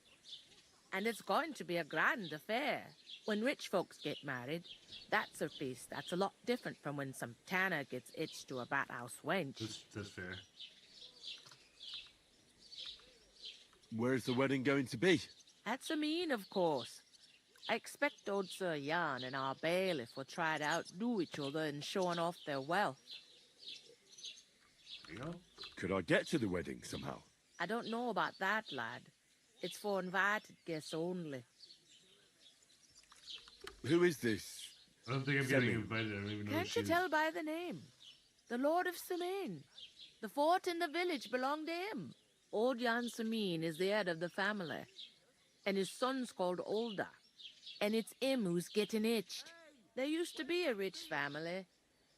And it's going to be a grand affair. When rich folks get married, that's a feast that's a lot different from when some tanner gets hitched to a bathhouse wench. That's fair. Where's the wedding going to be? That's a mean, of course. I expect old Sir Jan and our bailiff will try to outdo each other in showing off their wealth. You know? Could I get to the wedding somehow? I don't know about that, lad. It's for invited guests only. Who is this? I don't think I'm getting invited. I don't even know who Can't she you is. tell by the name? The Lord of Samin. The fort and the village belong to him. Old Jan Samin is the head of the family. And his son's called Olda. And it's him who's getting hitched. There used to be a rich family.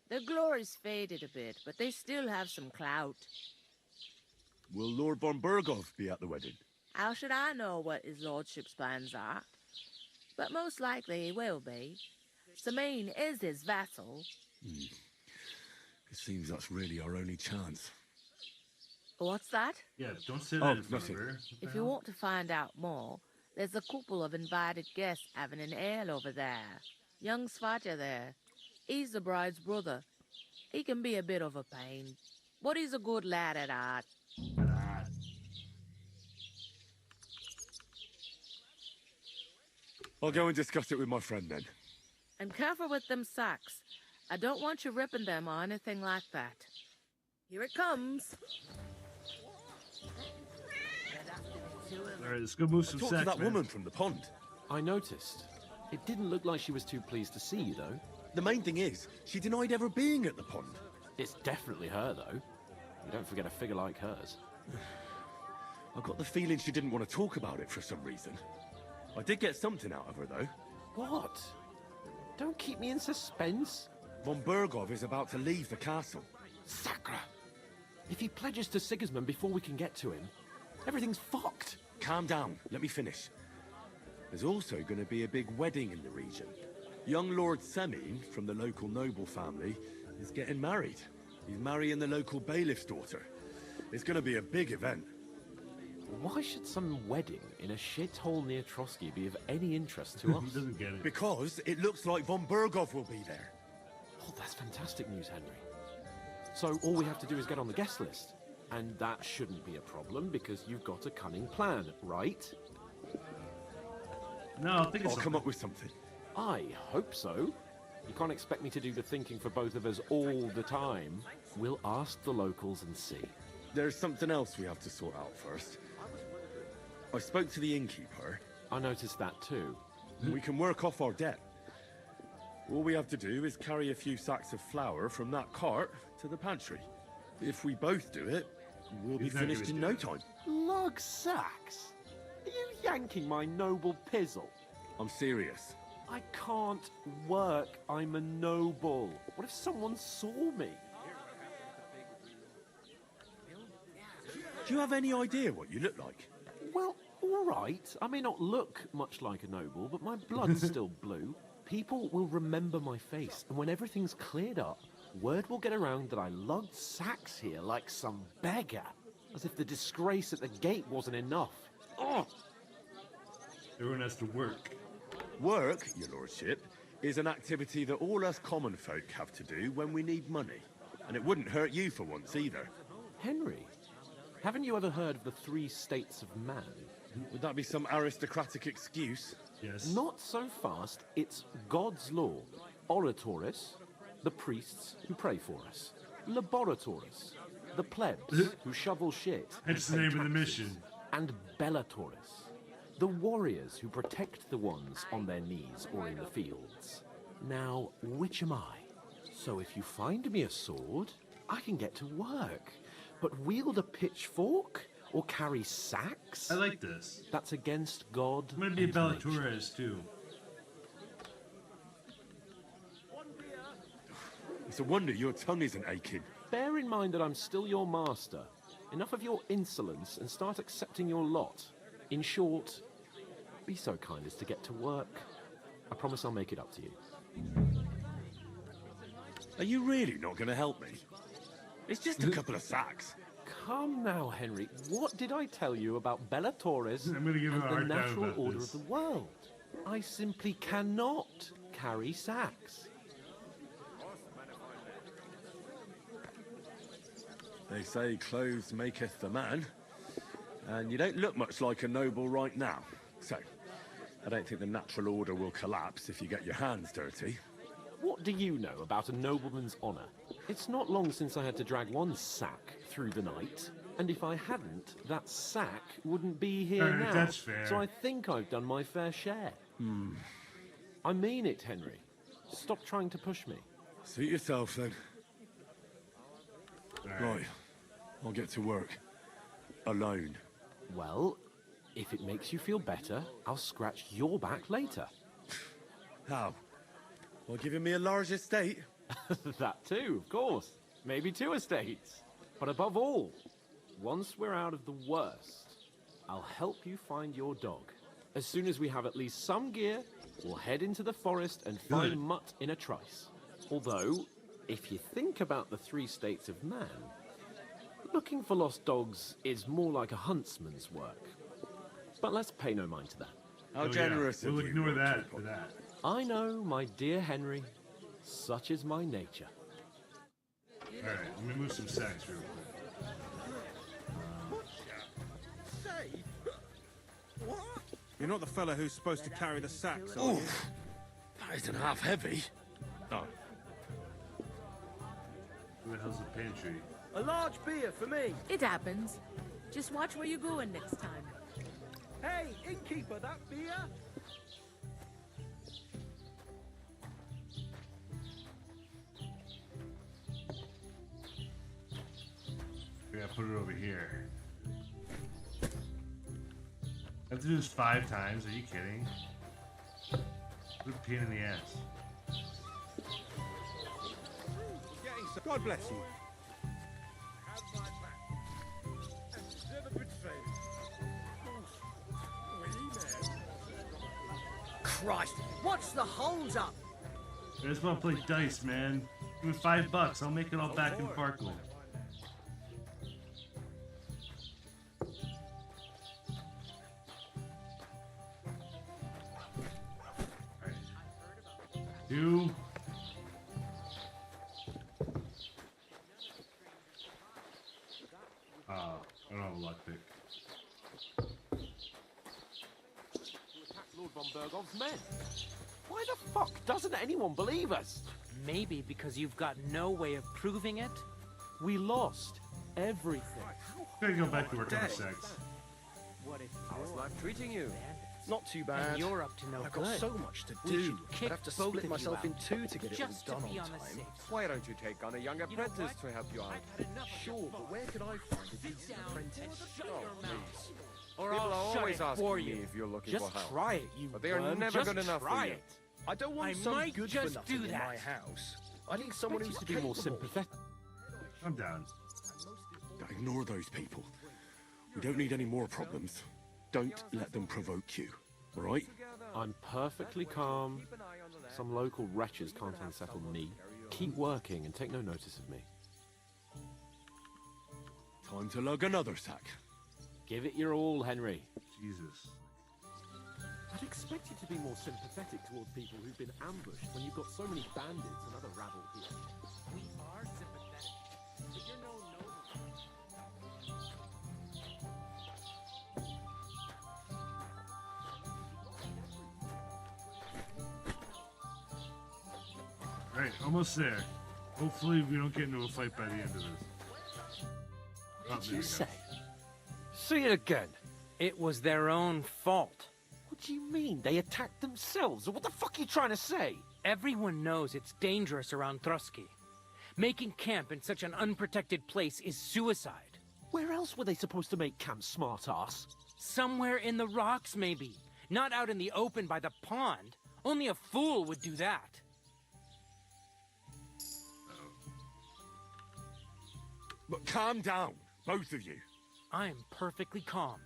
Their glory's faded a bit, but they still have some clout. Will Lord von Burgov be at the wedding? How should I know what his lordship's plans are? But most likely he will be. Samin is his vassal. It seems that's really our only chance. What's that? Yeah, don't say that in front of nothing. her. If you want to find out more, there's a couple of invited guests having an ale over there. Young Svatja there. He's the bride's brother. He can be a bit of a pain, but he's a good lad at heart. I'll go and discuss it with my friend then. And careful with them sacks. I don't want you ripping them or anything like that. Here it comes. All right, let's go move some Talk to sacks, that man. woman from the pond. I noticed. It didn't look like she was too pleased to see you, though. The main thing is, she denied ever being at the pond. It's definitely her, though. You don't forget a figure like hers. I got the feeling she didn't want to talk about it for some reason. I did get something out of her, though. What? Don't keep me in suspense. Von Burgov is about to leave the castle. Sacra! If he pledges to Sigismund before we can get to him, everything's fucked. Calm down. Let me finish. There's also going to be a big wedding in the region. Young Lord Semin, from the local noble family, is getting married. He's marrying the local bailiff's daughter. It's going to be a big event. Why should some wedding in a shithole near Trotsky be of any interest to us? He doesn't get it. Because it looks like von Burgov will be there. Oh, that's fantastic news, Henry. So all we have to do is get on the guest list. And that shouldn't be a problem because you've got a cunning plan, right? No, I'll think I'll come up with something. I hope so. You can't expect me to do the thinking for both of us all the time. We'll ask the locals and see. There's something else we have to sort out first. I spoke to the innkeeper. I noticed that too. We can work off our debt. All we have to do is carry a few sacks of flour from that cart to the pantry. If we both do it, we'll be finished in no time. Lug sacks? Are you yanking my noble pizzle? I'm serious. I can't work. I'm a noble. What if someone saw me? Do you have any idea what you look like? Well, all right. I may not look much like a noble, but my blood's still blue. People will remember my face, and when everything's cleared up, word will get around that I lugged sacks here like some beggar. As if the disgrace at the gate wasn't enough. Oh! Everyone has to work. Work, your lordship, is an activity that all us common folk have to do when we need money. And it wouldn't hurt you for once either. Henry, haven't you ever heard of the 3 states of man? Would that be some aristocratic excuse? Yes. Not so fast. It's God's law. Oratoris, the priests who pray for us. Laboratoris, the plebs who shovel shit. That's the name of the mission. And Bellatoris, the warriors who protect the ones on their knees or in the fields. Now, which am I? So if you find me a sword, I can get to work. But wield a pitchfork or carry sacks? I like this. That's against God. I'm gonna be a and nature. Bellatorez too. It's a wonder your tongue isn't aching. Bear in mind that I'm still your master. Enough of your insolence and start accepting your lot. In short, be so kind as to get to work. I promise I'll make it up to you. Are you really not going to help me? It's just a couple of sacks. Come now, Henry. What did I tell you about Bella Torres I'm gonna give and him a the hard time natural about order this. of the world? I simply cannot carry sacks. They say clothes maketh the man, and you don't look much like a noble right now. So, I don't think the natural order will collapse if you get your hands dirty. What do you know about a nobleman's honour? It's not long since I had to drag one sack through the night, and if I hadn't, that sack wouldn't be here Alright, now. that's fair. So I think I've done my fair share. I mean it, Henry. Stop trying to push me. Suit yourself, then. Right. I'll get to work. Alone. Well, if it makes you feel better, I'll scratch your back later. How? Well, giving me a large estate? That too, of course. Maybe 2 estates. But above all, once we're out of the worst, I'll help you find your dog. As soon as we have at least some gear, we'll head into the forest and find Mutt in a trice. Although, if you think about the 3 states of man, looking for lost dogs is more like a huntsman's work. But let's pay no mind to that. How generous of We'll you. ignore that for that. I know, my dear Henry. Such is my nature. Alright, let me move some sacks real quick. You're not the fella who's supposed to carry the sacks, are you? Oof! That isn't half heavy. Oh. Where the hell's the pantry? A large beer for me. It happens. Just watch where you're going next time. Hey, innkeeper, that beer? We gotta put it over here. I have to do this 5 times? Are you kidding? What a pain in the ass. God bless you. Christ, what's the holds up? I just want to play dice, man. Give me $5. I'll make it all back in Farkle. Alright. 2. I don't have a lockpick. Lord von Bergov's men. Why the fuck doesn't anyone believe us? Maybe because you've got no way of proving it. We lost everything. Gotta go back to work on the sacks. What if How's life treating you? Not too bad. And you're up to no I've got good. so much to We do. should kick I'd have to both split of myself you in out, 2 to get it all just done to be on on the time. safe. Why don't you take on a young apprentice to help you out? Sure, but where could I find a decent apprentice? Please. Or People I'll are shut always it asking for me you. if you're looking Just for help. try it, you But they are worm. never Just good enough for try you. it. I don't want I some might good just for nothing do in that. my house. I need someone who's to be more capable. sympathetic. I'm down. Ignore those people. We don't need any more problems. Don't let them provoke you, all right? I'm perfectly calm. Some local wretches can't unsettle me. Keep working and take no notice of me. Time to lug another sack. Give it your all, Henry. Jesus. I'd expect you to be more sympathetic towards people who've been ambushed when you've got so many bandits and other rabble here. We are sympathetic, but you're no noble. Right, almost there. Hopefully we don't get into a fight by the end of this. What there did we you go. say? Say it again. It was their own fault. What do you mean? They attacked themselves? What the fuck are you trying to say? Everyone knows it's dangerous around Trotsky. Making camp in such an unprotected place is suicide. Where else were they supposed to make camp, smart-ass? Somewhere in the rocks, maybe. Not out in the open by the pond. Only a fool would do that. But calm down, both of you. I'm perfectly calm.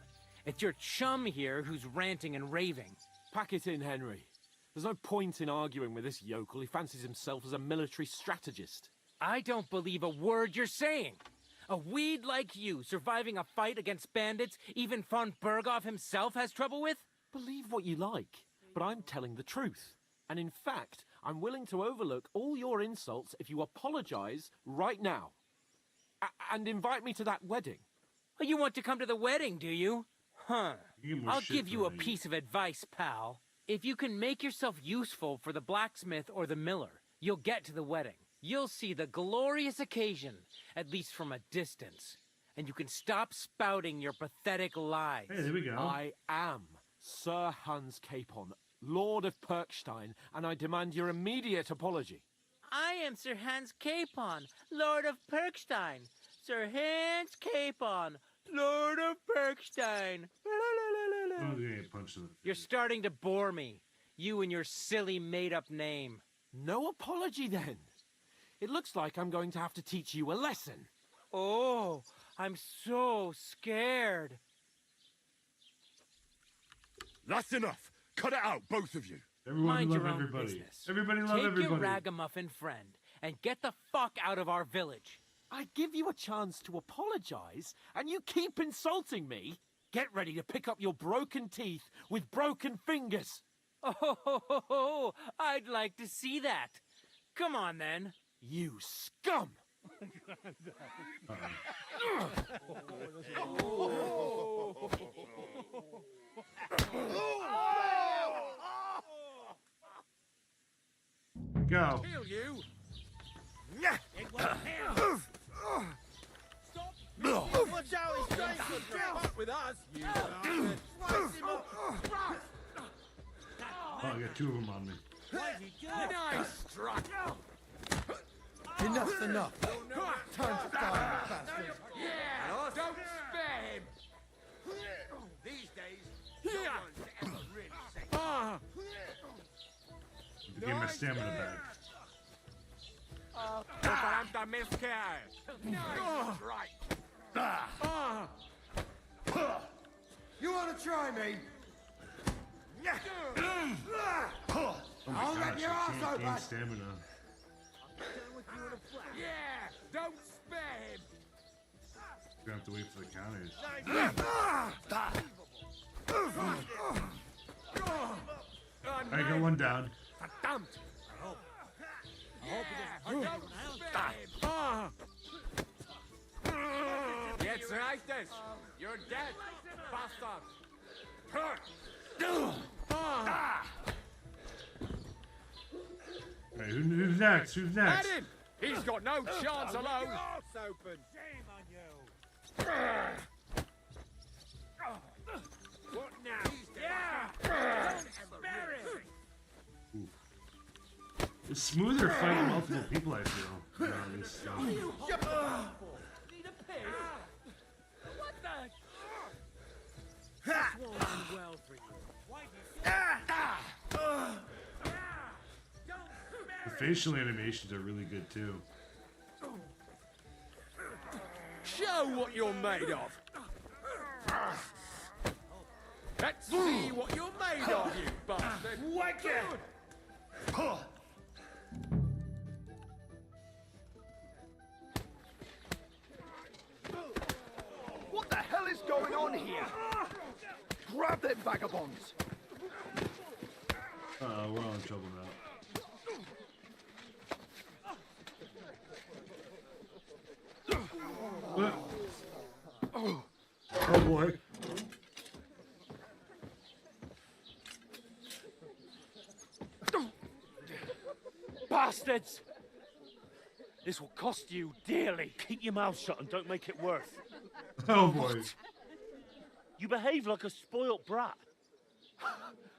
It's your chum here who's ranting and raving. Pack it in, Henry. There's no point in arguing with this yokel. He fancies himself as a military strategist. I don't believe a word you're saying. A weed like you, surviving a fight against bandits even von Berghoff himself has trouble with? Believe what you like, but I'm telling the truth. And in fact, I'm willing to overlook all your insults if you apologize right now. And invite me to that wedding. Oh, you want to come to the wedding, do you? Huh. I'll give you a throwing. piece of advice, pal. If you can make yourself useful for the blacksmith or the miller, you'll get to the wedding. You'll see the glorious occasion, at least from a distance. And you can stop spouting your pathetic lies. Hey, there we go. I am Sir Hans Capon, Lord of Perkstein, and I demand your immediate apology. I am Sir Hans Capon, Lord of Perkstein. Sir Hans Capon, Lord of Perkstein. I'm gonna get punched in the face. You're starting to bore me. You and your silly made-up name. No apology, then. It looks like I'm going to have to teach you a lesson. Oh, I'm so scared. That's enough. Cut it out, both of you. Everyone Mind love your own everybody. business. Everybody love Take everybody. your ragamuffin friend and get the fuck out of our village. I give you a chance to apologize, and you keep insulting me. Get ready to pick up your broken teeth with broken fingers. Oh, I'd like to see that. Come on, then. You scum! Go. Kill you! It won't help. Stop! Watch out, he's trying to Get up with us, you bastard! slice him up. Oh, I got two of them on me. Nice strike! Enough's enough. Time to die, bastard. Yeah! Don't spare him! These days, no one's ever really safe. To get my stamina back. Nice strike! You want to try me? Oh my I'll gosh, let your I ass can't gain open. stamina. Yeah! Don't spare him! Gonna have to wait for the counters. I got one down. Verdammt! Yeah! Don't spare him! Jetzt reicht es! You're dead, bastard! Hey, who's next? Who's Let next? him! He's got no chance alone! Open! Shame on you! What now? Yeah! Don't spare him! It's smoother fighting multiple people, I feel. This stuff. Need a pig? What the? This won't end well for you. The facial animations are really good too. Show what you're made of! Let's see what you're made of, you bastard! Wagon! What the hell is going on here? Grab them vagabonds! We're all in trouble now. What? Oh boy. Bastards! This will cost you dearly. Keep your mouth shut and don't make it worse. Oh boy. You behave like a spoilt brat.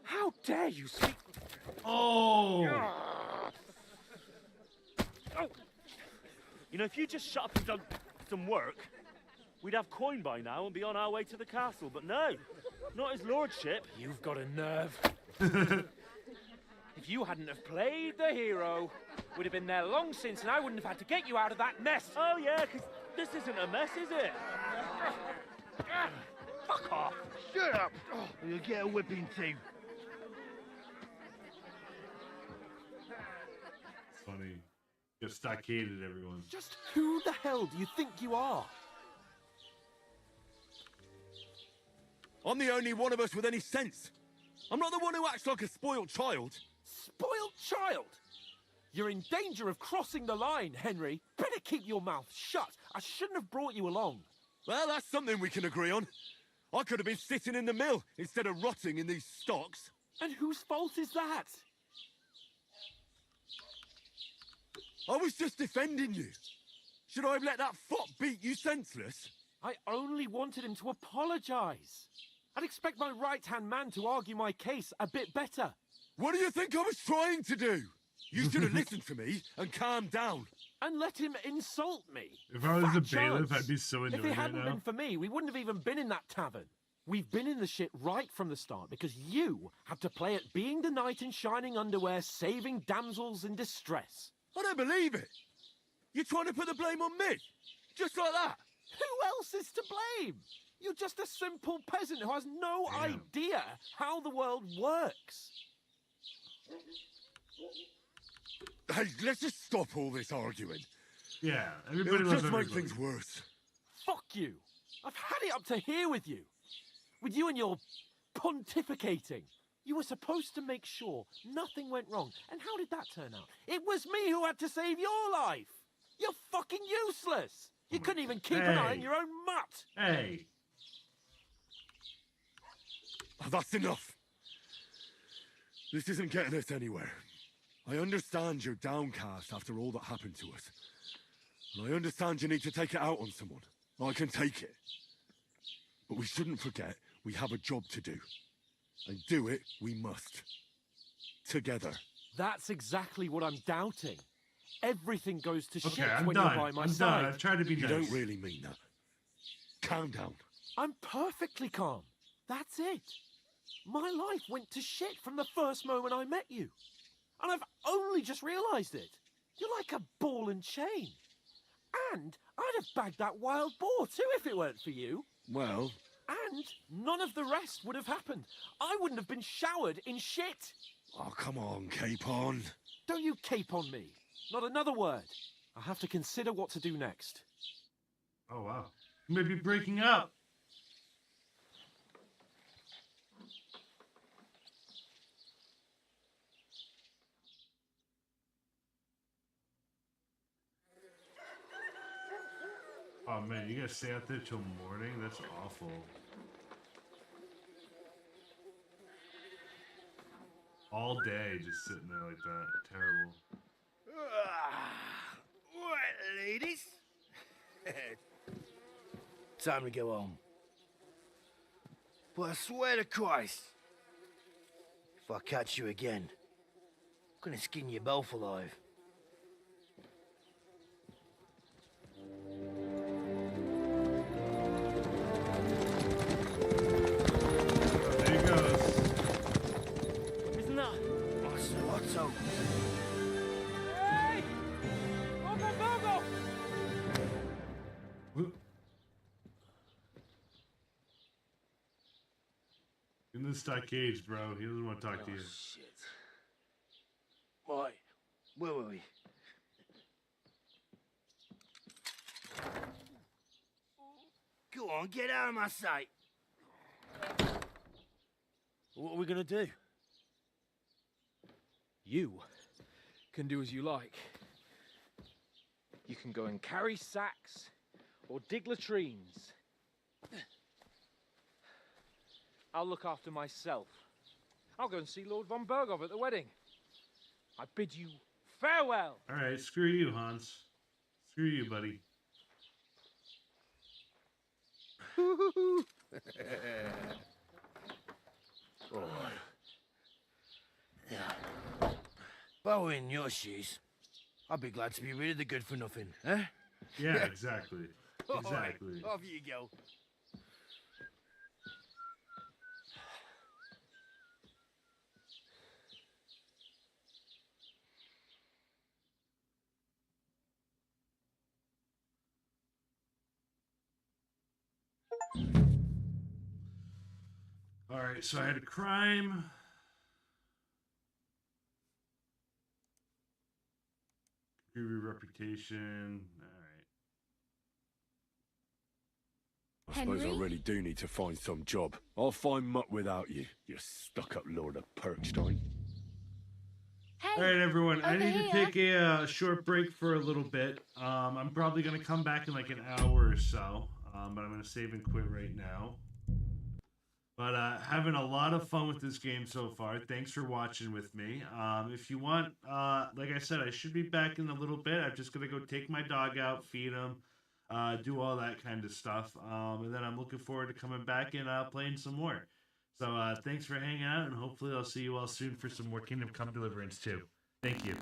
How dare you speak? Oh! You know, if you just shut up and done some work, we'd have coin by now and be on our way to the castle. But no, not his lordship. You've got a nerve. If you hadn't have played the hero, we'd have been there long since, and I wouldn't have had to get you out of that mess. Oh yeah, because this isn't a mess, is it? Fuck off. Shut up! Or you'll get a whipping too. Funny. Get stockaded, everyone. Just who the hell do you think you are? I'm the only one of us with any sense. I'm not the one who acts like a spoiled child. Spoiled child? You're in danger of crossing the line, Henry. Better keep your mouth shut. I shouldn't have brought you along. Well, that's something we can agree on. I could have been sitting in the mill instead of rotting in these stocks. And whose fault is that? I was just defending you. Should I have let that fop beat you senseless? I only wanted him to apologise. I'd expect my right-hand man to argue my case a bit better. What do you think I was trying to do? You should have listened to me and calmed down. And let him insult me. If I was Fat a bailiff, chance. I'd be so annoyed If it right hadn't now. been for me, we wouldn't have even been in that tavern. We've been in the shit right from the start because you had to play at being the knight in shining underwear, saving damsels in distress. I don't believe it. You're trying to put the blame on me? Just like that? Who else is to blame? You're just a simple peasant who has no idea how the world works. Hey, let's just stop all this arguing. Yeah, everybody It'll loves just make everybody. things worse. Fuck you. I've had it up to here with you. With you and your pontificating. You were supposed to make sure nothing went wrong. And how did that turn out? It was me who had to save your life. You're fucking useless. You couldn't even keep an eye on your own mutt. Hey. That's enough. This isn't getting us anywhere. I understand you're downcast after all that happened to us. And I understand you need to take it out on someone. I can take it. But we shouldn't forget we have a job to do. And do it we must. Together. That's exactly what I'm doubting. Everything goes to Okay, shit I'm when done. you're by my I'm side. done. I've tried to be You nice. don't really mean that. Calm down. I'm perfectly calm. That's it. My life went to shit from the first moment I met you. And I've only just realised it. You're like a ball and chain. And I'd have bagged that wild boar too if it weren't for you. Well, And none of the rest would have happened. I wouldn't have been showered in shit. oh, come on, Capon. Don't you cape on me. Not another word. I have to consider what to do next. Oh, wow. Maybe breaking up. Oh, man, you gotta stay out there till morning? That's awful. All day just sitting there like that. Terrible. Right, ladies. Time to go home. But I swear to Christ, if I catch you again, I'm gonna skin you both alive. There he goes. Isn't that? Otto. Hey! Bogo, Bogo! In the stockades, bro. He doesn't want to talk to you. Shit. Right, where were we? Go on, get out of my sight. What are we going to do? You can do as you like. You can go and carry sacks or dig latrines. I'll look after myself. I'll go and see Lord von Berghoff at the wedding. I bid you farewell. All right, screw you, Hans. Screw you, buddy. Alright. Yeah. If I were in your shoes, I'd be glad to be rid of the good for nothing, eh? Yeah, exactly. Exactly. Off you go. All right, so I had a crime. Guru reputation. All right. I suppose I Henry? really do need to find some job. I'll find mutt without you, you stuck-up Lord of Perkstein. All right, everyone. I over need to here. take a short break for a little bit. I'm probably going to come back in like an hour or so, but I'm going to save and quit right now. But having a lot of fun with this game so far. Thanks for watching with me. If you want, like I said, I should be back in a little bit. I'm just going to go take my dog out, feed him, do all that kind of stuff. And then I'm looking forward to coming back and playing some more. So thanks for hanging out, and hopefully I'll see you all soon for some more Kingdom Come Deliverance 2. Thank you.